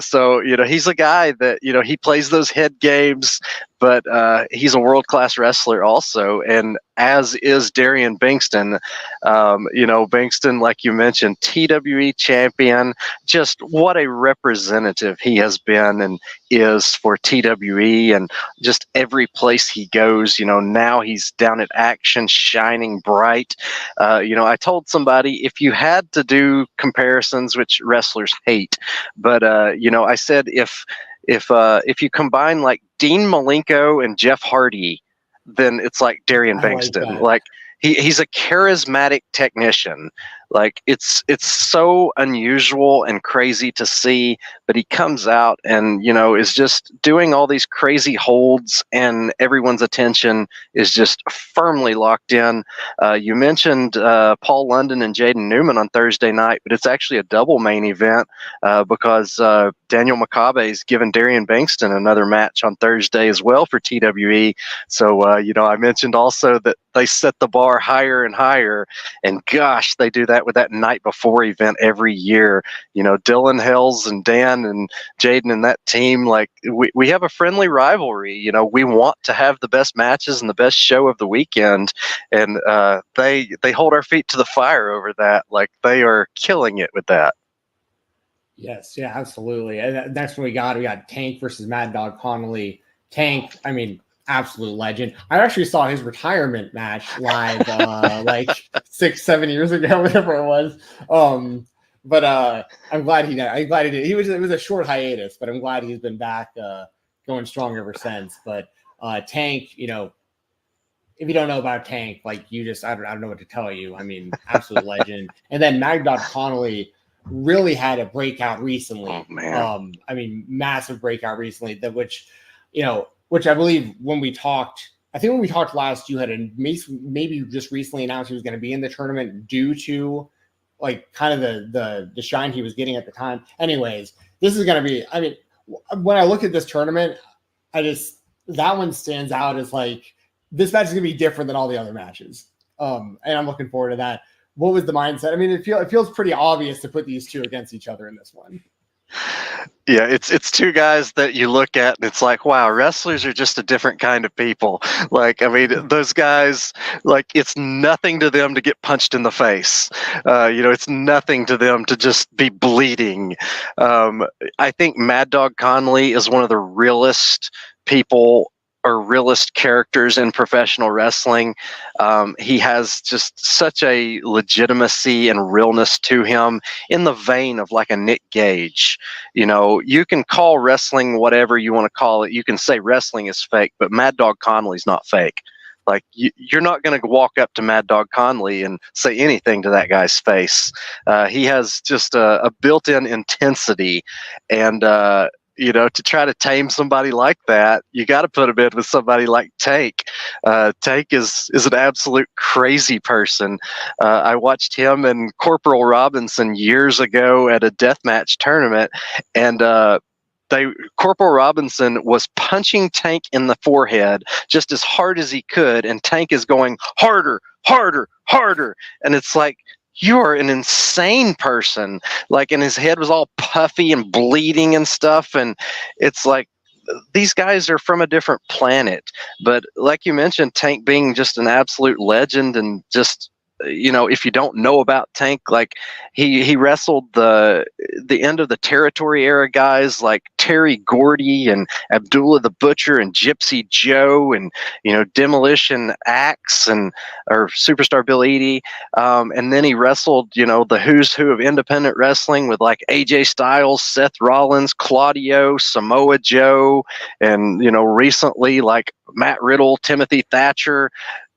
So, you know, he's a guy that, you know, he plays those head games, but he's a world-class wrestler also. And as is Darren Bexton. You know, Bexton, like you mentioned, TWE champion, just what a representative he has been and is for TWE, and just every place he goes, you know, now he's down at Action, shining bright. You know, I told somebody, if you had to do comparisons, which wrestlers hate, but you know, I said if you combine like Dean Malenko and Jeff Hardy, then it's like Darren Bexton. Like he's a charismatic technician. Like it's so unusual and crazy to see, but he comes out and, you know, is just doing all these crazy holds, and everyone's attention is just firmly locked in. You mentioned Paul London and Jaden Newman on Thursday night, but it's actually a double main event because Daniel Makabe is giving Darren Bexton another match on Thursday as well for TWE. So, you know, I mentioned also that they set the bar higher and higher, and gosh, they do that that with that night before event every year. You know, Dylan Hells and Dan and Jaden and that team, like we have a friendly rivalry. You know, we want to have the best matches and the best show of the weekend, and they hold our feet to the fire over that. Like they are killing it with that. Yes, yeah, absolutely. And next one we got Tank versus Mad Dog Connolly. Tank, I mean, absolute legend. I actually saw his retirement match live like 6-7 years ago, whatever it was. But I'm glad he did. It was a short hiatus, but I'm glad he's been back going strong ever since. But Tank, you know, if you don't know about Tank, like I don't know what to tell you. I mean, absolute legend. And then Mad Dog Connolly really had a breakout recently. Oh, man. I mean, massive breakout recently, which I believe when we talked last, you had maybe just recently announced he was going to be in the tournament due to like kind of the shine he was getting at the time. Anyways, this is going to be, I mean, when I look at this tournament, that one stands out as like, this match is going to be different than all the other matches. And I'm looking forward to that. What was the mindset? I mean, it feels pretty obvious to put these two against each other in this one. Yeah, it's two guys that you look at and it's like, wow, wrestlers are just a different kind of people. Like, I mean, those guys, like, it's nothing to them to get punched in the face. It's nothing to them to just be bleeding. I think Mad Dog Connolly is one of the realest people or realist characters in professional wrestling. He has just such a legitimacy and realness to him in the vein of like a Nick Gage. You know, you can call wrestling whatever you want to call it. You can say wrestling is fake, but Mad Dog Connolly's not fake. Like you're not going to walk up to Mad Dog Connolly and say anything to that guy's face. He has just a built-in intensity, and to try to tame somebody like that, you got to put him in with somebody like Tank. Tank is an absolute crazy person. I watched him and Corporal Robinson years ago at a deathmatch tournament, and Corporal Robinson was punching Tank in the forehead just as hard as he could, and Tank is going harder, harder, harder, and it's like, you are an insane person. Like, and his head was all puffy and bleeding and stuff. And it's like, these guys are from a different planet. But like you mentioned, Tank being just an absolute legend, and just, if you don't know about Tank, like he wrestled the end of the Territory era guys like Terry Gordy and Abdullah the Butcher and Gypsy Joe and Demolition Axe or Superstar Bill Eadie, and then he wrestled the who's who of independent wrestling with like AJ Styles, Seth Rollins, Claudio, Samoa Joe, and recently like Matt Riddle, Timothy Thatcher.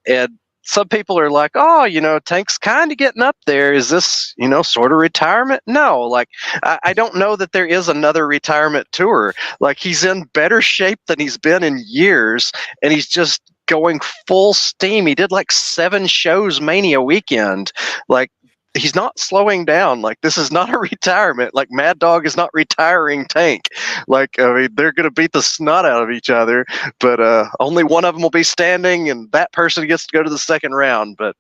And some people are like, oh, Tank's kind of getting up there. Is this, sort of retirement? No, like, I don't know that there is another retirement tour. Like, he's in better shape than he's been in years, and he's just going full steam. He did like 7 shows Mania weekend. Like, he's not slowing down. Like, this is not a retirement. Like, Mad Dog is not retiring Tank. Like, I mean, they're going to beat the snot out of each other, but only one of them will be standing, and that person gets to go to the second round. But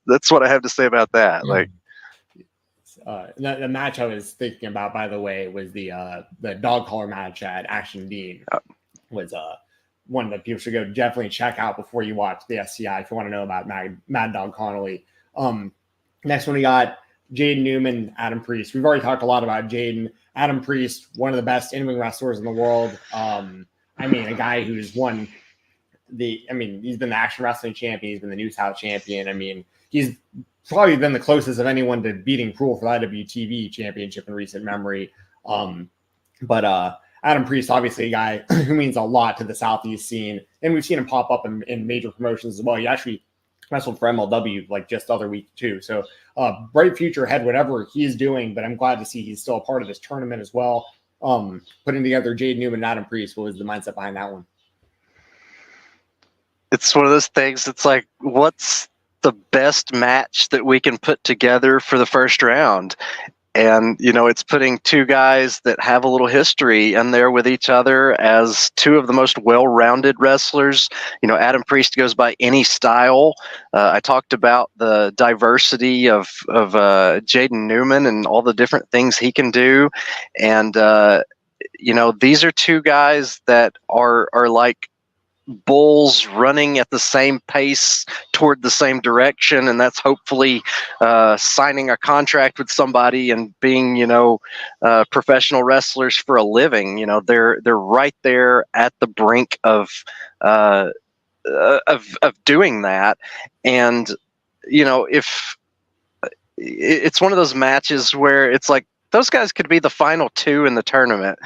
that's what I have to say about that. Like, the match I was thinking about, by the way, was the dog collar match at Action Dean. Was one that people should go definitely check out before you watch the SCI if you want to know about Mad Dog Connolly. Next one, we got Jaden Newman, Adam Priest. We've already talked a lot about Jaden. Adam Priest, one of the best in-ring wrestlers in the world. A guy who's won he's been the Action Wrestling Champion. He's been the New South Champion. I mean, he's probably been the closest of anyone to beating Cruel for the IWTV Championship in recent memory. But Adam Priest, obviously a guy who means a lot to the Southeast scene. And we've seen him pop up in major promotions as well. He actually wrestled for MLW like just the other week too. So bright future ahead, whatever he's doing, but I'm glad to see he's still a part of this tournament as well. Putting together Jade Newman and Adam Priest, what was the mindset behind that one? It's one of those things. It's like, what's the best match that we can put together for the first round? And, it's putting two guys that have a little history in there with each other as two of the most well-rounded wrestlers. Adam Priest goes by any style. I talked about the diversity of Jaden Newman and all the different things he can do. And, these are two guys that are like bulls running at the same pace toward the same direction, and that's hopefully signing a contract with somebody and being professional wrestlers for a living. They're right there at the brink of doing that. And if it's one of those matches where it's like those guys could be the final two in the tournament.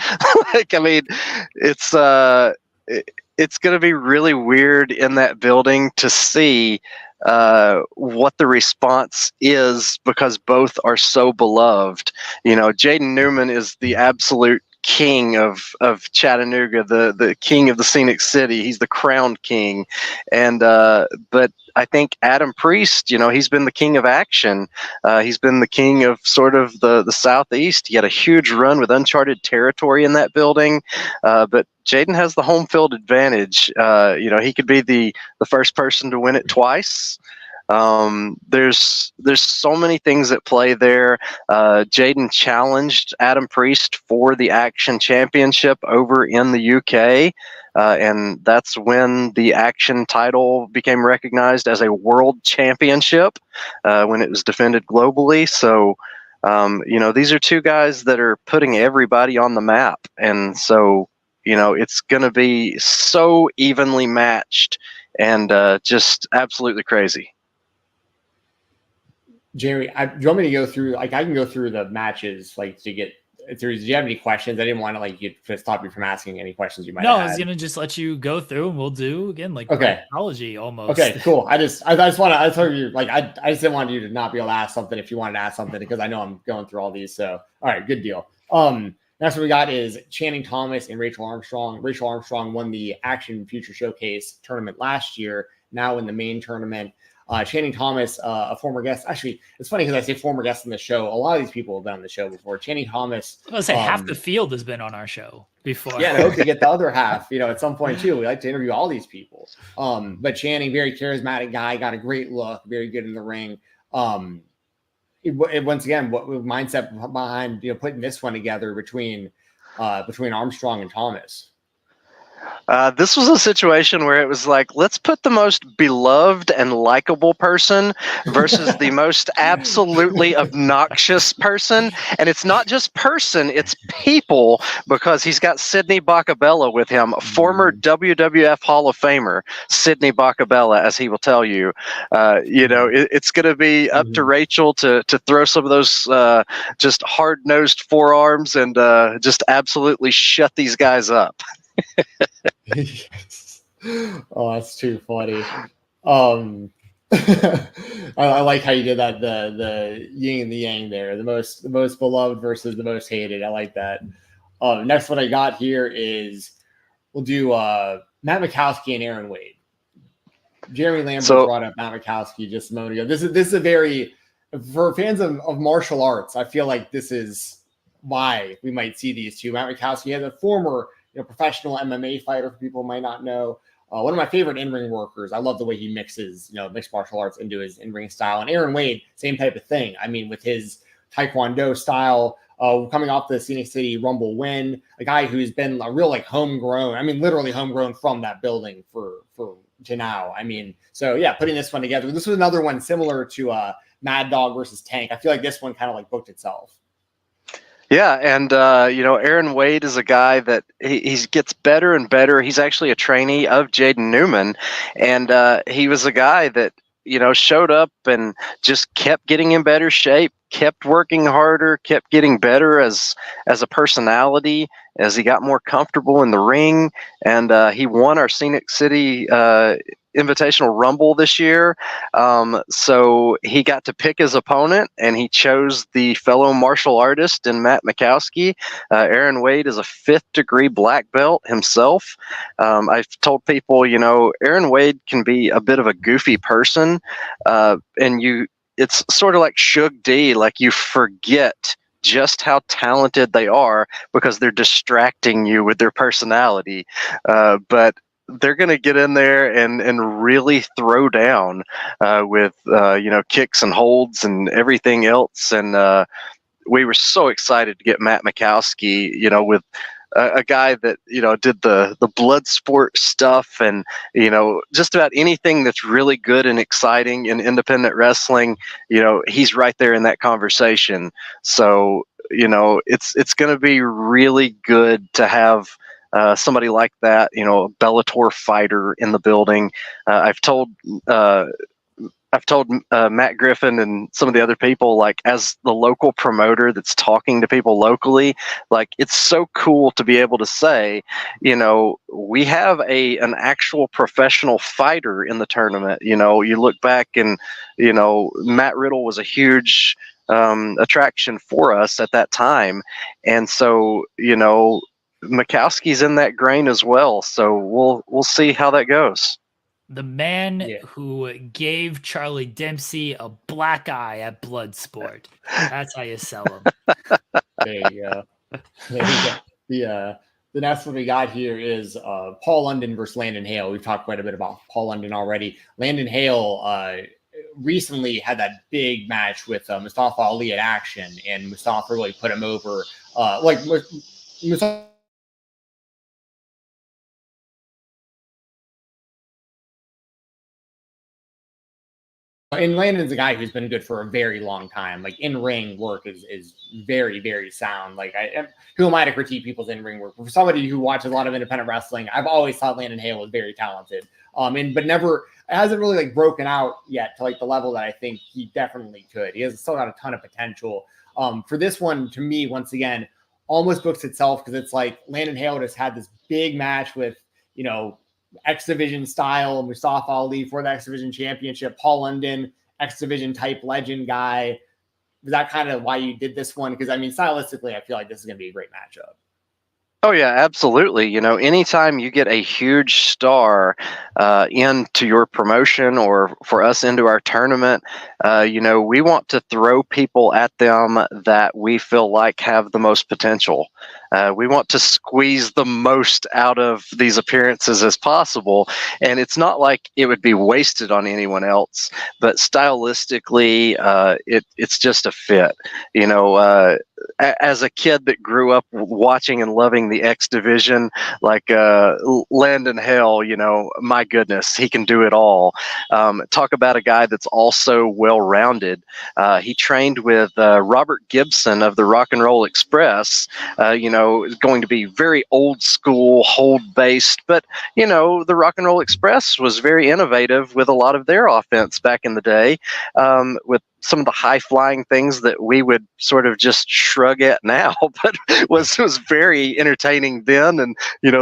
It's going to be really weird in that building to see what the response is, because both are so beloved. Jaden Newman is the absolute king of Chattanooga, the king of the Scenic City. He's the crowned king. And but I think Adam Priest, he's been the king of action. He's been the king of sort of the Southeast. He had a huge run with uncharted territory in that building. But Jaden has the home field advantage. He could be the first person to win it twice. There's so many things at play there. Jaden challenged Adam Priest for the Action Championship over in the UK. And that's when the Action title became recognized as a world championship, when it was defended globally. So, these are two guys that are putting everybody on the map. And so, it's going to be so evenly matched and just absolutely crazy. Jeremy, do you want me to go through? I can go through the matches, to get through. Do you have any questions? I didn't want to stop you from asking any questions you might have. No, I was gonna just let you go through, and we'll do again psychology almost. Okay, cool. I just want to. I told you I just didn't want you to not be able to ask something if you wanted to ask something, because I know I'm going through all these. So all right, good deal. Next one we got is Channing Thomas and Rachel Armstrong. Rachel Armstrong won the Action Future Showcase tournament last year. Now in the main tournament. Channing Thomas, a former guest. Actually, it's funny because I say former guest on the show. A lot of these people have been on the show before. Channing Thomas. I was gonna say half the field has been on our show before. Yeah, and I hope to get the other half, at some point too. We like to interview all these people. But Channing, very charismatic guy, got a great look, very good in the ring. Once again, what mindset behind putting this one together between Armstrong and Thomas? This was a situation where it was like, let's put the most beloved and likable person versus the most absolutely obnoxious person. And it's not just person, it's people, because he's got Sydney Bacabella with him, former WWF Hall of Famer, Sydney Bacabella, as he will tell you. It's going to be up to Rachel to throw some of those just hard-nosed forearms and just absolutely shut these guys up. Oh, that's too funny. I like how you did that, the yin and the yang there, the most beloved versus the most hated. I like that. Next one I got here is we'll do Matt Mikowski and Aaron Wade. Jeremy Lambert brought up Matt Mikowski just a moment ago. This is a very, for fans of martial arts, I feel like this is why we might see these two. Matt Mikowski is a former professional MMA fighter, for people who might not know. One of my favorite in-ring workers. I love the way he mixes, mixed martial arts into his in-ring style. And Aaron Wade, same type of thing. I mean, with his Taekwondo style, coming off the Scenic City Rumble win, a guy who's been a real homegrown. I mean, literally homegrown from that building to now. I mean, so yeah, putting this one together. This was another one similar to Mad Dog versus Tank. I feel like this one kind of booked itself. Yeah, and Aaron Wade is a guy that he gets better and better. He's actually a trainee of Jaden Newman, and he was a guy that showed up and just kept getting in better shape, kept working harder, kept getting better as a personality as he got more comfortable in the ring, and he won our Scenic City Invitational Rumble this year. So he got to pick his opponent, and he chose the fellow martial artist in Matt Mikowski. Aaron Wade is a 5th degree black belt himself. I've told people, Aaron Wade can be a bit of a goofy person, and it's sort of like Suge D, you forget just how talented they are because they're distracting you with their personality. But they're going to get in there and really throw down with kicks and holds and everything else. And we were so excited to get Matt Mikowski, with a guy that did the blood sport stuff and just about anything that's really good and exciting in independent wrestling. He's right there in that conversation. So it's going to be really good to have somebody like that, a Bellator fighter in the building. I've told Matt Griffin and some of the other people, like, as the local promoter that's talking to people locally, like, it's so cool to be able to say, we have an actual professional fighter in the tournament. You look back and, Matt Riddle was a huge attraction for us at that time. And so, Mikowski's in that grain as well. So we'll see how that goes. The man who gave Charlie Dempsey a black eye at Bloodsport. That's how you sell him. There you go. The next one we got here is Paul London versus Landon Hale. We've talked quite a bit about Paul London already. Landon Hale recently had that big match with Mustafa Ali at Action, and Mustafa really put him over. Mustafa. And Landon's a guy who's been good for a very long time. Like, in-ring work is very, very sound. Like, who am I to critique people's in-ring work? For somebody who watches a lot of independent wrestling, I've always thought Landon Hale was very talented. But never hasn't really broken out yet to the level that I think he definitely could. He has still got a ton of potential. For this one, to me, once again, almost books itself, because it's like Landon Hale just had this big match with, X Division style Mustafa Ali for the X Division championship. Paul London, X Division type legend guy. Was that kind of why you did this one? Because stylistically, I feel like this is going to be a great matchup. Oh yeah, absolutely. Anytime you get a huge star into your promotion or for us into our tournament, we want to throw people at them that we feel like have the most potential. We want to squeeze the most out of these appearances as possible. And it's not like it would be wasted on anyone else, but stylistically, it's just a fit. As a kid that grew up watching and loving the X Division, like Landon Hale, my goodness, he can do it all. Talk about a guy that's also well-rounded. He trained with Robert Gibson of the Rock and Roll Express, going to be very old school, hold-based, but, the Rock and Roll Express was very innovative with a lot of their offense back in the day, with some of the high-flying things that we would sort of just shrug at now, but was very entertaining then, and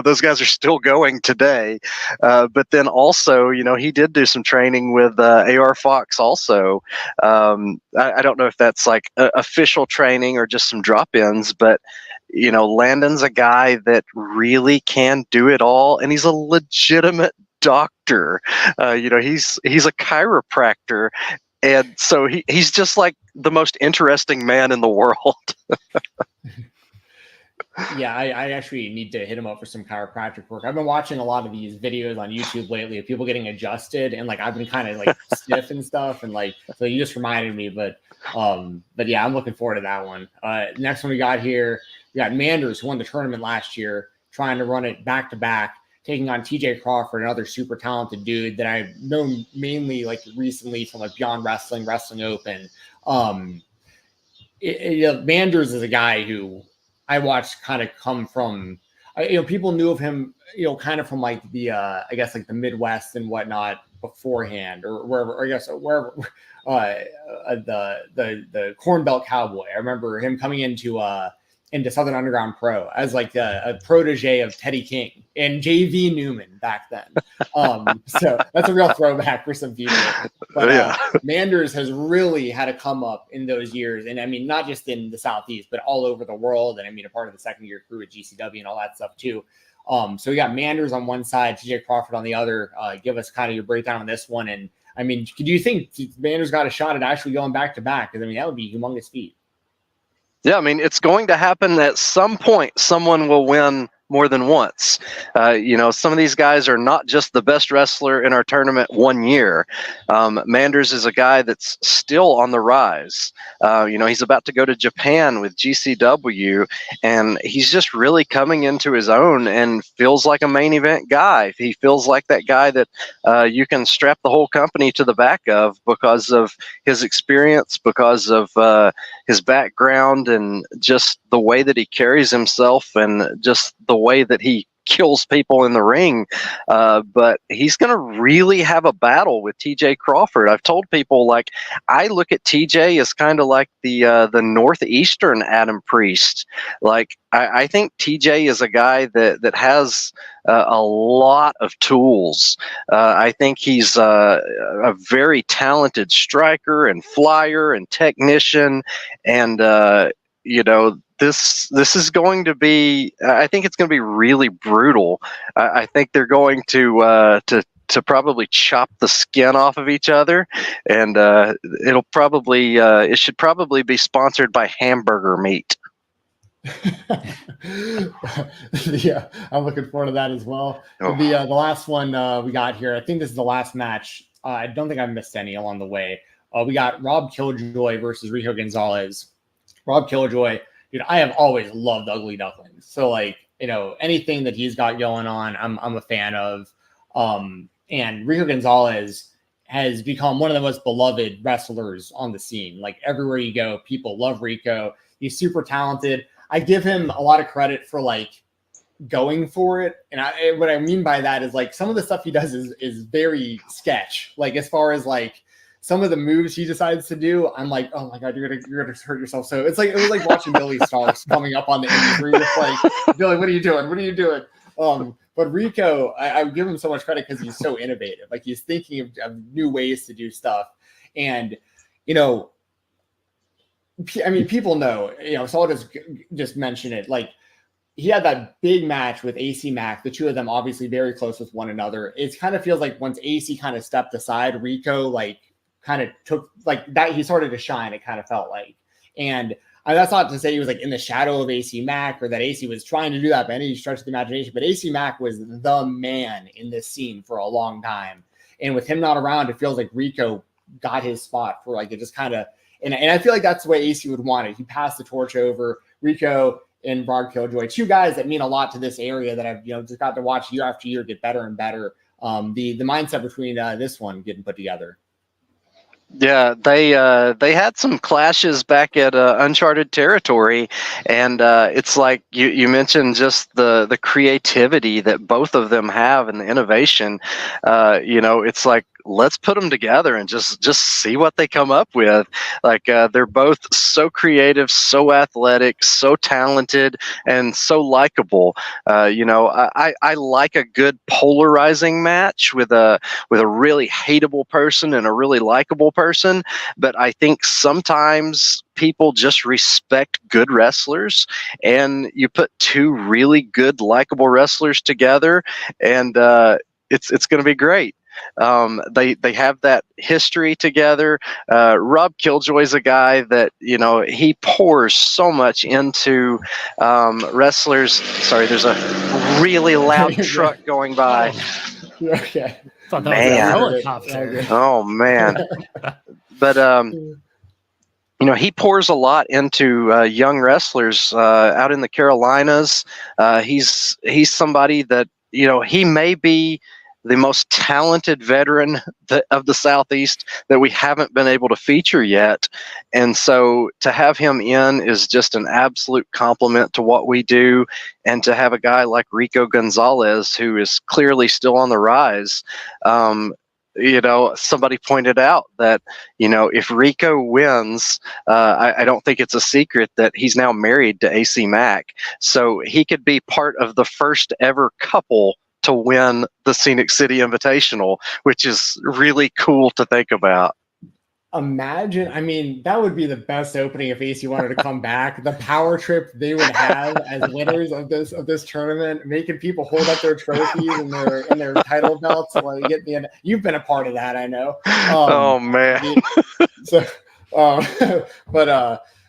those guys are still going today. But then also, he did do some training with AR Fox also. I don't know if that's like official training or just some drop-ins, but Landon's a guy that really can do it all, and he's a legitimate doctor. He's a chiropractor. And so he's just like the most interesting man in the world. Yeah, I actually need to hit him up for some chiropractic work. I've been watching a lot of these videos on YouTube lately of people getting adjusted, and I've been kind of stiff and stuff, and so you just reminded me. But yeah, I'm looking forward to that one. Next one we got here, we got Manders, who won the tournament last year, trying to run it back to back, taking on TJ Crawford, another super talented dude that I've known mainly recently from Beyond Wrestling, Wrestling Open. Manders is a guy who I watched kind of come from, people knew of him, kind of from the, I guess the Midwest and whatnot beforehand, or wherever, I guess wherever, the Corn Belt Cowboy. I remember him coming into Southern Underground Pro as a protege of Teddy King and JV Newman back then. So that's a real throwback for some people. But Manders has really had a come up in those years. And not just in the Southeast, but all over the world. And a part of the second year crew at GCW and all that stuff too. So we got Manders on one side, TJ Crawford on the other. Give us kind of your breakdown on this one. And do you think Manders got a shot at actually going back to back? Because that would be a humongous feat. Yeah, I mean, it's going to happen at some point. Someone will win more than once. Some of these guys are not just the best wrestler in our tournament one year. Manders is a guy that's still on the rise. He's about to go to Japan with GCW, and he's just really coming into his own and feels like a main event guy. He feels like that guy that you can strap the whole company to the back of because of his experience, because of his background, and just the way that he carries himself, and just the way that he kills people in the ring. But he's going to really have a battle with TJ Crawford. I've told people, like, I look at TJ as kind of like the Northeastern Adam Priest. Like, I think TJ is a guy that has a lot of tools. I think he's a very talented striker and flyer and technician, and this is going to be. I think it's going to be really brutal. I think they're going to probably chop the skin off of each other, and it should probably be sponsored by hamburger meat. Yeah, I'm looking forward to that as well. The last one we got here, I think this is the last match. I don't think I've missed any along the way. We got Rob Killjoy versus Rico Gonzalez. Rob Killjoy, dude, I have always loved Ugly Ducklings. So, like, anything that he's got going on, I'm a fan of. And Rico Gonzalez has become one of the most beloved wrestlers on the scene. Like, everywhere you go, people love Rico. He's super talented. I give him a lot of credit for, like, going for it. And what I mean by that is, like, some of the stuff he does is very sketch. Like, as far as, like, some of the moves he decides to do, I'm like, oh my God, you're gonna hurt yourself. So it was like watching Billy Starks coming up on the industry. It's like, Billy, what are you doing? What are you doing? But Rico, I give him so much credit because he's so innovative. Like, he's thinking of new ways to do stuff. And, people know, so I'll just mention it. Like, he had that big match with AC Mack, the two of them obviously very close with one another. It kind of feels like once AC kind of stepped aside, Rico, like, kind of took, like, that, he started to shine, it kind of felt like. And that's not to say he was, like, in the shadow of AC Mack, or that AC was trying to do that by any stretch of the imagination, but AC Mack was the man in this scene for a long time. And with him not around, it feels like Rico got his spot for, like, it just kind of, and I feel like that's the way AC would want it. He passed the torch over. Rico and Rob Killjoy, two guys that mean a lot to this area that I've, just got to watch year after year get better and better. The mindset between this one getting put together. Yeah, they had some clashes back at Uncharted Territory, and it's like you mentioned just the creativity that both of them have and the innovation. It's like, let's put them together and just see what they come up with. Like, they're both so creative, so athletic, so talented, and so likable. I like a good polarizing match with a really hateable person and a really likable person. But I think sometimes people just respect good wrestlers, and you put two really good, likable wrestlers together, and it's going to be great. They have that history together. Rob Killjoy's a guy that, he pours so much into wrestlers. Sorry, there's a really loud truck going by. Okay. Man. Oh, man. But, he pours a lot into young wrestlers out in the Carolinas. He's somebody that, he may be the most talented veteran of the Southeast that we haven't been able to feature yet. And so to have him in is just an absolute compliment to what we do. And to have a guy like Rico Gonzalez, who is clearly still on the rise. Somebody pointed out that, if Rico wins, I don't think it's a secret that he's now married to AC Mack. So he could be part of the first ever couple to win the Scenic City Invitational, which is really cool to think about. Imagine, that would be the best opening if AC wanted to come back. The power trip they would have as winners of this tournament, making people hold up their trophies and their title belts while they get the end. You've been a part of that, I know. Oh man.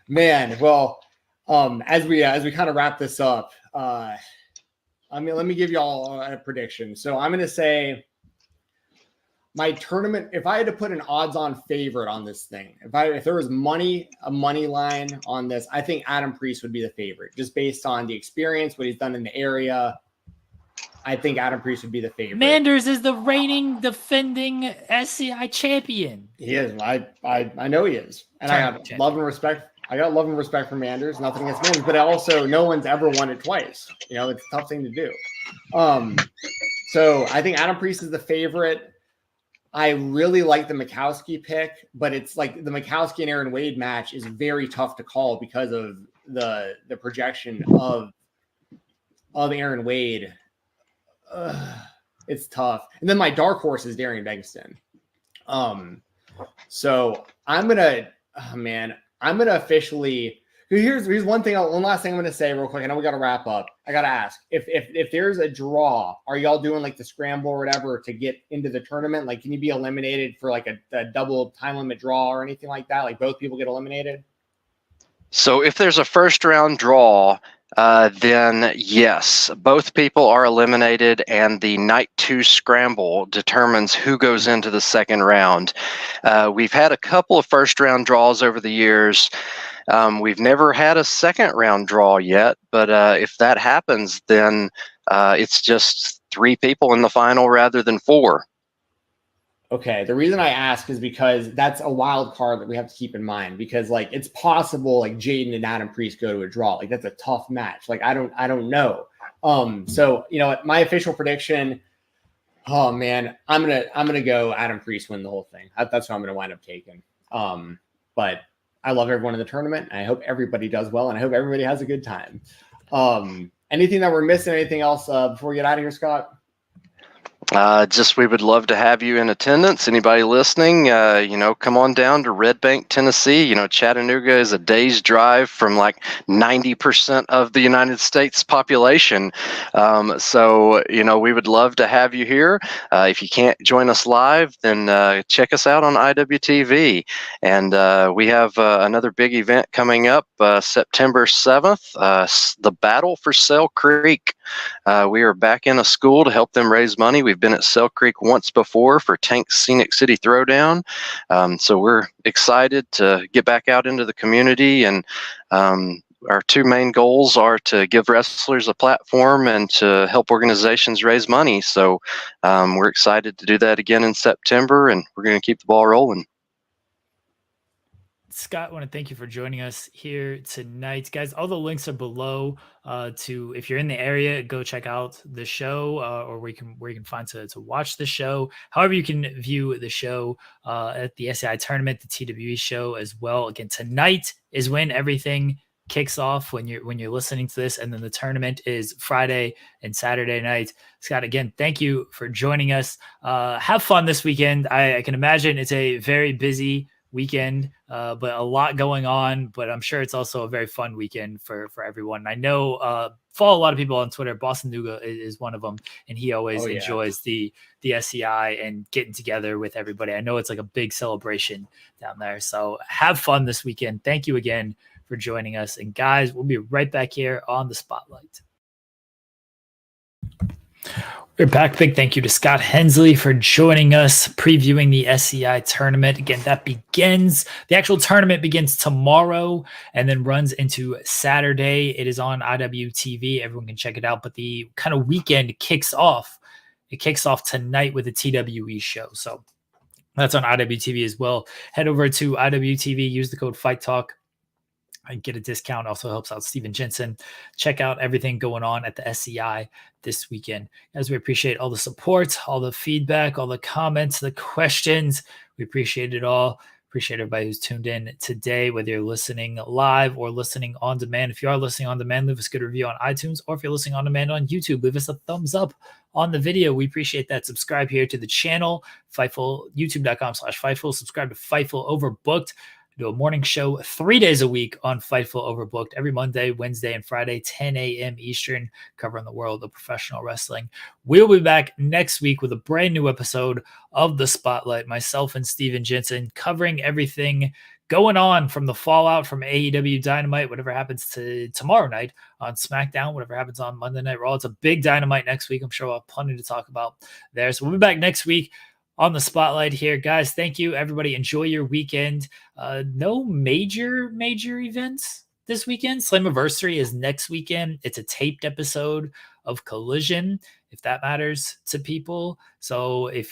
Man, well, As we kind of wrap this up, let me give you all a prediction. So I'm going to say my tournament, if I had to put an odds-on favorite on this thing, if there was a money line on this, I think Adam Priest would be the favorite, just based on the experience, what he's done in the area. I think Adam Priest would be the favorite. Manders is the reigning, defending SCI champion. He is. I know he is, and I have love and respect. I got love and respect for Manders. Nothing against Manders, but also no one's ever won it twice. You know, it's a tough thing to do. So I think Adam Priest is the favorite. I really like the Mikowski pick, but it's like the Mikowski and Aaron Wade match is very tough to call because of the projection of Aaron Wade. It's tough. And then my dark horse is Darian Bengston. So I'm gonna officially. Here's one last thing I'm gonna say real quick. I know we got to wrap up. I gotta ask if there's a draw, are y'all doing like the scramble or whatever to get into the tournament? Like, can you be eliminated for like a double time limit draw or anything like that? Like both people get eliminated. So if there's a first round draw, then yes, both people are eliminated, and the night 2 scramble determines who goes into the second round. We've had a couple of first round draws over the years. We've never had a second round draw yet, but if that happens, then it's just 3 people in the final rather than 4. Okay, the reason I ask is because that's a wild card that we have to keep in mind, because like it's possible like Jaden and Adam Priest go to a draw. Like that's a tough match. Like I don't know. So you know my official prediction. Oh man, I'm gonna go Adam Priest win the whole thing. That's what I'm gonna wind up taking. But I love everyone in the tournament. And I hope everybody does well, and I hope everybody has a good time. Anything that we're missing? Anything else before we get out of here, Scott? Just we would love to have you in attendance. Anybody listening, come on down to Red Bank, Tennessee. Chattanooga is a day's drive from like 90% of the United States population. So we would love to have you here. If you can't join us live, then check us out on IWTV. And we have another big event coming up September 7th, the Battle for Sale Creek. We are back in a school to help them raise money. We've been at Sale Creek once before for Tank's Scenic City Throwdown. So we're excited to get back out into the community. And our 2 main goals are to give wrestlers a platform and to help organizations raise money. So we're excited to do that again in September, and we're going to keep the ball rolling. Scott, I want to thank you for joining us here tonight. Guys, all the links are below to, if you're in the area, go check out the show or where you can find to watch the show. However, you can view the show at the SCI Tournament, the TWE show as well. Again, tonight is when everything kicks off when you're listening to this, and then the tournament is Friday and Saturday night. Scott, again, thank you for joining us. Have fun this weekend. I can imagine it's a very busy weekend, but a lot going on, but I'm sure it's also a very fun weekend for everyone. I know follow a lot of people on Twitter. Boston Nuga is one of them, and he always enjoys the SCI and getting together with everybody. I know it's like a big celebration down there, so have fun this weekend. Thank you again for joining us, and guys, we'll be right back here on the Spotlight. We're back. Big thank you to Scott Hensley for joining us, previewing the SCI tournament. Again, the actual tournament begins tomorrow and then runs into Saturday. It is on IWTV. Everyone can check it out. But the kind of weekend kicks off. It kicks off tonight with a TWE show. So that's on IWTV as well. Head over to IWTV, use the code FIGHTTALK. And get a discount. Also helps out Stephen Jensen. Check out everything going on at the SCI this weekend. Guys, we appreciate all the support, all the feedback, all the comments, the questions. We appreciate it all. Appreciate everybody who's tuned in today, whether you're listening live or listening on demand. If you are listening on demand, leave us a good review on iTunes, or if you're listening on demand on YouTube, leave us a thumbs up on the video. We appreciate that. Subscribe here to the channel, Fightful, youtube.com/Fightful. Subscribe to Fightful Overbooked. We do a morning show 3 days a week on Fightful Overbooked every Monday, Wednesday, and Friday, 10 a.m. Eastern, covering the world of professional wrestling. We'll be back next week with a brand new episode of The Spotlight. Myself and Stephen Jensen covering everything going on from the fallout from AEW Dynamite, whatever happens to tomorrow night on SmackDown, whatever happens on Monday Night Raw. It's a big Dynamite next week. I'm sure we'll have plenty to talk about there. So we'll be back next week on The Spotlight here. Guys, thank you, everybody. Enjoy your weekend. No major events this weekend. Slammiversary is next weekend. It's a taped episode of Collision, if that matters to people. So it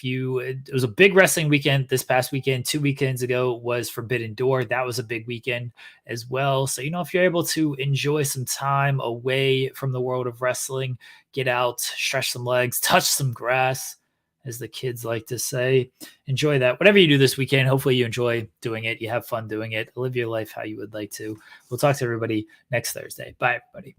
was a big wrestling weekend this past weekend. 2 weekends ago was Forbidden Door. That was a big weekend as well. So, if you're able to enjoy some time away from the world of wrestling, get out, stretch some legs, touch some grass, as the kids like to say, enjoy that. Whatever you do this weekend, hopefully you enjoy doing it. You have fun doing it. Live your life how you would like to. We'll talk to everybody next Thursday. Bye, everybody.